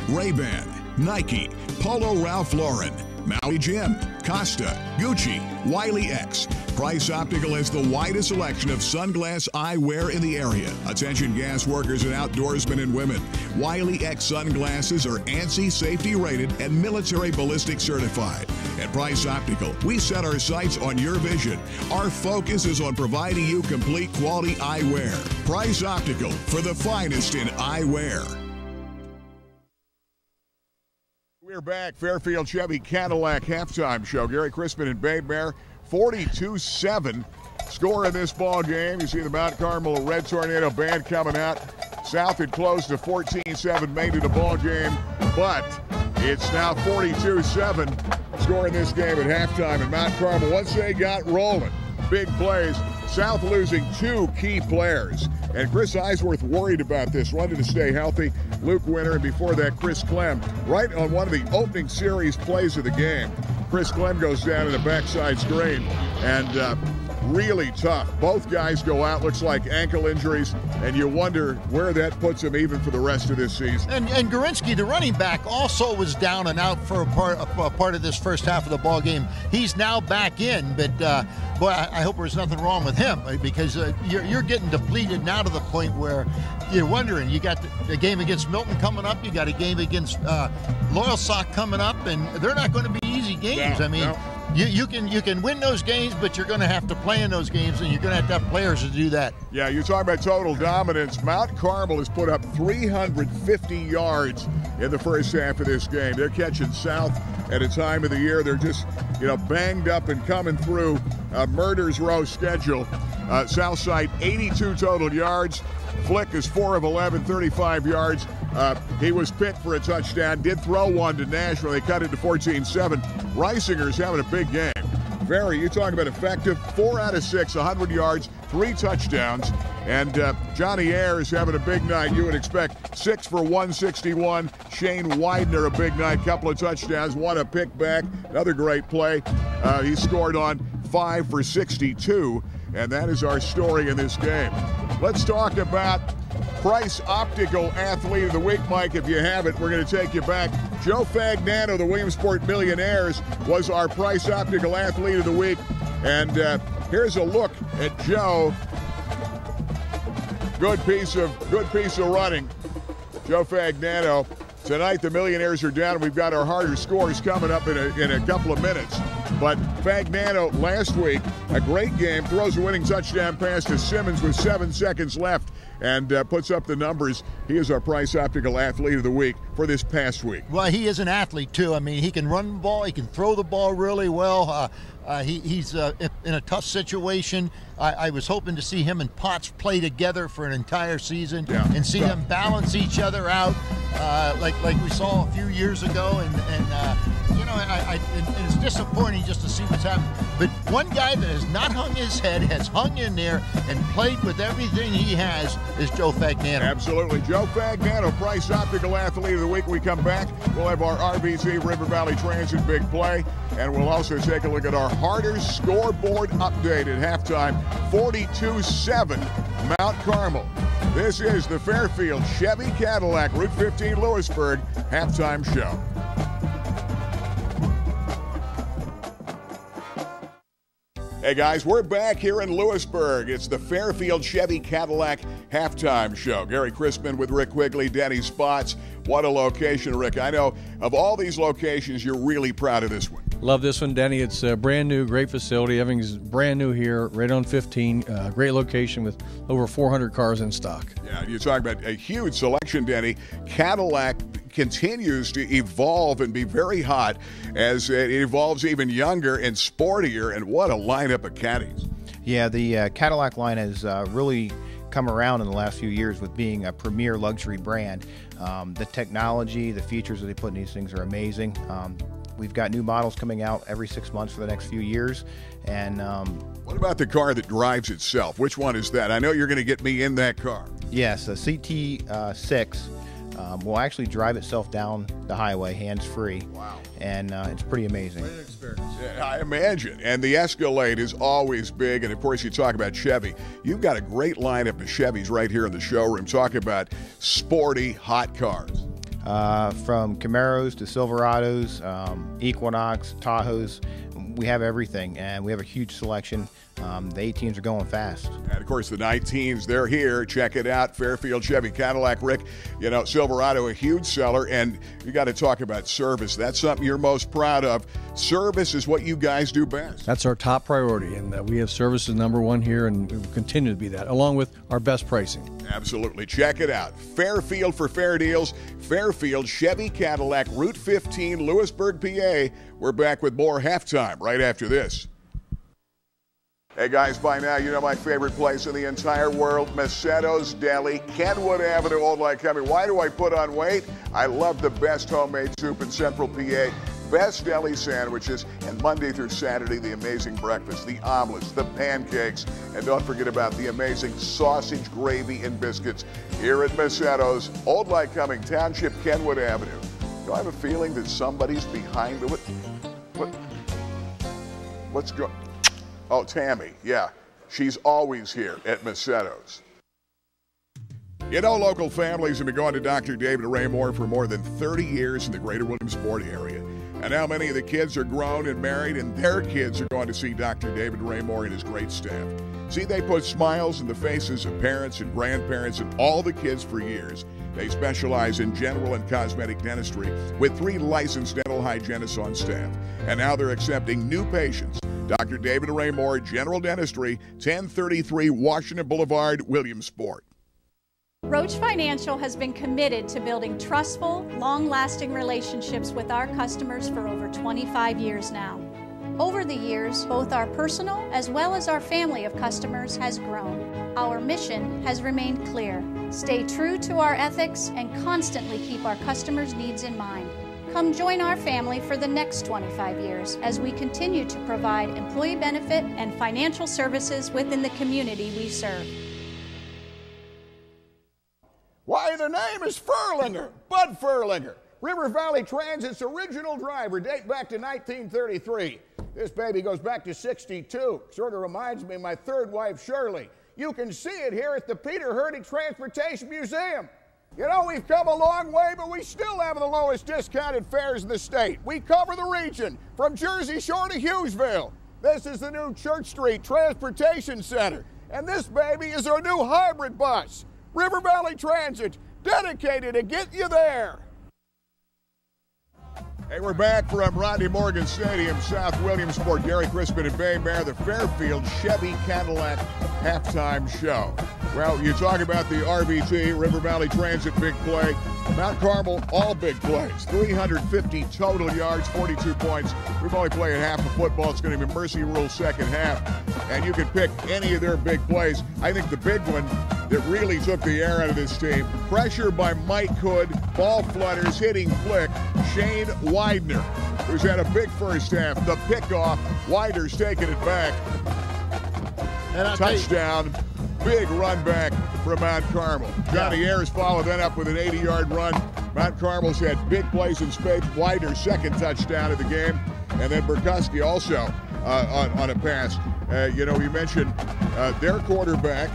Ray-Ban, Nike, Polo Ralph Lauren, Maui Jim, Costa, Gucci, Wiley X. Price Optical has the widest selection of sunglass eyewear in the area. Attention gas workers and outdoorsmen and women. Wiley X sunglasses are ANSI safety rated and military ballistic certified. At Price Optical, we set our sights on your vision. Our focus is on providing you complete quality eyewear. Price Optical, for the finest in eyewear. We're back. Fairfield Chevy Cadillac halftime show. Gary Crispin and Babe Bear, 42-7 score in this ball game. You see the Mount Carmel Red Tornado Band coming out. South had closed to 14-7, made it a ball game, but it's now 42-7 score in this game at halftime. And Mount Carmel, once they got rolling, big plays. South losing 2 key players. And Chris Eisworth worried about this, wanted to stay healthy. Luke Winter, and before that, Chris Clem, right on one of the opening series plays of the game. Chris Clem goes down in a backside screen, and really tough. Both guys go out, looks like ankle injuries, and you wonder where that puts them even for the rest of this season. And Gorinsky, the running back, also was down and out for a part of this first half of the ball game. He's now back in, but boy, I hope there's nothing wrong with him, because you're getting depleted now to the point where you're wondering. You got the game against Milton coming up. You got a game against Loyalsock coming up, and they're not going to be easy games. No, I mean. No. You can win those games, but you're going to have to play in those games, and you're going to have players to do that. Yeah, you're talking about total dominance. Mount Carmel has put up 350 yards in the first half of this game. They're catching South at a time of the year. They're just, banged up and coming through a murder's row schedule. Southside, 82 total yards. Flick is 4 of 11, 35 yards. He was picked for a touchdown, did throw one to Nashville. They cut it to 14-7. Reisinger's having a big game. You talk about effective, 4 out of 6, 100 yards, 3 touchdowns. And Johnny Ayers having a big night. You would expect 6 for 161. Shane Widener, a big night, couple of touchdowns, one a pick back, another great play. He scored on 5 for 62. And that is our story in this game. Let's talk about Price Optical Athlete of the Week. Mike, if you have it, we're going to take you back. Joe Fagnano, the Williamsport Millionaires, was our Price Optical Athlete of the Week. And here's a look at Joe. Good piece of running. Joe Fagnano. Tonight the Millionaires are down. We've got our harder scores coming up in a couple of minutes. But Fagnano last week, a great game, throws a winning touchdown pass to Simmons with 7 seconds left and puts up the numbers. He is our Price Optical Athlete of the Week for this past week. Well, he is an athlete, too. I mean, he can run the ball. He can throw the ball really well. He's in a tough situation. I was hoping to see him and Potts play together for an entire season and see them balance each other out like we saw a few years ago. And it's disappointing just to see what's happening. But one guy that has not hung his head, has hung in there and played with everything he has is Joe Fagnano. Absolutely. Joe Fagnano, Price Optical Athlete of the Week. We come back, we'll have our RVZ River Valley Transit big play, and we'll also take a look at our harder scoreboard update at halftime. 42-7 Mount Carmel. This is the Fairfield Chevy Cadillac Route 15 Lewisburg halftime show. Hey guys, we're back here in Lewisburg. It's the Fairfield Chevy Cadillac halftime show. Gary Crispin with Rick Quigley, Denny Spots. What a location, Rick. I know of all these locations, you're really proud of this one. Love this one, Denny. It's a brand new, great facility. Everything's brand new here, right on 15. Great location with over 400 cars in stock. Yeah, you're talking about a huge selection, Denny. Cadillac continues to evolve and be very hot as it evolves even younger and sportier, and what a lineup of caddies. Yeah, the Cadillac line has really come around in the last few years with being a premier luxury brand. The technology, the features that they put in these things are amazing. We've got new models coming out every 6 months for the next few years. And what about the car that drives itself? Which one is that? I know you're going to get me in that car. Yes, the CT6 will actually drive itself down the highway hands-free. Wow. And it's pretty amazing. Great experience. Yeah, I imagine. And the Escalade is always big. And, of course, you talk about Chevy. You've got a great lineup of Chevys right here in the showroom. Talk about sporty, hot cars. From Camaros to Silverados, Equinox, Tahoes, we have everything, and we have a huge selection. The 18s are going fast. And, of course, the 19s, they're here. Check it out, Fairfield Chevy Cadillac. Rick, you know, Silverado, a huge seller, and you got to talk about service. That's something you're most proud of. Service is what you guys do best. That's our top priority, and we have services #1 here, and we will continue to be that, along with our best pricing. Absolutely. Check it out. Fairfield for fair deals. Fairfield Chevy Cadillac, Route 15, Lewisburg, PA. We're back with more halftime right after this. Hey guys, by now you know my favorite place in the entire world, Macetto's Deli, Kenwood Avenue, Old Lycoming. Why do I put on weight? I love the best homemade soup in Central PA, best deli sandwiches, and Monday through Saturday, the amazing breakfast, the omelets, the pancakes, and don't forget about the amazing sausage, gravy, and biscuits here at Macetto's, Old Lycoming Township, Kenwood Avenue. Do I have a feeling that somebody's behind the... What's going... Oh, Tammy, yeah. She's always here at Macetto's. You know, local families have been going to Dr. David Raymore for more than 30 years in the greater Williamsport area. And now many of the kids are grown and married, and their kids are going to see Dr. David Raymore and his great staff. See, they put smiles in the faces of parents and grandparents and all the kids for years. They specialize in general and cosmetic dentistry with 3 licensed dental hygienists on staff. And now they're accepting new patients. Dr. David Raymore, General Dentistry, 1033 Washington Boulevard, Williamsport. Roach Financial has been committed to building trustful, long-lasting relationships with our customers for over 25 years now. Over the years, both our personal as well as our family of customers has grown. Our mission has remained clear: stay true to our ethics and constantly keep our customers' needs in mind. Come join our family for the next 25 years as we continue to provide employee benefit and financial services within the community we serve. Why, the name is Furlinger, Bud Furlinger, River Valley Transit's original driver, date back to 1933. This baby goes back to 62. Sort of reminds me of my third wife, Shirley. You can see it here at the Peter Herdig Transportation Museum. You know, we've come a long way, but we still have the lowest discounted fares in the state. We cover the region from Jersey Shore to Hughesville. This is the new Church Street Transportation Center. And this baby is our new hybrid bus. River Valley Transit, dedicated to get you there. Hey, we're back from Rodney Morgan Stadium, South Williamsport. Gary Crispin and Bay Bear, the Fairfield Chevy Cadillac halftime show. Well, you talk about the RVT, River Valley Transit, big play. Mount Carmel, all big plays. 350 total yards, 42 points. We've only played half of football. It's going to be Mercy Rule second half. And you can pick any of their big plays. I think the big one that really took the air out of this team, pressure by Mike Hood, ball flutters, hitting flick, Shane Widener, who's had a big first half. The pickoff, Widener's taking it back. And touchdown, big run back from Mount Carmel. Johnny Ayers followed that up with an 80-yard run. Mount Carmel's had big plays in space. Widener's second touchdown of the game. And then Burkowski also on a pass. You know, you mentioned their quarterback,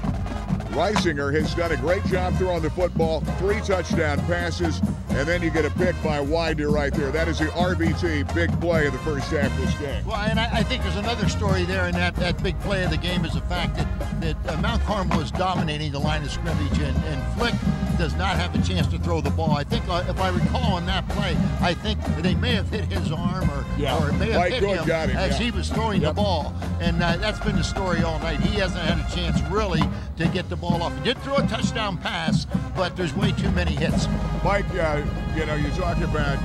Reisinger has done a great job throwing the football, 3 touchdown passes, and then you get a pick by Widener right there. That is the RBT big play of the first half of this game. Well, and I think there's another story there in that big play of the game is the fact that Mount Carmel was dominating the line of scrimmage, and Flick does not have a chance to throw the ball. I think, if I recall on that play, I think they may have hit his arm or it may have hit him as he was throwing the ball. And that's been the story all night. He hasn't had a chance really to get the ball off. He did throw a touchdown pass, but there's way too many hits. Mike, you talk about,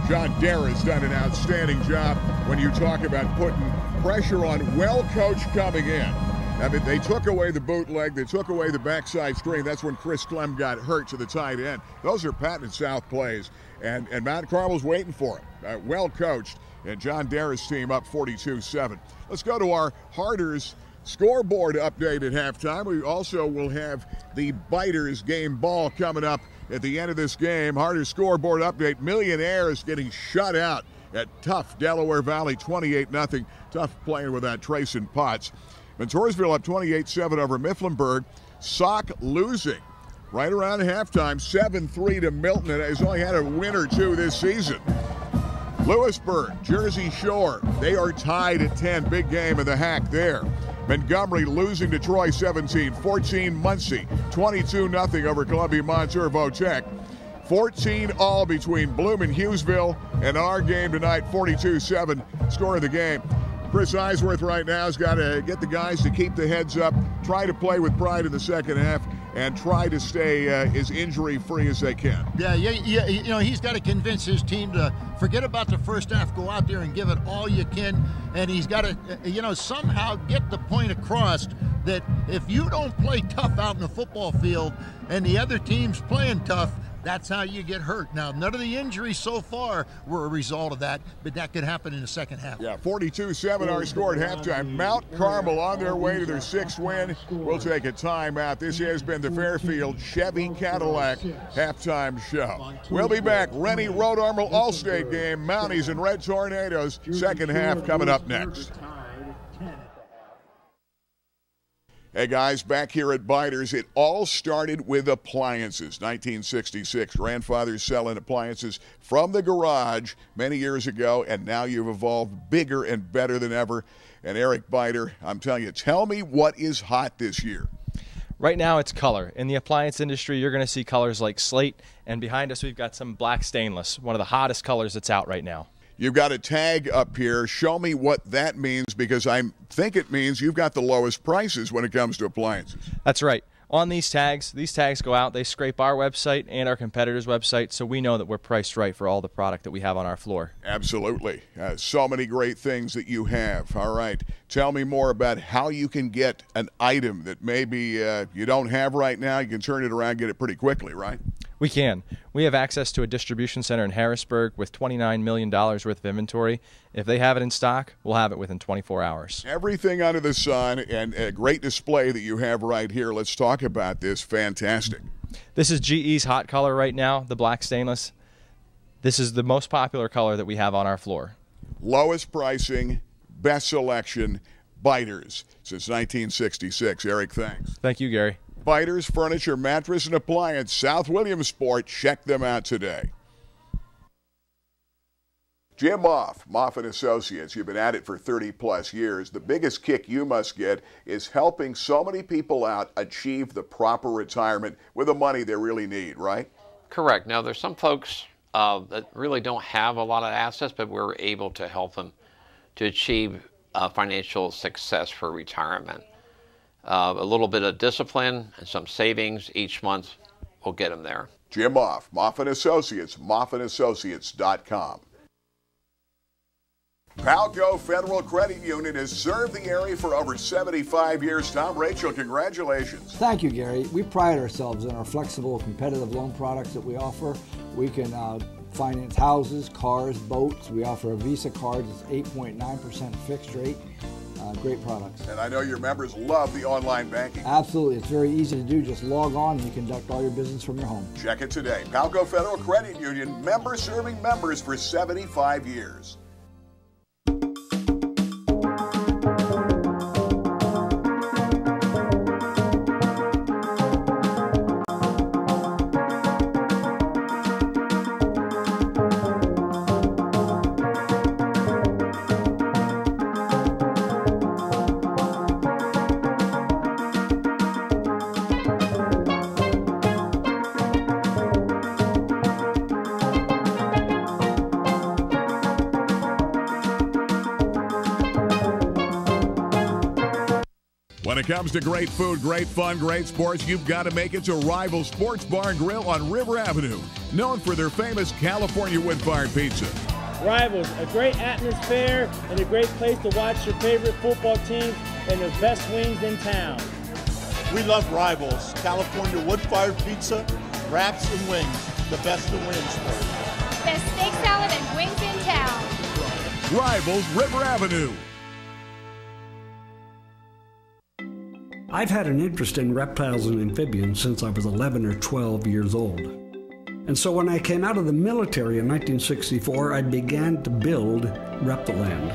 John Dare has done an outstanding job when you talk about putting pressure on well-coached coming in. I mean, they took away the bootleg. They took away the backside screen. That's when Chris Clem got hurt to the tight end. Those are patented South plays, and Mount Carmel's waiting for it. Well coached, and John Dara's team up 42-7. Let's go to our Harders scoreboard update at halftime. We also will have the Biters game ball coming up at the end of this game. Harders scoreboard update. Millionaires getting shut out at tough Delaware Valley, 28-0. Tough playing with that Trayson Potts. Montoursville up 28-7 over Mifflinburg. Sock losing right around halftime, 7-3 to Milton, and has only had a win or 2 this season. Lewisburg, Jersey Shore, they are tied at 10. Big game in the Hack there. Montgomery losing to Troy 17-14. Muncie 22-0 over Columbia Montour Votech. 14 all between Bloom and Hughesville, and our game tonight 42-7 score of the game. Chris Eisworth right now has got to get the guys to keep the heads up, try to play with pride in the second half, and try to stay as injury-free as they can. Yeah, he's got to convince his team to forget about the first half, go out there and give it all you can, and he's got to, somehow get the point across that if you don't play tough out in the football field and the other team's playing tough, that's how you get hurt. Now, none of the injuries so far were a result of that, but that could happen in the second half. Yeah, 42-7 our score at halftime. Mount Carmel on their way to their 6th win. We'll take a timeout. This has been the Fairfield Chevy Cadillac halftime show. We'll be back. Rennie Road Armor All-State game. Mounties and Red Tornadoes. Second half coming up next. Hey guys, back here at Biters, it all started with appliances. 1966, grandfathers selling appliances from the garage many years ago, and now you've evolved bigger and better than ever. And Eric Biter, I'm telling you, tell me what is hot this year. Right now it's color. In the appliance industry, you're going to see colors like slate, and behind us we've got some black stainless, one of the hottest colors that's out right now. You've got a tag up here. Show me what that means, because I think it means you've got the lowest prices when it comes to appliances. That's right. On these tags go out, they scrape our website and our competitors' website, so we know that we're priced right for all the product that we have on our floor. Absolutely. So many great things that you have. All right. Tell me more about how you can get an item that maybe you don't have right now. You can turn it around and get it pretty quickly, right? We can. We have access to a distribution center in Harrisburg with $29 million worth of inventory. If they have it in stock, we'll have it within 24 hours. Everything under the sun, and a great display that you have right here. Let's talk about this. Fantastic. This is GE's hot color right now, the black stainless. This is the most popular color that we have on our floor. Lowest pricing, best selection, Biters since 1966. Eric, thanks. Thank you, Gary. Biters, furniture, mattress, and appliance, South Williamsport. Check them out today. Jim Moff & Associates. You've been at it for 30-plus years. The biggest kick you must get is helping so many people out achieve the proper retirement with the money they really need, right? Correct. Now, there's some folks that really don't have a lot of assets, but we're able to help them to achieve financial success for retirement. A little bit of discipline and some savings each month will get them there. Jim Moff & Associates, moffandassociates.com. Palco Federal Credit Union has served the area for over 75 years. Tom, Rachel, congratulations. Thank you, Gary. We pride ourselves in our flexible, competitive loan products that we offer. We can finance houses, cars, boats. We offer a Visa card that's 8.9% fixed rate. Great products. And I know your members love the online banking. Absolutely. It's very easy to do. Just log on and you conduct all your business from your home. Check it today. Palco Federal Credit Union, member serving members for 75 years. When it comes to great food, great fun, great sports, you've got to make it to Rival Sports Bar and Grill on River Avenue, known for their famous California wood-fired pizza. Rivals, a great atmosphere and a great place to watch your favorite football team and the best wings in town. We love Rivals, California wood-fired pizza, wraps and wings, the best in Williamsport. Best steak salad and wings in town. Rivals, River Avenue. I've had an interest in reptiles and amphibians since I was 11 or 12 years old. And so when I came out of the military in 1964, I began to build Reptiland.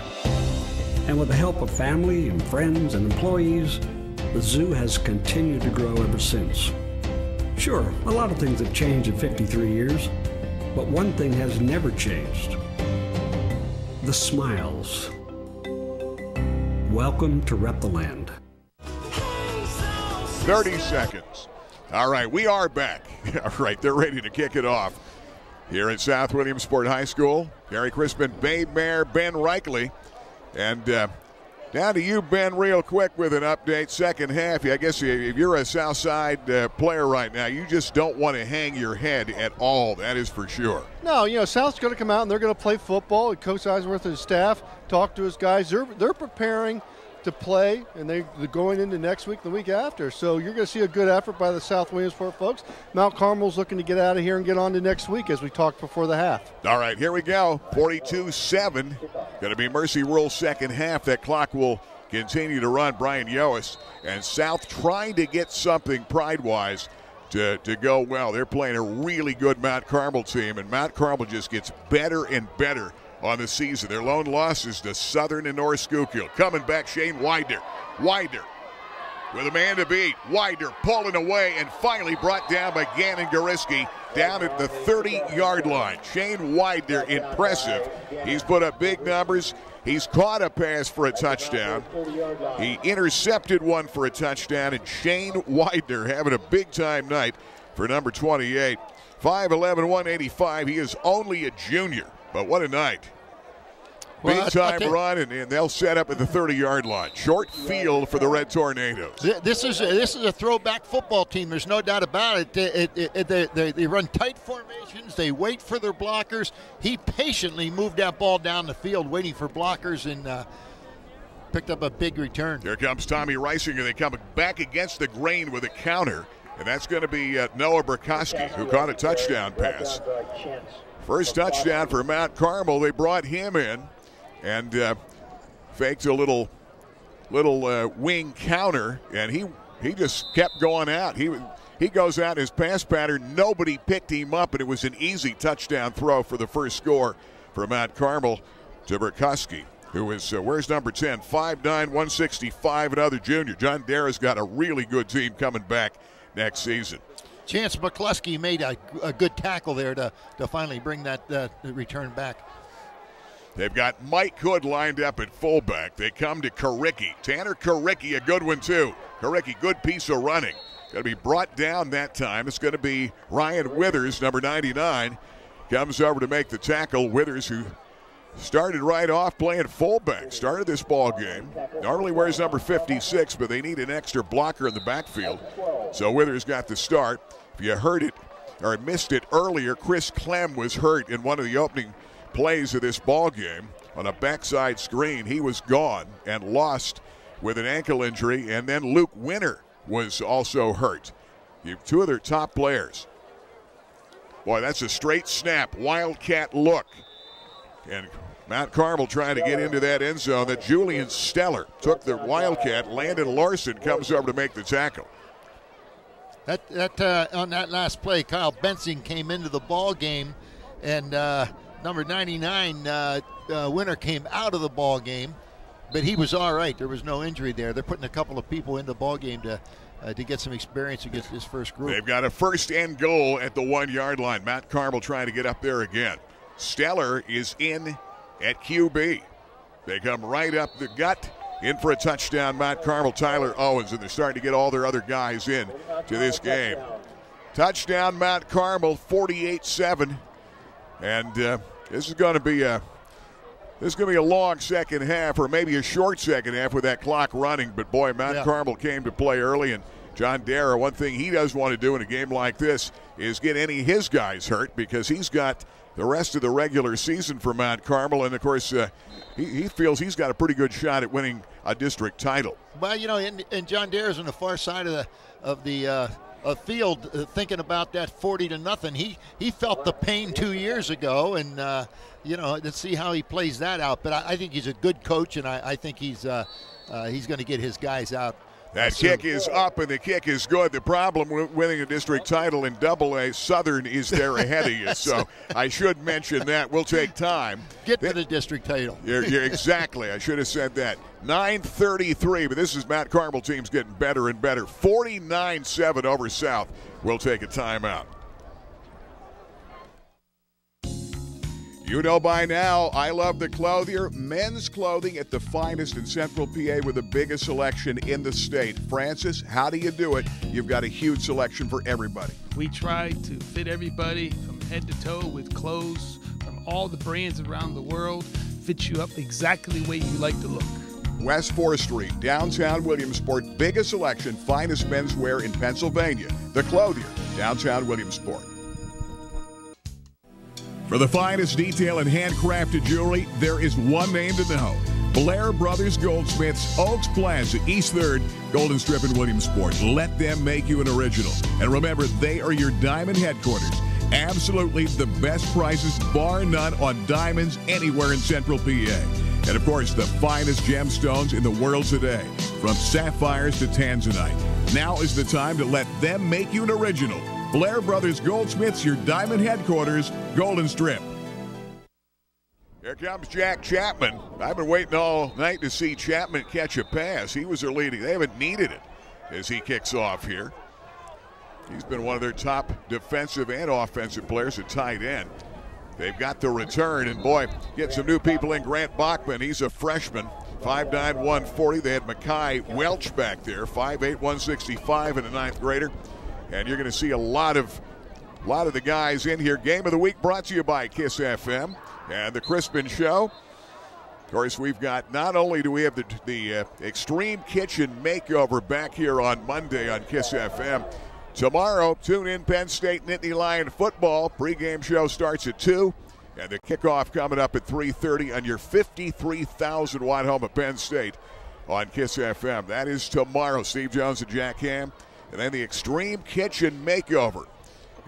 And with the help of family and friends and employees, the zoo has continued to grow ever since. Sure, a lot of things have changed in 53 years, but one thing has never changed. The smiles. Welcome to Reptiland. 30 seconds. All right, we are back. All right, they're ready to kick it off here at South Williamsport High School. Gary Crispin, Babe Mayer, Ben Reichley. And down to you, Ben, real quick with an update. Second half, I guess if you're a Southside player right now, you just don't want to hang your head at all. That is for sure. No, you know, South's going to come out and they're going to play football. And Coach Eisworth and his staff talk to his guys. They're preparing to play, and they're going into next week, the week after. So you're going to see a good effort by the South Williamsport folks. Mount Carmel's looking to get out of here and get on to next week, as we talked before the half. All right, here we go. 42-7. Going to be Mercy Rule second half. That clock will continue to run. Brian Yoas and South trying to get something pride-wise to go well. They're playing a really good Mount Carmel team, and Mount Carmel just gets better and better on the season. Their lone losses to Southern and North Schuylkill. Coming back, Shane Widener. Widener with a man to beat. Widener pulling away and finally brought down by Gannon Gariski down at the 30-yard line. Shane Widener, impressive. He's put up big numbers. He's caught a pass for a touchdown. He intercepted one for a touchdown, and Shane Widener having a big-time night for number 28. 5'11", 185. He is only a junior. But what a night. Big-time run, and they'll set up at the 30-yard line. Short field for the Red Tornadoes. This is a throwback football team. There's no doubt about it. They run tight formations. They wait for their blockers. He patiently moved that ball down the field, waiting for blockers, and picked up a big return. Here comes Tommy Reisinger. They come back against the grain with a counter, and that's going to be Noah Burkowski, who caught a touchdown pass. First touchdown for Mount Carmel. They brought him in and faked a little wing counter, and he just kept going out. He goes out his pass pattern. Nobody picked him up, and it was an easy touchdown throw for the first score for Mount Carmel to Burkowski, who is, where's number 10? 5'9", 165, another junior. John Dara's got a really good team coming back next season. Chance McCluskey made a good tackle there to finally bring that return back. They've got Mike Hood lined up at fullback. They come to Karicki. Tanner Karicki, a good one too. Karicki, good piece of running. Going to be brought down that time. It's going to be Ryan Withers, number 99, comes over to make the tackle. Withers, who started right off playing fullback, started this ball game. Normally wears number 56, but they need an extra blocker in the backfield. So Withers got the start. If you heard it or missed it earlier, Chris Clem was hurt in one of the opening plays of this ball game on a backside screen. He was gone and lost with an ankle injury, and then Luke Winter was also hurt. You have two of their top players. Boy, that's a straight snap, wildcat look. And Mount Carmel trying to get into that end zone. That Julian Steller took the wildcat. Landon Larson comes over to make the tackle. On that last play, Kyle Benson came into the ball game, and number 99, Winter, came out of the ball game, but he was all right. There was no injury there. They're putting a couple of people in the ball game to get some experience against this first group. They've got a first and goal at the 1-yard line. Mount Carmel trying to get up there again. Steller is in at QB. They come right up the gut. In for a touchdown, Mount Carmel, Tyler Owens, and they're starting to get all their other guys in to this game. Touchdown, Mount Carmel, 48-7. And this is going to be a This is going to be a long second half, or maybe a short second half with that clock running. But, boy, Mount Carmel came to play early. And John Dara, one thing he does want to do in a game like this is get any of his guys hurt, because he's got the rest of the regular season for Mount Carmel. And, of course, he feels he's got a pretty good shot at winning a district title. Well, you know, and John Dara's on the far side of the field, thinking about that 40-0. He felt the pain 2 years ago, and you know, let's see how he plays that out. But I think he's a good coach, and I think he's going to get his guys out. That kick is up, and the kick is good. The problem with winning a district title in Double-A Southern is they're ahead of you. So I should mention that. We'll take time. Get to the district title. You're exactly. I should have said that. 9:33, but this is Mount Carmel team's getting better and better. 49-7 over South. We'll take a timeout. You know by now, I love the Clothier. Men's clothing at the finest in Central PA with the biggest selection in the state. Francis, how do you do it? You've got a huge selection for everybody. We try to fit everybody from head to toe with clothes from all the brands around the world. Fit you up exactly the way you like to look. West 4th Street, downtown Williamsport. Biggest selection, finest menswear in Pennsylvania. The Clothier, downtown Williamsport. For the finest detail and handcrafted jewelry, there is one name to know. Blair Brothers Goldsmiths, Oaks Plaza, East 3rd, Golden Strip in Williamsport. Let them make you an original. And remember, they are your diamond headquarters. Absolutely the best prices, bar none, on diamonds anywhere in Central PA. And, of course, the finest gemstones in the world today, from sapphires to tanzanite. Now is the time to let them make you an original. Blair Brothers Goldsmiths, your diamond headquarters, Golden Strip. Here comes Jack Chapman. I've been waiting all night to see Chapman catch a pass. He was their leading. They haven't needed it as he kicks off here. He's been one of their top defensive and offensive players at tight end. They've got the return, and boy, get some new people in. Grant Bachman, he's a freshman, 5'9", 140. They had Makai Welch back there, 5'8", 165, and a ninth grader. And you're going to see a lot of the guys in here. Game of the week brought to you by Kiss FM and the Crispin Show. Of course, we've got, not only do we have the Extreme Kitchen Makeover back here on Monday on Kiss FM. Tomorrow, tune in Penn State Nittany Lion football. Pre-game show starts at 2, and the kickoff coming up at 3:30 on your 53,000-watt home of Penn State on Kiss FM. That is tomorrow. Steve Jones and Jack Ham. And then the Extreme Kitchen Makeover.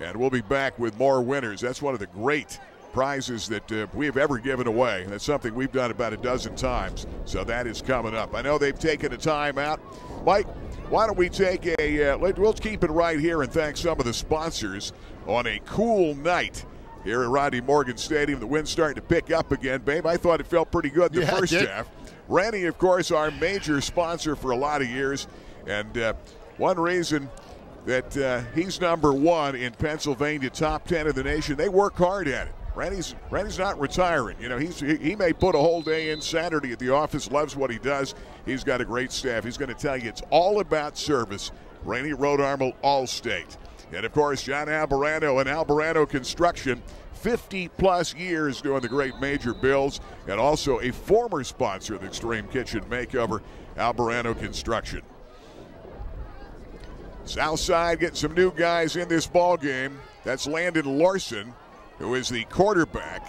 And we'll be back with more winners. That's one of the great prizes that we have ever given away. That's something we've done about a dozen times. So that is coming up. I know they've taken a timeout. Mike, why don't we take we'll keep it right here and thank some of the sponsors on a cool night here at Rodney Morgan Stadium. The wind's starting to pick up again, babe. I thought it felt pretty good the first half. Randy, of course, our major sponsor for a lot of years. And one reason that he's number one in Pennsylvania, top 10 of the nation, they work hard at it. Randy's not retiring. You know, he may put a whole day in Saturday at the office, loves what he does. He's got a great staff. He's going to tell you it's all about service. Randy Rodarmel, All-State. And, of course, John Albarano and Albarano Construction, 50-plus years doing the great major builds, and also a former sponsor of the Extreme Kitchen Makeover, Albarano Construction. Southside getting some new guys in this ball game. That's Landon Larson, who is the quarterback.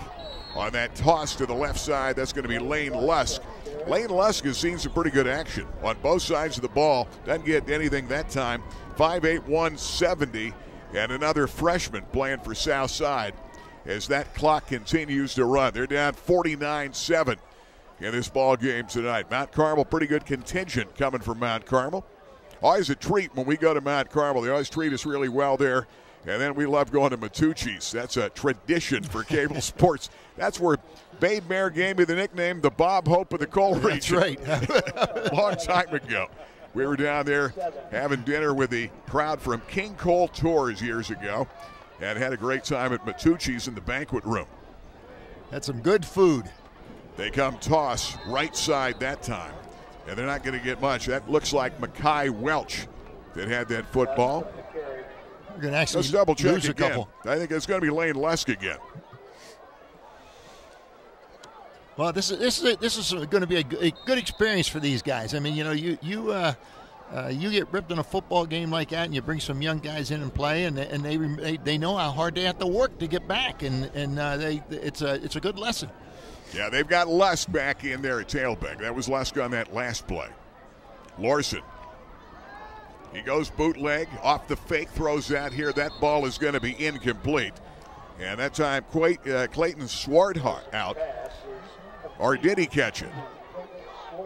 On that toss to the left side, that's going to be Lane Lusk. Lane Lusk has seen some pretty good action on both sides of the ball. Doesn't get anything that time. 5'8", 170, and another freshman playing for Southside as that clock continues to run. They're down 49-7 in this ball game tonight. Mount Carmel, pretty good contingent coming from Mount Carmel. Always a treat when we go to Mount Carmel. They always treat us really well there. And then we love going to Matucci's. That's a tradition for cable sports. That's where Babe Mayer gave me the nickname, the Bob Hope of the coal region. That's right. Long time ago. We were down there having dinner with the crowd from King Cole Tours years ago and had a great time at Matucci's in the banquet room. Had some good food. They come toss right side that time. And they're not going to get much. That looks like Makai Welch that had that football. We're going to actually Let's double check lose again. a couple. I think it's going to be Lane Lusk again. Well, this is going to be a good experience for these guys. I mean, you know, you get ripped in a football game like that, and you bring some young guys in and play, and they know how hard they have to work to get back, and it's a good lesson. Yeah, they've got Lusk back in there at tailback. That was Lusk on that last play. Larson. He goes bootleg, off the fake, throws that here. That ball is going to be incomplete. And that time, Clayton Swarthart out. Or did he catch it?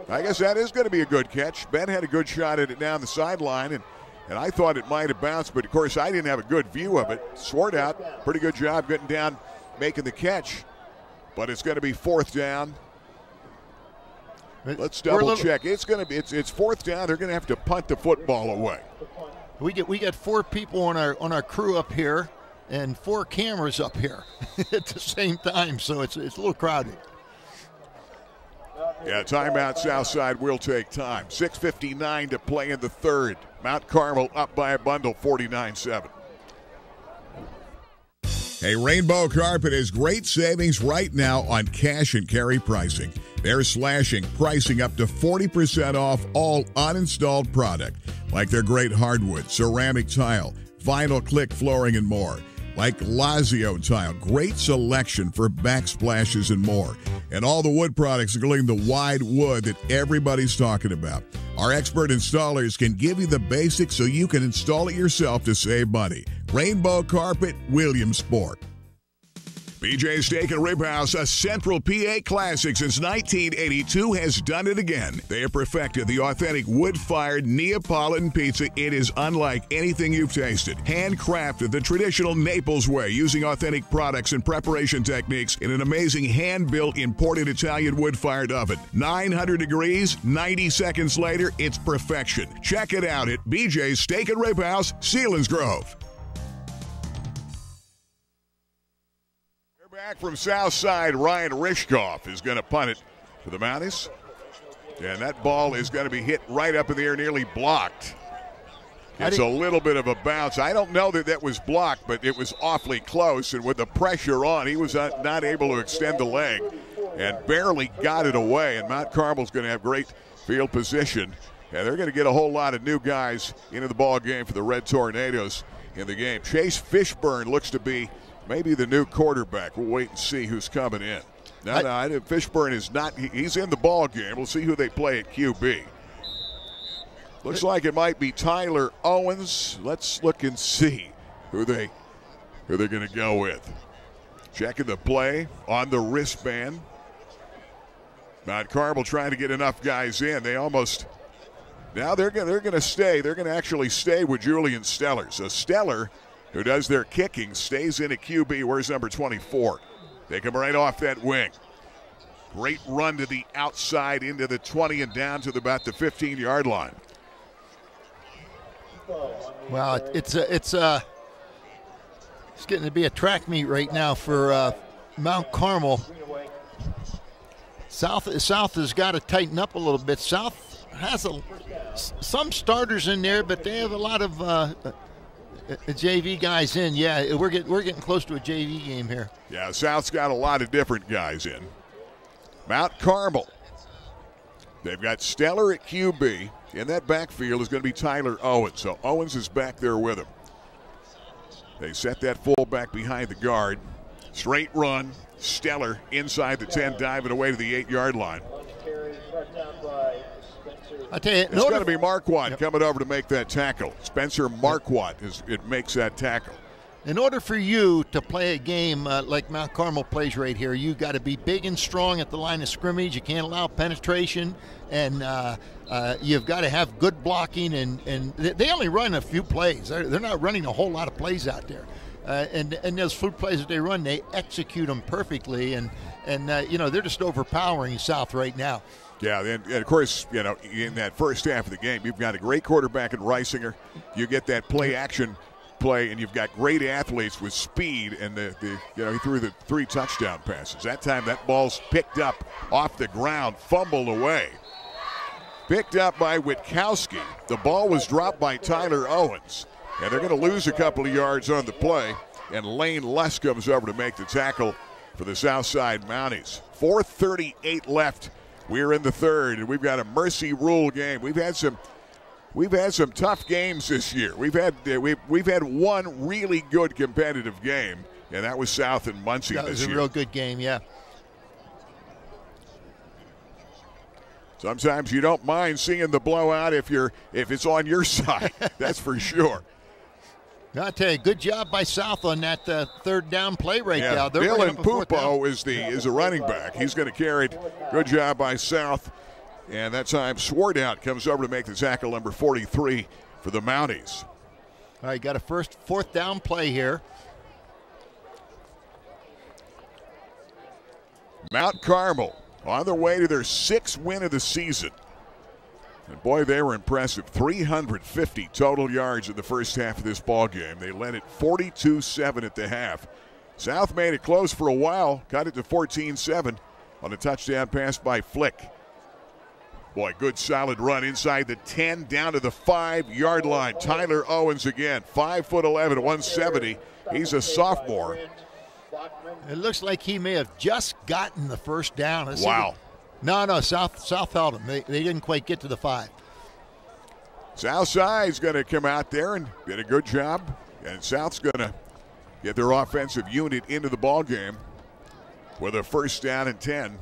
I guess that is going to be a good catch. Ben had a good shot at it down the sideline, and I thought it might have bounced, but of course I didn't have a good view of it. Swarthart, pretty good job getting down, making the catch. But it's going to be 4th down. Let's double check. It's going to be it's 4th down. They're going to have to punt the football away. We got 4 people on our crew up here and 4 cameras up here at the same time, so it's a little crowded. Yeah, timeout. Southside will take time. 6:59 to play in the 3rd. Mount Carmel up by a bundle, 49-7. Hey, Rainbow Carpet has great savings right now on cash and carry pricing. They're slashing pricing up to 40% off all uninstalled product, like their great hardwood, ceramic tile, vinyl click flooring, and more. Like Lazio tile, great selection for backsplashes and more. And all the wood products, including the wide wood that everybody's talking about. Our expert installers can give you the basics so you can install it yourself to save money. Rainbow Carpet, Williamsport. BJ's Steak and Rib House, a Central PA classic since 1982, has done it again. They have perfected the authentic wood-fired Neapolitan pizza. It is unlike anything you've tasted. Handcrafted the traditional Naples way, using authentic products and preparation techniques in an amazing hand-built imported Italian wood-fired oven. 900 degrees, 90 seconds later, it's perfection. Check it out at BJ's Steak and Rib House, Selinsgrove. Back from Southside, Ryan Rishkoff is going to punt it to the Mounties. And that ball is going to be hit right up in the air, nearly blocked. It's a little bit of a bounce. I don't know that was blocked, but it was awfully close. And with the pressure on, he was not able to extend the leg and barely got it away. And Mount Carmel's going to have great field position. And they're going to get a whole lot of new guys into the ball game for the Red Tornadoes in the game. Chase Fishburne looks to be maybe the new quarterback. We'll wait and see who's coming in. No, Fishburne is not. He's in the ball game. We'll see who they play at QB. Looks like it might be Tyler Owens. Let's look and see who they're going to go with. Checking the play on the wristband. Mount Carmel trying to get enough guys in. They almost. Now they're going to stay. They're going to actually stay with Julian Steller. So Steller, who does their kicking, stays in at QB. Where's number 24? They come right off that wing. Great run to the outside into the 20 and down to about the 15-yard line. Well, it's getting to be a track meet right now for Mount Carmel. South has got to tighten up a little bit. South has some starters in there, but they have a lot of JV guys in. Yeah, we're getting close to a JV game here. Yeah, South's got a lot of different guys in. Mount Carmel, they've got Steller at QB. In that backfield is going to be Tyler Owens. So Owens is back there with him. They set that fullback behind the guard. Straight run. Steller inside the 10, diving away to the 8-yard line. I tell you, it's going to be Marquardt coming over to make that tackle. Spencer Marquardt makes that tackle. In order for you to play a game like Mount Carmel plays right here, you got to be big and strong at the line of scrimmage. You can't allow penetration, and you've got to have good blocking. And they only run a few plays. They're not running a whole lot of plays out there. And those few plays that they run, they execute them perfectly. And they're just overpowering South right now. Yeah, and of course, in that first half of the game, you've got a great quarterback in Reisinger. You get that play-action play, and you've got great athletes with speed, and he threw the 3 touchdown passes. That time, that ball's picked up off the ground, fumbled away. Picked up by Witkowski. The ball was dropped by Tyler Owens, and they're going to lose a couple of yards on the play, and Lane Lusk comes over to make the tackle for the Southside Mounties. 4:38 left. We're in the third, and we've got a mercy rule game. We've had some tough games this year. We've had one really good competitive game, and that was South and Muncie this year. That was a real good game, yeah. Sometimes you don't mind seeing the blowout if it's on your side. That's for sure. I tell you, good job by South on that third down play right now. Dylan Pupo is a running back. He's going to carry it. Good job by South. And that time Swartout comes over to make the tackle, number 43 for the Mounties. All right, got a fourth down play here. Mount Carmel on their way to their 6th win of the season. And boy, they were impressive. 350 total yards in the first half of this ball game. They led it 42-7 at the half. South made it close for a while, got it to 14-7 on a touchdown pass by Flick. Boy, good solid run inside the 10 down to the 5-yard line. Tyler Owens again, 5'11", 170. He's a sophomore. It looks like he may have just gotten the first down. Wow. No, South held him. They didn't quite get to the 5. Southside's going to come out there and did a good job. And South's going to get their offensive unit into the ball game with a first down and 10.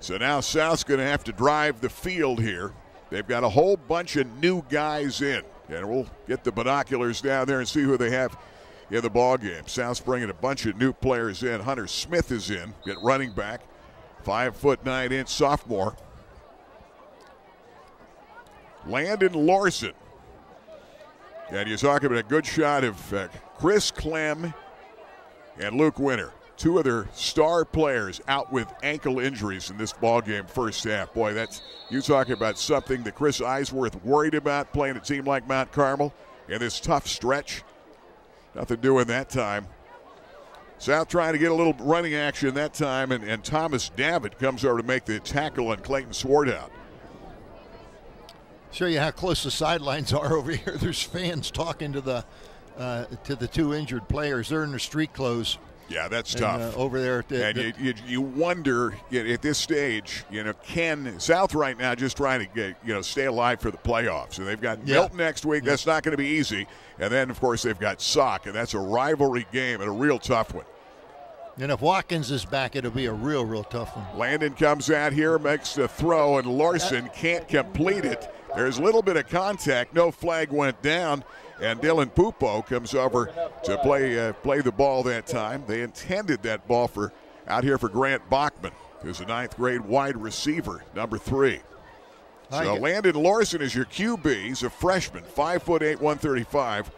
So now South's going to have to drive the field here. They've got a whole bunch of new guys in. And we'll get the binoculars down there and see who they have in the ball game. South's bringing a bunch of new players in. Hunter Smith is in, get running back. 5'9" sophomore. Landon Larson. And you're talking about a good shot of Chris Clem and Luke Winter. 2 of their star players out with ankle injuries in this ball game first half. Boy, that's you talking about something that Chris Eisworth worried about playing a team like Mount Carmel in this tough stretch. Nothing doing that time. South trying to get a little running action that time, and Thomas Davitt comes over to make the tackle on Clayton Swartout. Show you how close the sidelines are over here. There's fans talking to the 2 injured players. They're in their street clothes. Yeah, that's tough. Over there. You wonder at this stage, can South right now just trying to get, stay alive for the playoffs. And they've got Milton next week. That's not going to be easy. And then, of course, they've got Sock, and that's a rivalry game and a real tough one. And if Watkins is back, it'll be a real tough one. Landon comes out here, makes the throw, and Larson can't complete it. There's a little bit of contact. No flag went down. And Dylan Pupo comes over to play the ball that time. They intended that ball out here for Grant Bachman, who's a 9th grade wide receiver, number 3. So Landon Larson is your QB. He's a freshman, 5'8", 135.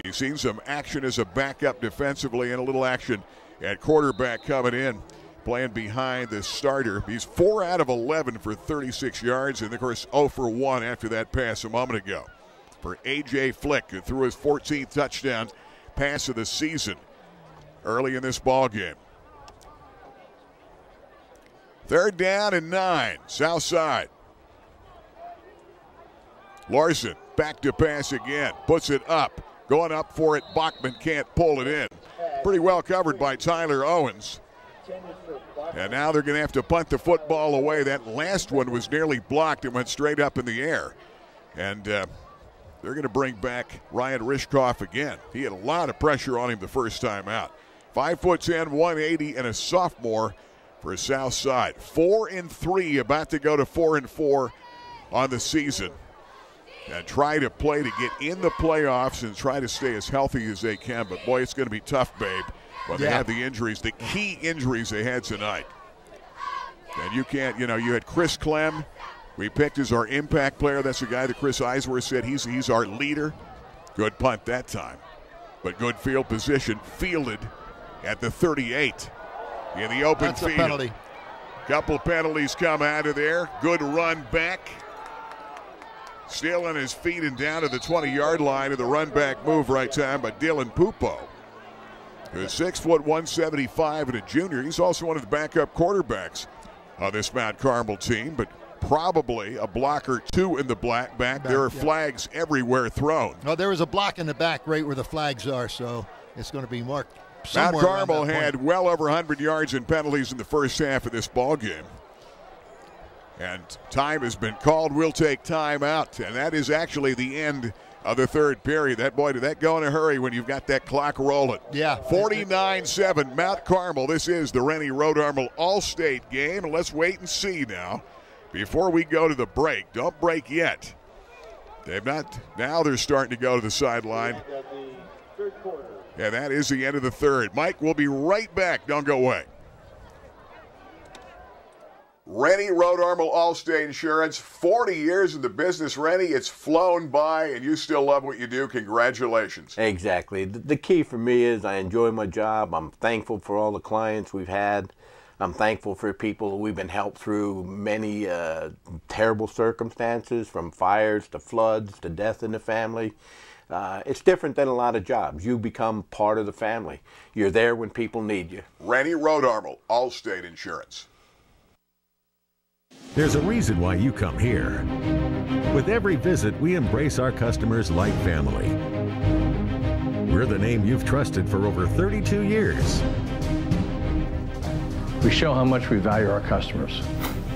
He's seen some action as a backup defensively and a little action at quarterback coming in, playing behind the starter. He's 4 out of 11 for 36 yards, and of course 0 for 1 after that pass a moment ago for A.J. Flick, who threw his 14th touchdown pass of the season early in this ball game. 3rd down and 9, Southside. Larson back to pass again, puts it up, going up for it. Bachman can't pull it in. Pretty well covered by Tyler Owens. And now they're going to have to punt the football away. That last one was nearly blocked and went straight up in the air. And they're going to bring back Ryan Rishkoff again. He had a lot of pressure on him the first time out. 5'10", 180, and a sophomore for Southside. 4-3, about to go to 4-4 on the season. And try to play to get in the playoffs and try to stay as healthy as they can. But, boy, it's going to be tough, babe, when they have the injuries, the key injuries they had tonight. And you can't, you had Chris Clem. We picked as our impact player. That's the guy that Chris Eisworth said he's our leader. Good punt that time. But good field position, fielded at the 38 in the open field. That's a penalty. Couple penalties come out of there. Good run back. Still on his feet and down to the 20-yard line of the run back move right time by Dylan Pupo, who's 6', 175 and a junior. He's also one of the backup quarterbacks on this Mount Carmel team, but probably a block or 2 in the back. There are flags everywhere thrown. No, there was a block in the back right where the flags are, so it's going to be marked. Mount Carmel had well over 100 yards in penalties in the first half of this ball game. And time has been called. We'll take time out. And that is actually the end of the third period. That, boy, did that go in a hurry when you've got that clock rolling. Yeah. 49-7, Mount Carmel. This is the Rennie Road Armel All-State game. And let's wait and see now before we go to the break. Don't break yet. They've not. Now they're starting to go to the sideline. And that is the end of the third. Mike, we'll be right back. Don't go away. Rennie Road Armel Allstate Insurance, 40 years in the business, Rennie. It's flown by, and you still love what you do. Congratulations. Exactly. The key for me is I enjoy my job. I'm thankful for all the clients we've had. I'm thankful for people we've been helped through many terrible circumstances, from fires to floods to death in the family. It's different than a lot of jobs. You become part of the family. You're there when people need you. Rennie Road Armel Allstate Insurance. There's a reason why you come here. With every visit, we embrace our customers like family. We're the name you've trusted for over 32 years. We show how much we value our customers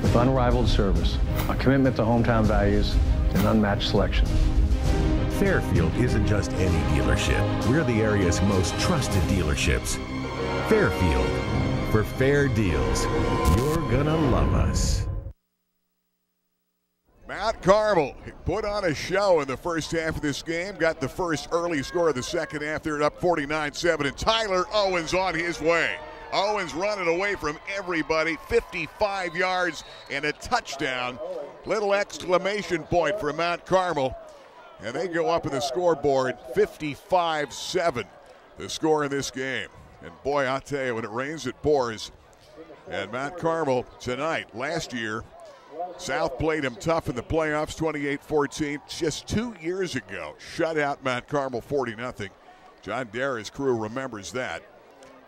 with unrivaled service, a commitment to hometown values, and unmatched selection. Fairfield isn't just any dealership. We're the area's most trusted dealerships. Fairfield, for fair deals. You're gonna love us. Mount Carmel put on a show in the first half of this game. Got the first early score of the second half. They're up 49-7, and Tyler Owens on his way. Owens running away from everybody, 55 yards and a touchdown. Little exclamation point for Mount Carmel. And they go up in the scoreboard, 55-7, the score in this game. And boy, I'll tell you, when it rains, it pours. And Mount Carmel tonight, last year, South played him tough in the playoffs, 28-14. Just 2 years ago, shut out Mount Carmel 40-0. John Dara's crew remembers that.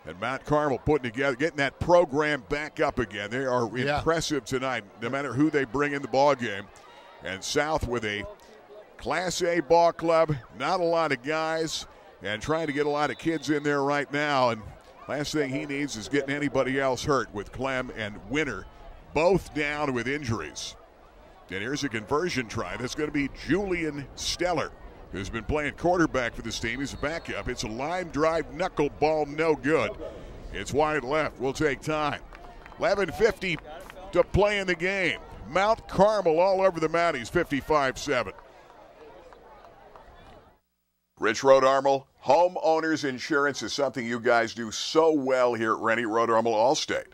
And Mount Carmel putting together, getting that program back up again. They are impressive tonight, no matter who they bring in the ball game. And South with a Class A ball club, not a lot of guys, and trying to get a lot of kids in there right now. And last thing he needs is getting anybody else hurt, with Clem and Winter both down with injuries. And here's a conversion try. That's going to be Julian Steller, who's been playing quarterback for this team. He's a backup. It's a line drive knuckleball, no good. It's wide left. We'll take time. 11:50 to play in the game. Mount Carmel all over the Mounties, 55-7. Rich Road Armel, homeowners insurance is something you guys do so well here at Rennie Road Armel Allstate.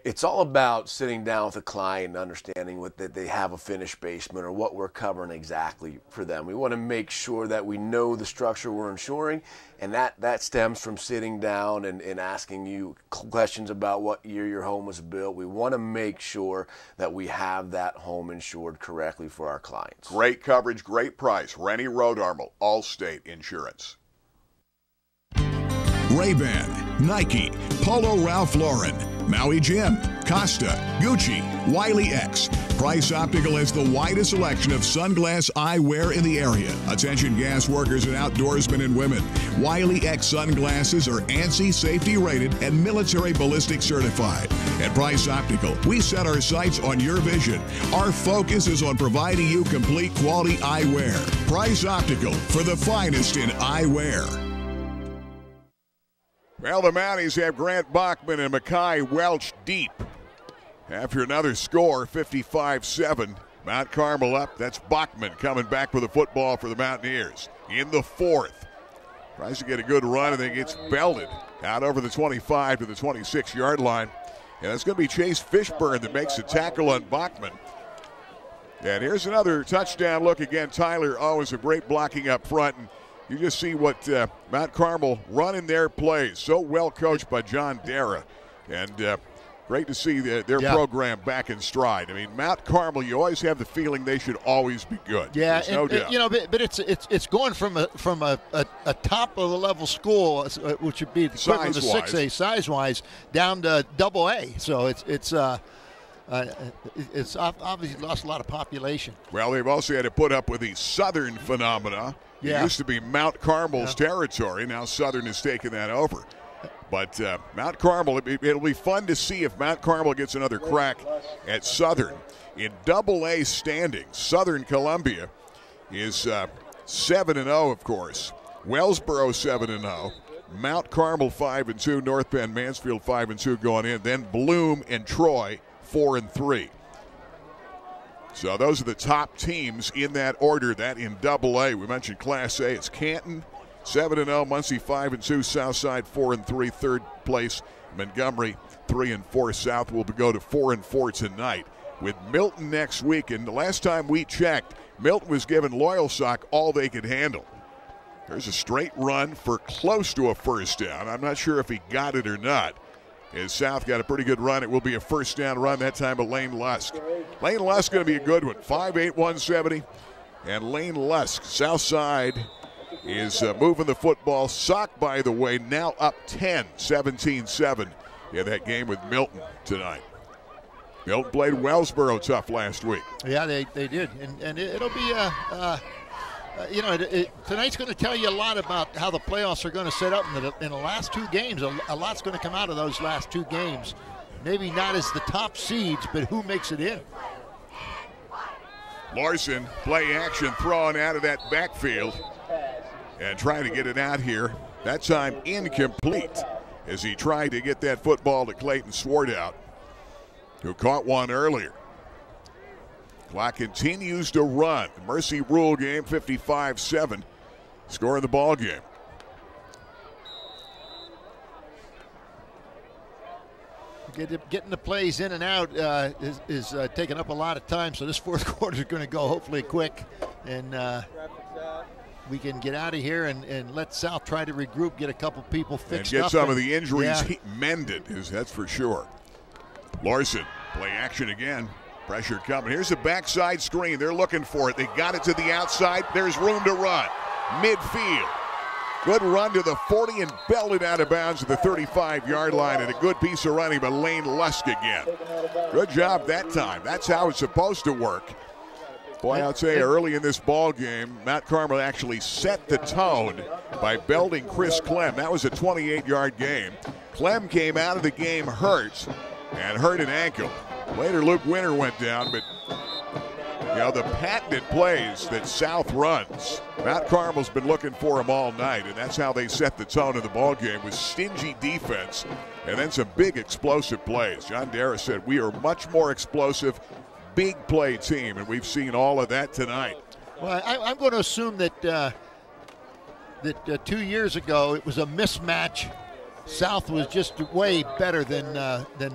It's all about sitting down with a client and understanding that they have a finished basement or what we're covering exactly for them. We want to make sure that we know the structure we're insuring, and that stems from sitting down and asking you questions about what year your home was built. We want to make sure that we have that home insured correctly for our clients. Great coverage, great price. Rennie Road Armel, Allstate Insurance. Ray-Ban, Nike, Polo Ralph Lauren, Maui Jim, Costa, Gucci, Wiley X. Price Optical has the widest selection of sunglass eyewear in the area. Attention gas workers and outdoorsmen and women. Wiley X sunglasses are ANSI safety rated and military ballistic certified. At Price Optical, we set our sights on your vision. Our focus is on providing you complete quality eyewear. Price Optical, for the finest in eyewear. Well, the Mounties have Grant Bachman and Mackay Welch deep. After another score, 55-7. Mount Carmel up. That's Bachman coming back with the football for the Mountaineers in the fourth. Tries to get a good run and then gets belted out over the 25 to the 26-yard line. And it's going to be Chase Fishburne that makes the tackle on Bachman. And here's another touchdown look again. Tyler Owens, a great blocking up front. And you just see what Mount Carmel running their plays. So well coached by John Dara. And great to see their program back in stride. I mean, Mount Carmel, you always have the feeling they should always be good. Yeah, no doubt. You know, but it's going from a top of the level school, which would be the equivalent of 6A size-wise, down to AA. So it's obviously lost a lot of population. Well, they've also had to put up with the Southern phenomena. It used to be Mount Carmel's territory. Now Southern has taken that over. But Mount Carmel, it'll be fun to see if Mount Carmel gets another crack at Southern. In AA standings, Southern Columbia is 7-0, of course. Wellsboro 7-0. Mount Carmel 5-2. North Penn Mansfield 5-2 going in. Then Bloom and Troy 4-3. So those are the top teams in that order. That in AA. We mentioned Class A. It's Canton 7-0. Muncie 5-2. Southside 4-3. Third place Montgomery 3-4. South will go to 4-4 tonight. With Milton next week, and the last time we checked, Milton was giving Loyalsock all they could handle. There's a straight run for close to a first down. I'm not sure if he got it or not. As South got a pretty good run, it will be a first down run, that time of Lane Lusk. Lane Lusk going to be a good one, 5'8", 170. And Lane Lusk, Southside, is moving the football. Sock, by the way, now up 10, 17-7 in that game with Milton tonight. Milton played Wellsboro tough last week. Yeah, they did. And it'll be, tonight's going to tell you a lot about how the playoffs are going to set up in the last two games. A lot's going to come out of those last two games. Maybe not as the top seeds, but who makes it in. Larson, play action, throwing out of that backfield and trying to get it out here. That time incomplete as he tried to get that football to Clayton Swartout, who caught one earlier. Clock continues to run. Mercy Rule game, 55-7, scoring the ball game. Getting the plays in and out is taking up a lot of time, so this fourth quarter is going to go hopefully quick, and we can get out of here and let South try to regroup, get a couple people fixed up. And get some of the injuries mended, that's for sure. Larson, play action again. Pressure coming. Here's a backside screen. They're looking for it. They got it to the outside. There's room to run. Midfield. Good run to the 40 and belted out of bounds at the 35-yard line, and a good piece of running by Lane Lusk again. Good job that time. That's how it's supposed to work. Boy, I'll tell you, early in this ball game, Mount Carmel actually set the tone by belting Chris Clem. That was a 28-yard game. Clem came out of the game hurt an ankle. Later, Luke Winter went down, but the patented plays that South runs, Mount Carmel's been looking for them all night, and that's how they set the tone of the ball game with stingy defense and then some big explosive plays. John Dara said, we are much more explosive, big play team, and we've seen all of that tonight. Well, I'm going to assume that 2 years ago it was a mismatch. South was just way better than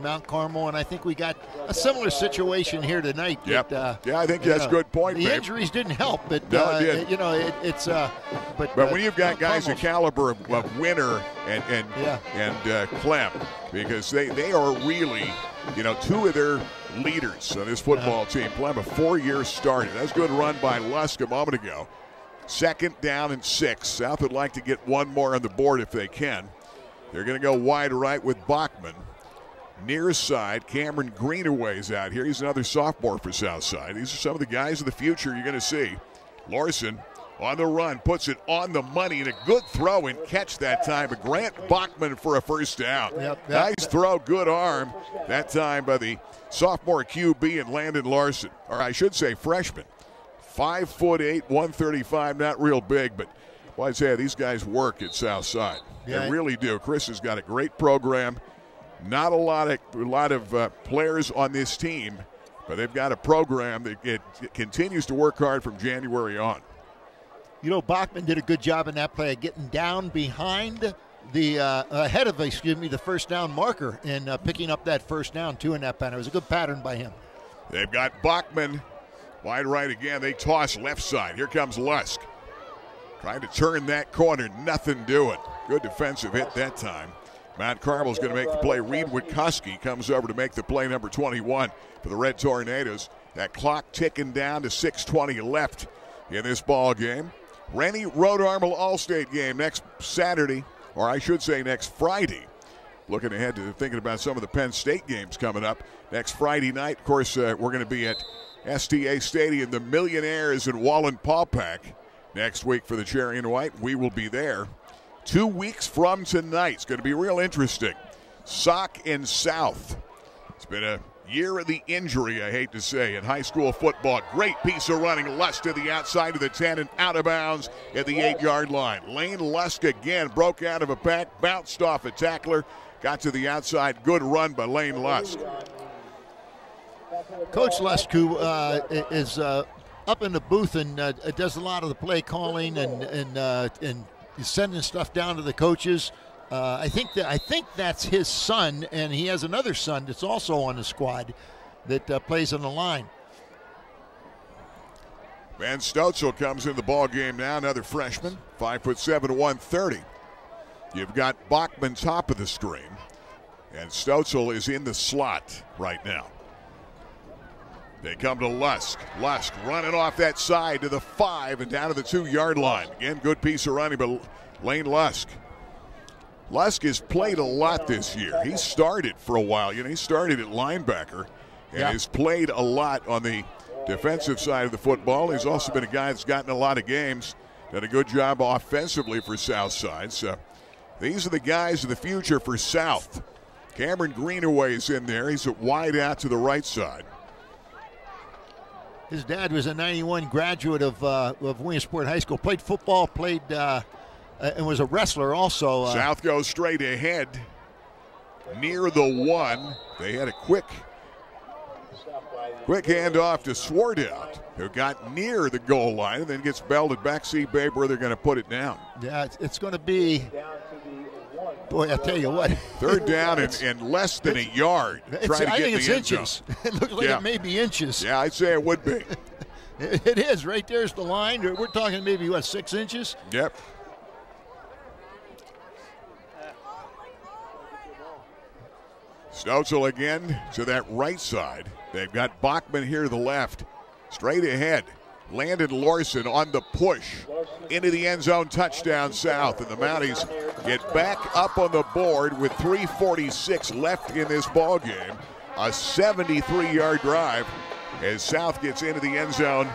Mount Carmel, and I think we got a similar situation here tonight. Yep. I think that's a good point. The injuries didn't help, but no, it did. it's. But when you've got guys the caliber of Winter and Clem, because they are really, two of their leaders on this football team. Clem, a 4-year starter. That's a good run by Lusk a moment ago. 2nd down and 6. South would like to get one more on the board if they can. They're going to go wide right with Bachman. Near side, Cameron Greenaway's out here. He's another sophomore for Southside. These are some of the guys of the future you're going to see. Larson on the run, puts it on the money, and a good throw and catch that time. But Grant Bachman for a first down. Nice throw, good arm. That time by the sophomore QB and Landon Larson. Or I should say freshman. 5'8", 135, not real big, but well, I'd say these guys work at Southside. They really do. Chris has got a great program. Not a lot of players on this team, but they've got a program that it continues to work hard from January on. Bachman did a good job in that play of getting down behind ahead of the first down marker and picking up that first down too in that pattern. It was a good pattern by him. They've got Bachman wide right again. They toss left side. Here comes Lusk. Trying to turn that corner, nothing doing. Good defensive hit that time. Mount Carmel's going to make the play. Reed Witkoski comes over to make the play, number 21 for the Red Tornadoes. That clock ticking down to 6:20 left in this ball game. Rennie Rhode Armel All-State game next Saturday, or I should say next Friday. Looking ahead to thinking about some of the Penn State games coming up. Next Friday night, of course, we're going to be at STA Stadium, the Millionaires in Wallenpaupack. Next week for the Cherry and White, we will be there. 2 weeks from tonight. It's going to be real interesting. Sock and South. It's been a year of the injury, I hate to say, in high school football. Great piece of running. Lusk to the outside of the 10 and out of bounds at the 8-yard line. Lane Lusk again broke out of a pack, bounced off a tackler, got to the outside. Good run by Lane Lusk. Coach Lusk, who is up in the booth and does a lot of the play calling and sending stuff down to the coaches. I think that's his son, and he has another son that's also on the squad that plays on the line. Van Stotzel comes in the ball game now, another freshman, 5'7", 130. You've got Bachman top of the screen, and Stotzel is in the slot right now. They come to Lusk. Lusk running off that side to the 5 and down to the 2-yard line. Again, good piece of running, but Lane Lusk. Lusk has played a lot this year. He started for a while. He started at linebacker and has played a lot on the defensive side of the football. He's also been a guy that's gotten a lot of games, done a good job offensively for Southside. So these are the guys of the future for South. Cameron Greenaway is in there. He's at wide out to the right side. His dad was a 91 graduate of Williamsport High School. Played football, and was a wrestler also. South goes straight ahead near the 1. They had a quick handoff to Swartout, who got near the goal line and then gets belted back. See, Babe, where they're going to put it down. Yeah, it's going to be, boy, I'll tell you what. Third down and less than a yard. I think it's inches. It looks like it may be inches. Yeah, I'd say it would be. It is. Right there's the line. We're talking maybe, 6 inches? Yep. Stotzel again to that right side. They've got Bachman here to the left. Straight ahead. Landon Larson on the push into the end zone, touchdown South. And the Mounties get back up on the board with 3:46 left in this ball game. A 73-yard drive as South gets into the end zone.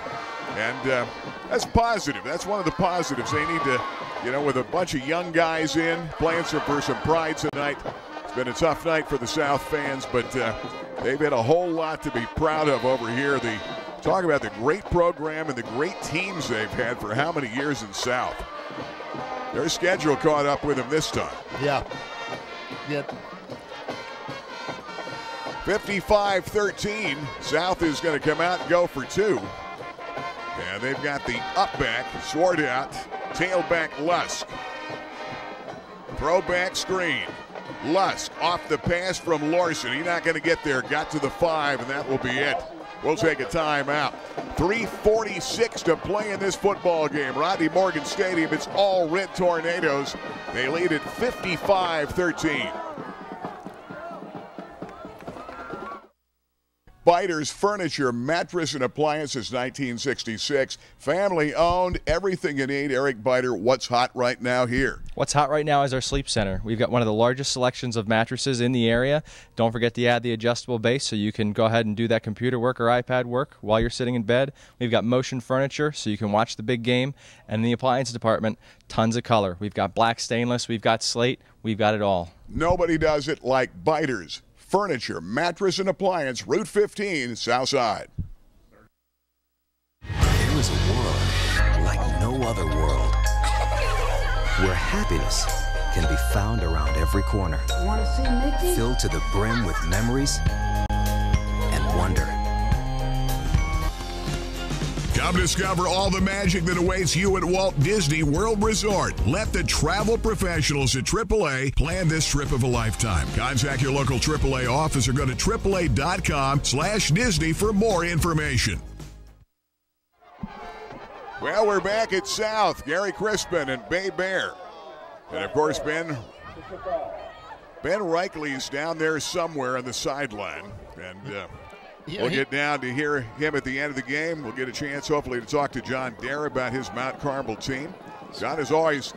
And that's positive. That's one of the positives. They need to, with a bunch of young guys in, playing for some pride tonight. It's been a tough night for the South fans, but they've had a whole lot to be proud of over here. Talk about the great program and the great teams they've had for how many years in South. Their schedule caught up with them this time. Yeah. Yep. 55-13. South is going to come out and go for 2. And they've got the up back, Swartout, tailback Lusk. Throwback screen. Lusk off the pass from Larson. He's not going to get there. Got to the 5, and that will be it. We'll take a timeout. 3:46 to play in this football game. Rodney Morgan Stadium, it's all Red Tornadoes. They lead at 55-13. Biters Furniture, mattress and appliances, 1966. Family owned, everything you need. Eric Biter, what's hot right now here? What's hot right now is our sleep center. We've got one of the largest selections of mattresses in the area. Don't forget to add the adjustable base so you can go ahead and do that computer work or iPad work while you're sitting in bed. We've got motion furniture so you can watch the big game. And in the appliance department, tons of color. We've got black stainless, we've got slate, we've got it all. Nobody does it like Biters Furniture, mattress and appliance, Route 15, Southside. There is a world like no other world where happiness can be found around every corner. Want to see Mickey? Filled to the brim with memories and wonder. Come discover all the magic that awaits you at Walt Disney World Resort. Let the travel professionals at AAA plan this trip of a lifetime. Contact your local AAA office or go to AAA.com/Disney for more information. Well, we're back at South. Gary Crispin and Bay Bear. And, of course, Ben Reichley's down there somewhere on the sideline. And we'll get down to hear him at the end of the game. We'll get a chance, hopefully, to talk to John Dare about his Mount Carmel team. John is always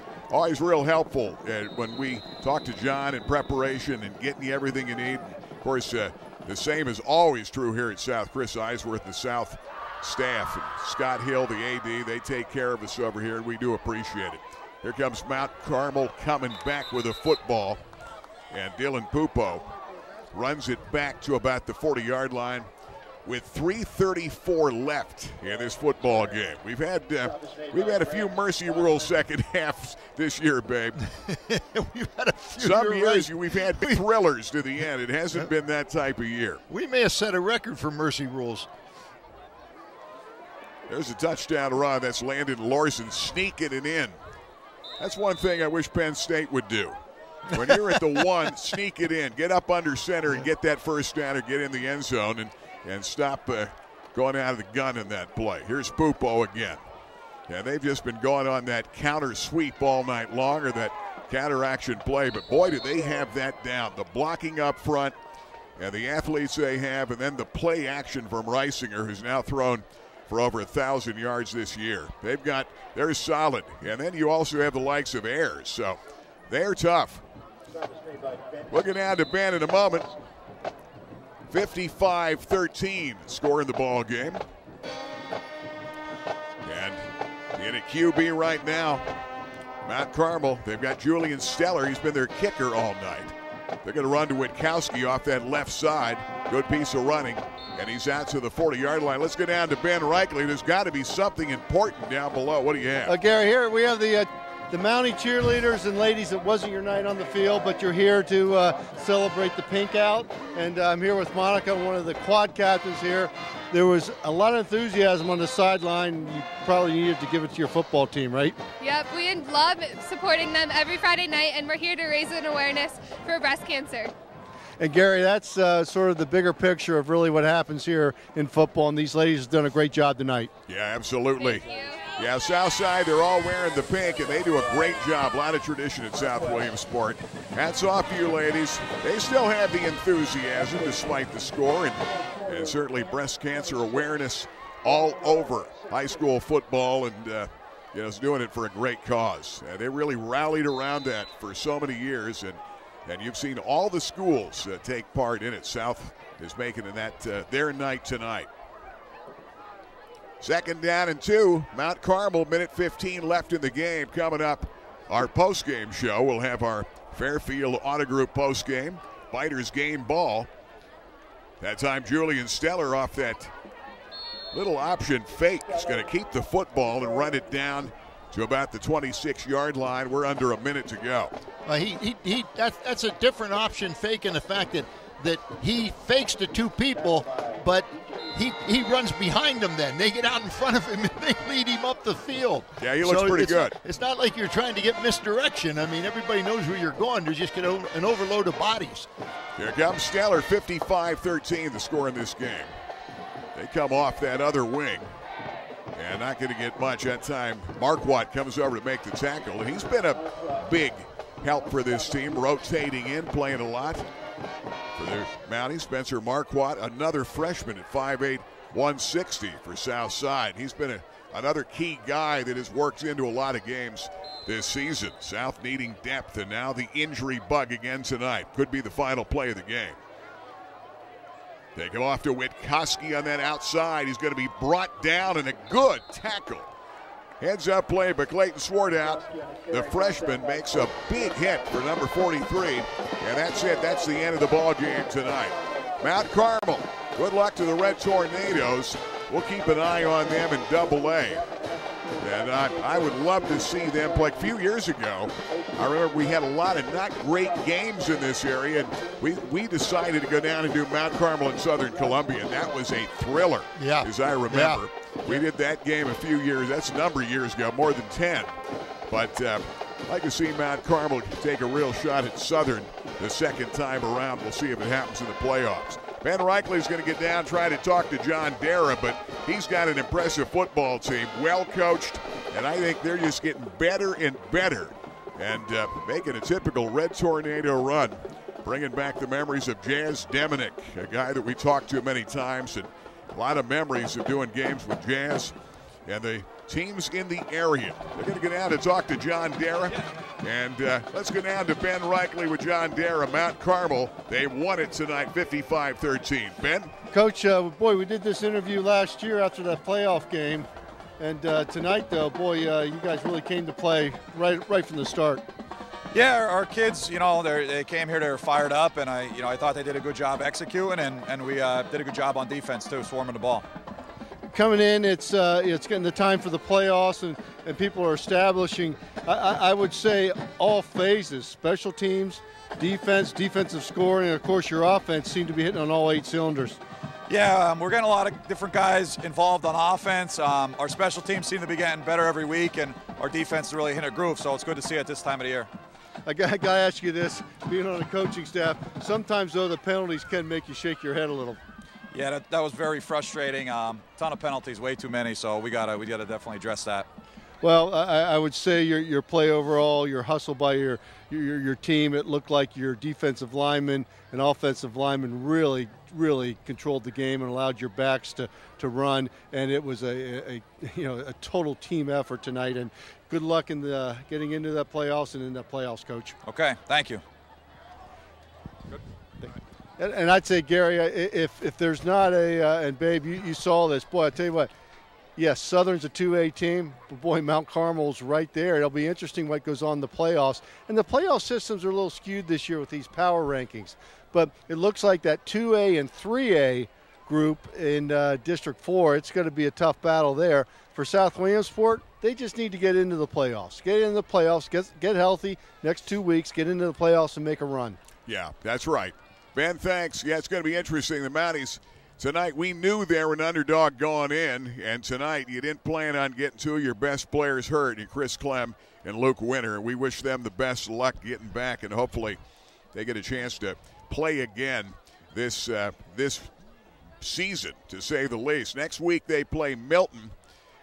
real helpful when we talk to John in preparation and getting you everything you need. Of course, the same is always true here at South. Chris Eisworth, the South staff, and Scott Hill, the AD, they take care of us over here, and we do appreciate it. Here comes Mount Carmel coming back with a football. And Dylan Pupo runs it back to about the 40-yard line with 3:34 left in this football game. We've had a few mercy rule second halves this year, babe. We've had a few. Some years we've had thrillers to the end. It hasn't been that type of year. We may have set a record for mercy rules. There's a touchdown run. That's Landon Larson sneaking it in. That's one thing I wish Penn State would do. When you're at the one, sneak it in. Get up under center and get that first down or get in the end zone and stop going out of the gun in that play. Here's Pupo again. And they've just been going on that counter sweep all night long, or that counter action play. But boy, do they have that down. The blocking up front and the athletes they have, and then the play action from Reisinger, who's now thrown for over 1,000 yards this year. They're solid. And then you also have the likes of Ayers. So they're tough. Looking down to Ben in a moment. 55-13 scoring the ball game. And in a QB right now, Mount Carmel, they've got Julian Steller. He's been their kicker all night. They're going to run to Witkowski off that left side. Good piece of running. And he's out to the 40-yard line. Let's go down to Ben Reichley. There's got to be something important down below. What do you have? Gary, here we have the Mountie cheerleaders and ladies. It wasn't your night on the field, but you're here to celebrate the pink out. And I'm here with Monica, one of the quad captains here. There was a lot of enthusiasm on the sideline. You probably needed to give it to your football team, right? Yep, we love supporting them every Friday night, and we're here to raise an awareness for breast cancer. And Gary, that's sort of the bigger picture of really what happens here in football, and these ladies have done a great job tonight. Yeah, absolutely. Yeah, Southside, they're all wearing the pink, and they do a great job. A lot of tradition at South Williamsport. Hats off to you ladies. They still have the enthusiasm despite the score, and certainly breast cancer awareness all over high school football, and is doing it for a great cause. They really rallied around that for so many years, and you've seen all the schools take part in it. South is making that their night tonight. Second down and 2. Mount Carmel, minute 15 left in the game. Coming up, our post-game show. We'll have our Fairfield Auto Group post-game. Fighters gain ball. That time Julian Steller off that little option fake. He's going to keep the football and run it down to about the 26-yard line. We're under a minute to go. That's a different option fake in the fact that he fakes the two people, but he runs behind them then. They get out in front of him and they lead him up the field. Yeah, he looks pretty good. It's not like you're trying to get misdirection. I mean, everybody knows where you're going. There's just an overload of bodies. Here comes Steller, 55-13 the score in this game. They come off that other wing. And not going to get much that time. Marquardt comes over to make the tackle. And he's been a big help for this team, rotating in, playing a lot. For their Mountie, Spencer Marquardt, another freshman at 5'8", 160 for Southside. He's been another key guy that has worked into a lot of games this season. South needing depth, and now the injury bug again tonight. Could be the final play of the game. They go off to Witkowski on that outside. He's going to be brought down, and a good tackle. Heads up play by Clayton Swartout. The freshman makes a big hit for number 43. And that's it. That's the end of the ball game tonight. Mount Carmel, good luck to the Red Tornadoes. We'll keep an eye on them in Double-A. And I would love to see them play. A few years ago, I remember we had a lot of not great games in this area, and we decided to go down and do Mount Carmel and Southern Columbia, and that was a thriller, as I remember. Yeah. We did that game a few years, that's a number of years ago, more than 10. But I'd like to see Mount Carmel take a real shot at Southern the second time around. We'll see if it happens in the playoffs. Ben Reichley is going to get down, try to talk to John Dara, but he's got an impressive football team, well coached, and I think they're just getting better and better and making a typical Red Tornado run, bringing back the memories of Jazz Deminick, a guy that we talked to many times, and a lot of memories of doing games with Jazz and the teams in the area. They're going to get down to talk to John Dara. And let's go down to Ben Reichley with John Dara. Mount Carmel, they won it tonight, 55-13. Ben? Coach, boy, we did this interview last year after that playoff game, And tonight, though, boy, you guys really came to play right from the start. Yeah, our kids, they came here, they were fired up, and I thought they did a good job executing, and we did a good job on defense too, swarming the ball. Coming in, it's getting the time for the playoffs, and people are establishing, I would say, all phases: special teams, defense, defensive scoring, and of course your offense seem to be hitting on all 8 cylinders. Yeah, we're getting a lot of different guys involved on offense. Our special teams seem to be getting better every week, and our defense is really hitting a groove, so it's good to see it this time of the year. I got to ask you this, being on the coaching staff, sometimes, though, the penalties can make you shake your head a little. Yeah, that was very frustrating. Ton of penalties, way too many, so we gotta definitely address that. Well, I would say your play overall, your hustle by your team, it looked like your defensive linemen and offensive linemen really controlled the game and allowed your backs to run, and it was a total team effort tonight. And good luck in getting into the playoffs and in the playoffs, Coach. Okay, thank you. And I'd say, Gary, if there's not and Babe, you saw this, boy, I tell you what. Yes, Southern's a 2A team, but boy, Mount Carmel's right there. It'll be interesting what goes on in the playoffs. And the playoff systems are a little skewed this year with these power rankings. But it looks like that 2A and 3A group in District 4, it's going to be a tough battle there. For South Williamsport, they just need to get into the playoffs. Get into the playoffs, get healthy next 2 weeks, get into the playoffs and make a run. Yeah, that's right. Ben, thanks. Yeah, it's going to be interesting. The Mounties tonight, we knew they were an underdog going in, and tonight you didn't plan on getting 2 of your best players hurt, Chris Clem and Luke Winter. We wish them the best luck getting back, and hopefully they get a chance to play again this season, to say the least. Next week they play Milton,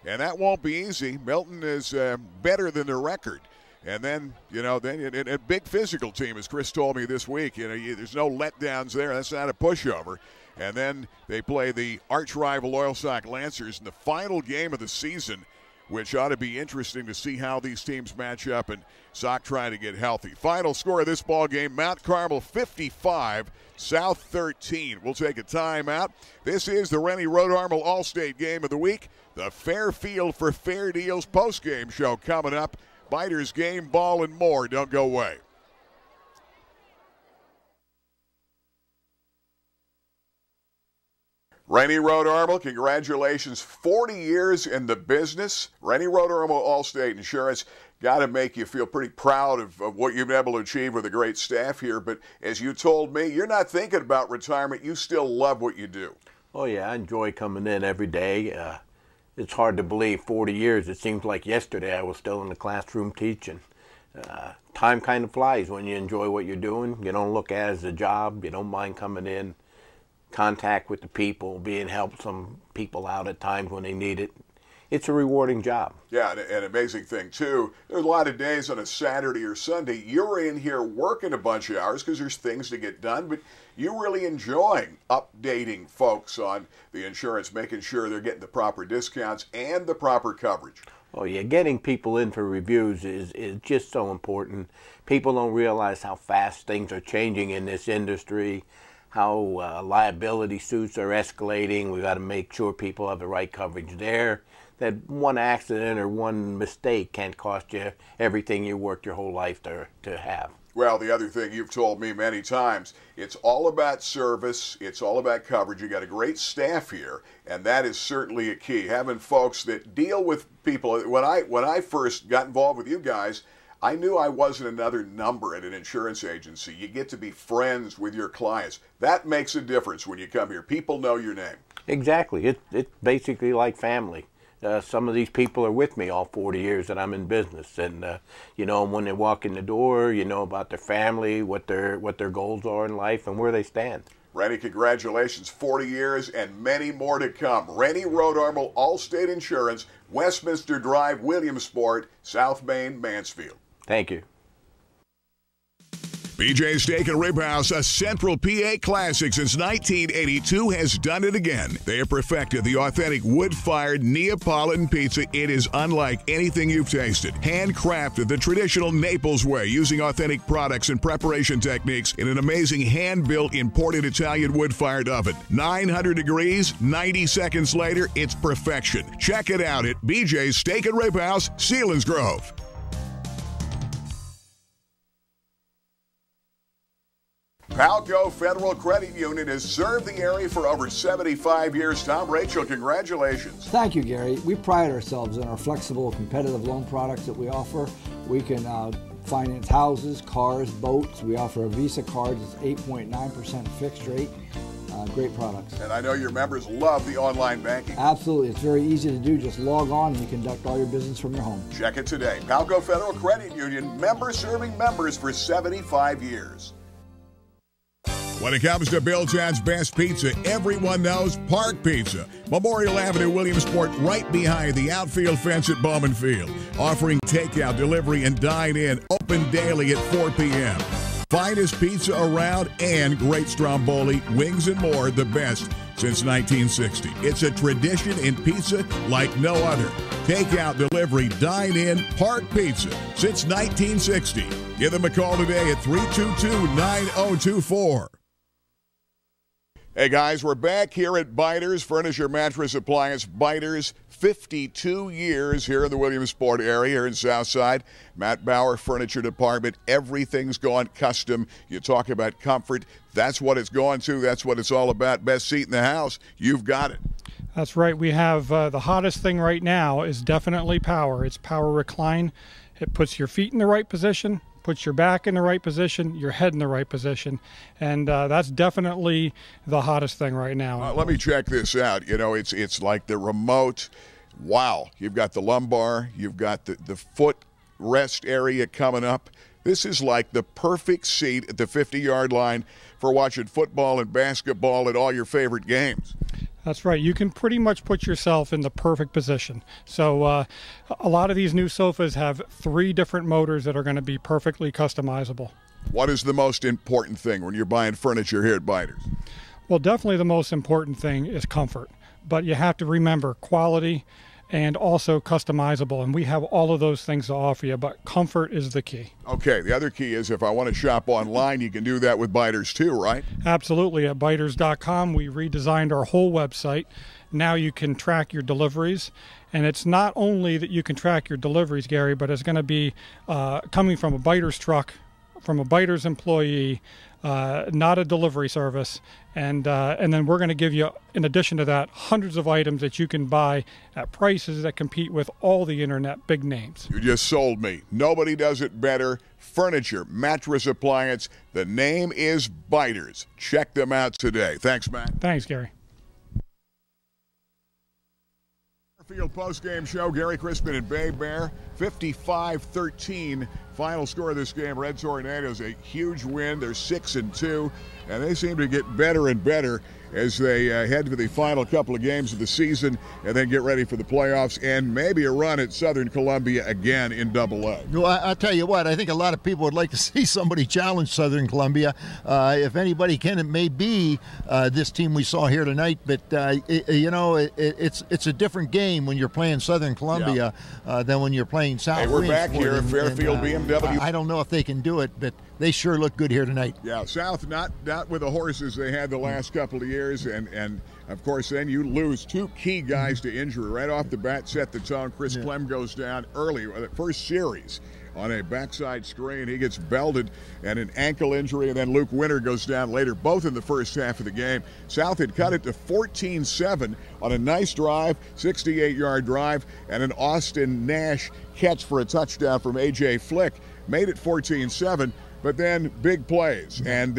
and that won't be easy. Milton is better than their record. And then, a big physical team, as Chris told me this week. There's no letdowns there. That's not a pushover. And then they play the arch-rival Loyalsock Lancers in the final game of the season, which ought to be interesting to see how these teams match up, and Sock trying to get healthy. Final score of this ball game, Mount Carmel 55, South 13. We'll take a timeout. This is the Rennie Road Armel All-State Game of the Week. The Fairfield for Fair Deals postgame show coming up. Biters, game, ball, and more. Don't go away. Rennie Road Armel, congratulations. 40 years in the business. Rennie Road Armel Allstate Insurance. Got to make you feel pretty proud of what you've been able to achieve with a great staff here. But as you told me, you're not thinking about retirement. You still love what you do. Oh, yeah. I enjoy coming in every day. It's hard to believe 40 years. It seems like yesterday I was still in the classroom teaching. Time kind of flies when you enjoy what you're doing. You don't look at it as a job. You don't mind coming in, contact with the people, being helped some people out at times when they need it. It's a rewarding job. Yeah, and an amazing thing, too. There's a lot of days on a Saturday or Sunday, you're in here working a bunch of hours because there's things to get done, but you're really enjoying updating folks on the insurance, making sure they're getting the proper discounts and the proper coverage. Oh, yeah, getting people in for reviews is just so important. People don't realize how fast things are changing in this industry, how liability suits are escalating. We've got to make sure people have the right coverage there. That one accident or one mistake can't cost you everything you worked your whole life to have. Well, the other thing you've told me many times, it's all about service, it's all about coverage. You got a great staff here, and that is certainly a key. Having folks that deal with people. When I first got involved with you guys, I knew I wasn't another number at an insurance agency. You get to be friends with your clients. That makes a difference when you come here. People know your name. Exactly. It's basically like family. Some of these people are with me all 40 years that I'm in business, and when they walk in the door, you know about their family, what their goals are in life, and where they stand. Rennie, congratulations, 40 years and many more to come. Rennie Road Armel, Allstate Insurance, Westminster Drive, Williamsport, South Main, Mansfield. Thank you. BJ's Steak and Rib House, a Central PA classic since 1982, has done it again. They have perfected the authentic wood-fired Neapolitan pizza. It is unlike anything you've tasted. Handcrafted the traditional Naples way, using authentic products and preparation techniques in an amazing hand-built imported Italian wood-fired oven. 900 degrees, 90 seconds later, it's perfection. Check it out at BJ's Steak and Rib House, Selinsgrove. Palco Federal Credit Union has served the area for over 75 years. Tom, Rachel, congratulations. Thank you, Gary. We pride ourselves in our flexible, competitive loan products that we offer. We can finance houses, cars, boats. We offer a Visa card that's 8.9% fixed rate. Great products. And I know your members love the online banking. Absolutely. It's very easy to do. Just log on and you conduct all your business from your home. Check it today. Palco Federal Credit Union, member serving members for 75 years. When it comes to Billtown's best pizza, everyone knows Park Pizza. Memorial Avenue, Williamsport, right behind the outfield fence at Bowman Field. Offering takeout, delivery, and dine-in, open daily at 4 p.m. Finest pizza around and great stromboli, wings, and more, the best since 1960. It's a tradition in pizza like no other. Takeout, delivery, dine-in, Park Pizza since 1960. Give them a call today at 322-9024. Hey guys, we're back here at Biters Furniture Mattress Appliance. Biters, 52 years here in the Williamsport area, here in Southside. Matt Bauer Furniture Department. Everything's gone custom. You talk about comfort. That's what it's going to. That's what it's all about. Best seat in the house. You've got it. That's right. We have the hottest thing right now is definitely power. It's power recline. It puts your feet in the right position, puts your back in the right position, your head in the right position, and that's definitely the hottest thing right now. Let me check this out. You know, it's like the remote. Wow, you've got the lumbar, you've got the foot rest area coming up. This is like the perfect seat at the 50-yard line for watching football and basketball at all your favorite games. That's right. You can pretty much put yourself in the perfect position. So a lot of these new sofas have 3 different motors that are going to be perfectly customizable. What is the most important thing when you're buying furniture here at Biters? Well, definitely the most important thing is comfort. But you have to remember quality and also customizable. And we have all of those things to offer you, but comfort is the key. Okay, the other key is if I want to shop online, you can do that with Biters too, right? Absolutely. At biters.com, we redesigned our whole website. Now you can track your deliveries. And it's not only that you can track your deliveries, Gary, but it's going to be coming from a Biters truck, from a Biters employee, not a delivery service. And then we're going to give you, in addition to that, hundreds of items that you can buy at prices that compete with all the internet big names. You just sold me. Nobody does it better. Furniture, mattress, appliance. The name is Biters. Check them out today. Thanks, Matt. Thanks, Gary. Field postgame show. Gary Crispin and Bay Bear. 55-13 final score of this game. Red Tornadoes, a huge win. They're 6-2, and they seem to get better and better as they head to the final couple of games of the season and then get ready for the playoffs and maybe a run at Southern Columbia again in Double-A. Well, I'll tell you what, I think a lot of people would like to see somebody challenge Southern Columbia. If anybody can, it may be this team we saw here tonight, but it's a different game when you're playing Southern Columbia than when you're playing South Williamsport. Hey, we're back here at Fairfield BMW. I don't know if they can do it, but they sure look good here tonight. Yeah, South not with the horses they had the last couple of years, and of course then you lose 2 key guys to injury right off the bat, set the tone. Chris Clem goes down early, the first series on a backside screen. He gets belted and an ankle injury, and then Luke Winter goes down later, both in the first half of the game. South had cut it to 14-7 on a nice drive, 68-yard drive, and an Austin Nash catch for a touchdown from A.J. Flick. Made it 14-7. But then big plays, and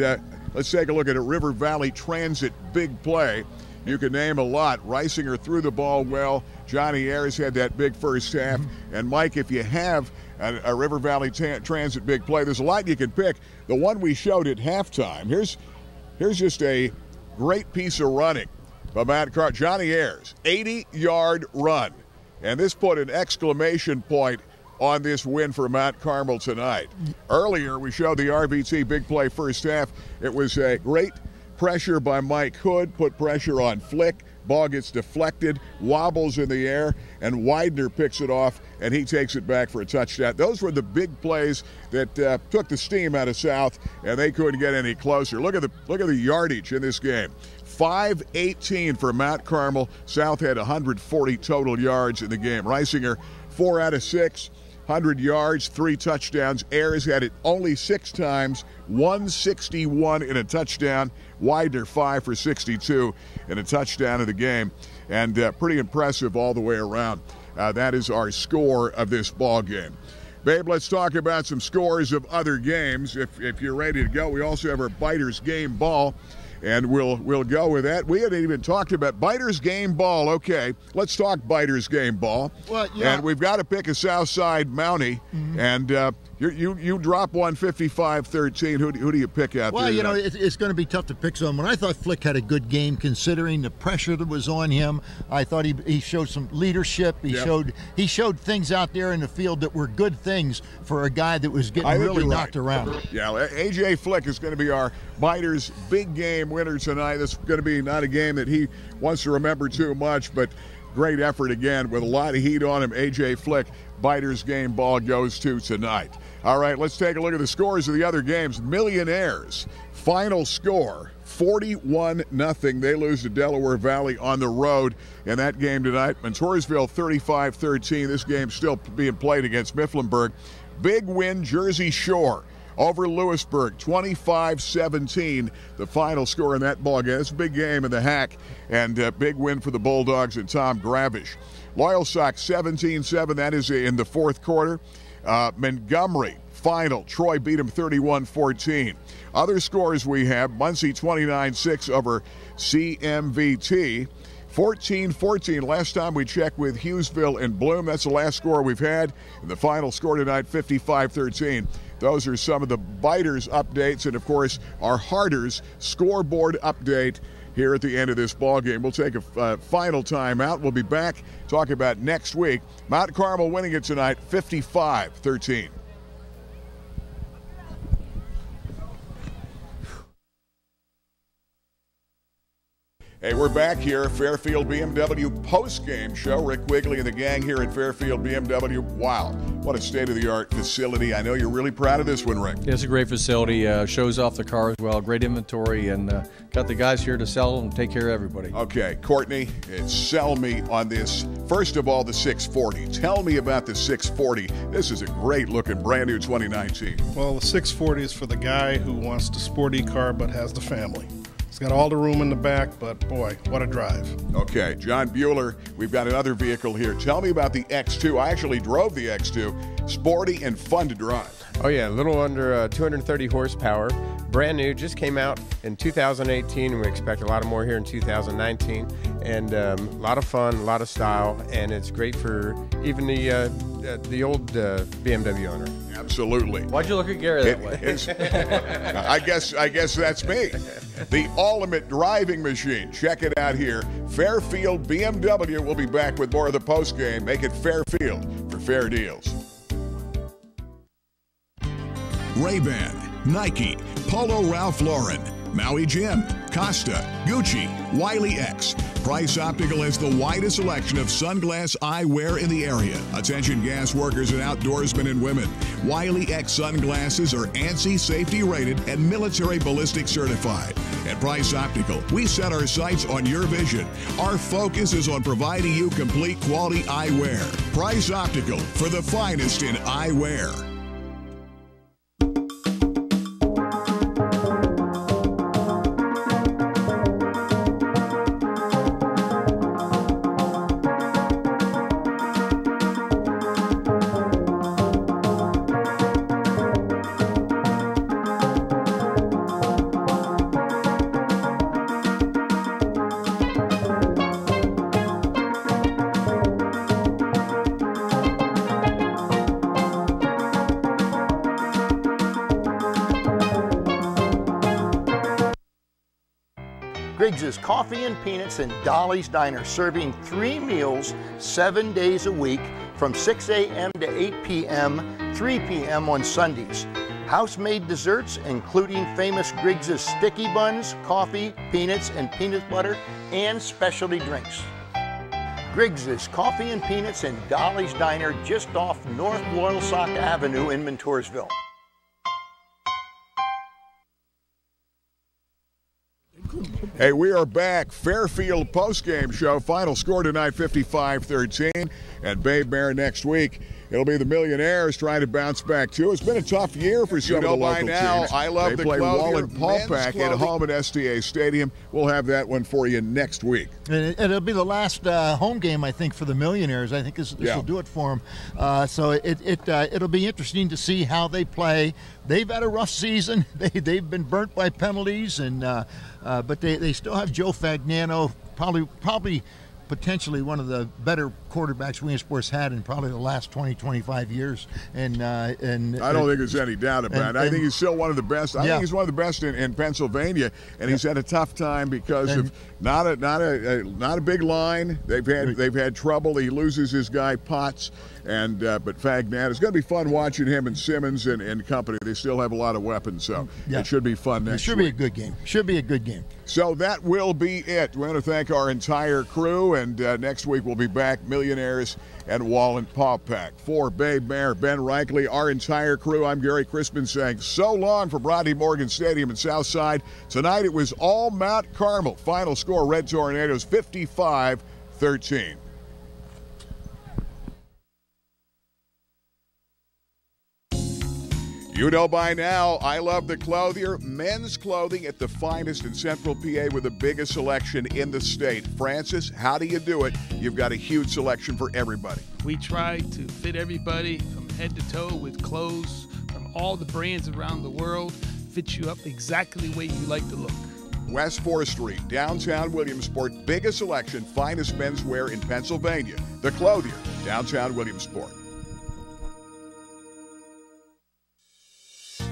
let's take a look at a River Valley Transit big play. You can name a lot. Reisinger threw the ball well. Johnny Ayers had that big first half. And Mike, if you have a River Valley Transit big play, there's a lot you can pick. The one we showed at halftime, here's just a great piece of running by Matt Carr. Johnny Ayers, 80-yard run. And this put an exclamation point on this win for Mount Carmel tonight. Earlier, we showed the RVT big play first half. It was a great pressure by Mike Hood, put pressure on Flick. Ball gets deflected, wobbles in the air, and Widener picks it off, and he takes it back for a touchdown. Those were the big plays that took the steam out of South, and they couldn't get any closer. Look at the yardage in this game. 518 for Mount Carmel. South had 140 total yards in the game. Reisinger, 4 out of 6. 100 yards, 3 touchdowns. Ayers had it only 6 times, 161 in a touchdown. Widener 5 for 62 in a touchdown of the game, and pretty impressive all the way around. That is our score of this ball game. Babe, let's talk about some scores of other games. If you're ready to go, we also have our Biters game ball. And we'll go with that. We hadn't even talked about Biters game ball. Okay, let's talk Biters game ball. Well, yeah. And we've got to pick a Southside Mountie. Mm-hmm. And you drop 155-13. Who do you pick out there? Well, you know, it's going to be tough to pick someone. I thought Flick had a good game considering the pressure that was on him. I thought he showed some leadership. He showed things out there in the field that were good things for a guy that was getting really knocked around. Yeah, A.J. Flick is going to be our Biters big game winner tonight. This is going to be not a game that he wants to remember too much, but great effort again with a lot of heat on him. A.J. Flick, Biters game ball goes to tonight. All right, let's take a look at the scores of the other games. Millionaires, final score, 41-0. They lose to Delaware Valley on the road in that game tonight. Montoursville 35-13. This game still being played against Mifflinburg. Big win, Jersey Shore over Lewisburg, 25-17, the final score in that ball game. It's a big game in the Hack, and a big win for the Bulldogs and Tom Gravish. Loyalsock 17-7, that is in the fourth quarter. Montgomery, final, Troy beat them 31-14. Other scores we have, Muncie 29-6 over CMVT. 14-14, last time we checked with Hughesville and Bloom. That's the last score we've had. And the final score tonight, 55-13. Those are some of the Biters updates, and of course our Harders scoreboard update here at the end of this ball game. We'll take a final timeout. We'll be back talking about next week. Mount Carmel winning it tonight, 55-13. Hey, we're back here, Fairfield BMW post-game show. Rick Quigley and the gang here at Fairfield BMW. Wow, what a state-of-the-art facility. I know you're really proud of this one, Rick. Yeah, it's a great facility. Shows off the car as well. Great inventory, and got the guys here to sell and take care of everybody. Okay, Courtney, sell me on this. First of all, the 640. Tell me about the 640. This is a great-looking, brand-new 2019. Well, the 640 is for the guy who wants the sporty car but has the family. It's got all the room in the back, but boy, what a drive. Okay, John Bueller, we've got another vehicle here. Tell me about the X2. I actually drove the X2. Sporty and fun to drive. Oh yeah, a little under 230 horsepower. Brand new, just came out in 2018, and we expect a lot more here in 2019. And a lot of fun, a lot of style, and it's great for even the old BMW owner. Absolutely. Why'd you look at Gary that way? I guess that's me. The ultimate driving machine. Check it out here. Fairfield BMW. We'll be back with more of the post game. Make it Fairfield for fair deals. Ray-Ban, Nike, Polo Ralph Lauren, Maui Jim, Costa, Gucci, Wiley X. Price Optical has the widest selection of sunglass eyewear in the area. Attention gas workers and outdoorsmen and women. Wiley X sunglasses are ANSI safety rated and military ballistic certified. At Price Optical, we set our sights on your vision. Our focus is on providing you complete quality eyewear. Price Optical, for the finest in eyewear. Griggs' Coffee and Peanuts and Dolly's Diner, serving 3 meals 7 days a week from 6 a.m. to 8 p.m., 3 p.m. on Sundays. House-made desserts, including famous Griggs' sticky buns, coffee, peanuts, and peanut butter, and specialty drinks. Griggs' Coffee and Peanuts in Dolly's Diner just off North Loyalsock Avenue in Montoursville. Hey, we are back. Fairfield postgame show. Final score tonight, 55-13. And Babe Bear next week. It'll be the Millionaires trying to bounce back, too. It's been a tough year for some of the local teams. I love the Clothier Pack at home at STA Stadium. We'll have that one for you next week. And it'll be the last home game, I think, for the Millionaires. I think this will do it for them. So it'll be interesting to see how they play. They've had a rough season. They've been burnt by penalties, and but they still have Joe Fagnano, probably potentially one of the better quarterbacks Williamsport's had in probably the last 20-25 years. And I don't think there's any doubt about it. I think he's still one of the best. I think he's one of the best in Pennsylvania, and he's had a tough time because of not a big line. They've had trouble. He loses his guy Potts, and but Fagnano. It's going to be fun watching him and Simmons and company. They still have a lot of weapons, so it should be fun next week. It should be a good game. Should be a good game. So that will be it. We want to thank our entire crew, and next week we'll be back, Millionaires and Wallen Paw Pack. For Babe Bear, Ben Reichley, our entire crew, I'm Gary Crispin saying so long from Rodney Morgan Stadium in Southside. Tonight it was all Mount Carmel. Final score, Red Tornadoes 55-13. You know by now, I love the Clothier. Men's clothing at the finest in Central PA with the biggest selection in the state. Francis, how do you do it? You've got a huge selection for everybody. We try to fit everybody from head to toe with clothes from all the brands around the world. Fit you up exactly the way you like to look. West 4th Street, downtown Williamsport. Biggest selection, finest menswear in Pennsylvania. The Clothier, downtown Williamsport.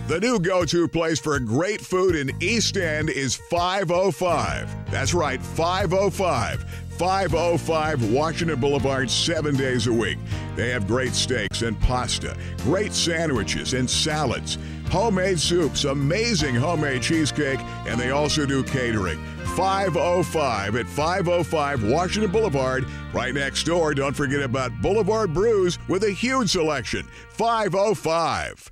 The new go-to place for great food in East End is 505. That's right, 505. 505 Washington Boulevard, 7 days a week. They have great steaks and pasta, great sandwiches and salads, homemade soups, amazing homemade cheesecake, and they also do catering. 505 at 505 Washington Boulevard, right next door. Don't forget about Boulevard Brews with a huge selection. 505.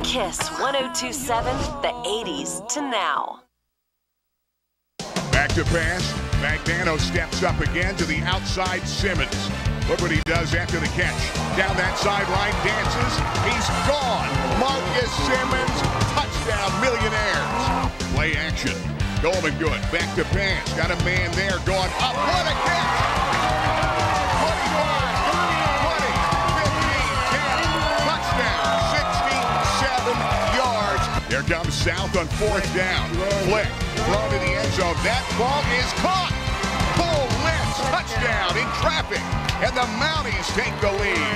Kiss 1027, the 80s to now. Back to pass. Fagnano steps up again to the outside Simmons. Look what he does after the catch. Down that sideline, dances. He's gone. Marcus Simmons, touchdown, Millionaires. Play action. Goldman good. Back to pass. Got a man there going up. What a catch! 25, 20, 15, 10. Touchdown. 67 yards. Here comes South on 4th down. Flick. Thrown to the end zone. That ball is caught. Bull Lentz, touchdown in traffic. And the Mounties take the lead.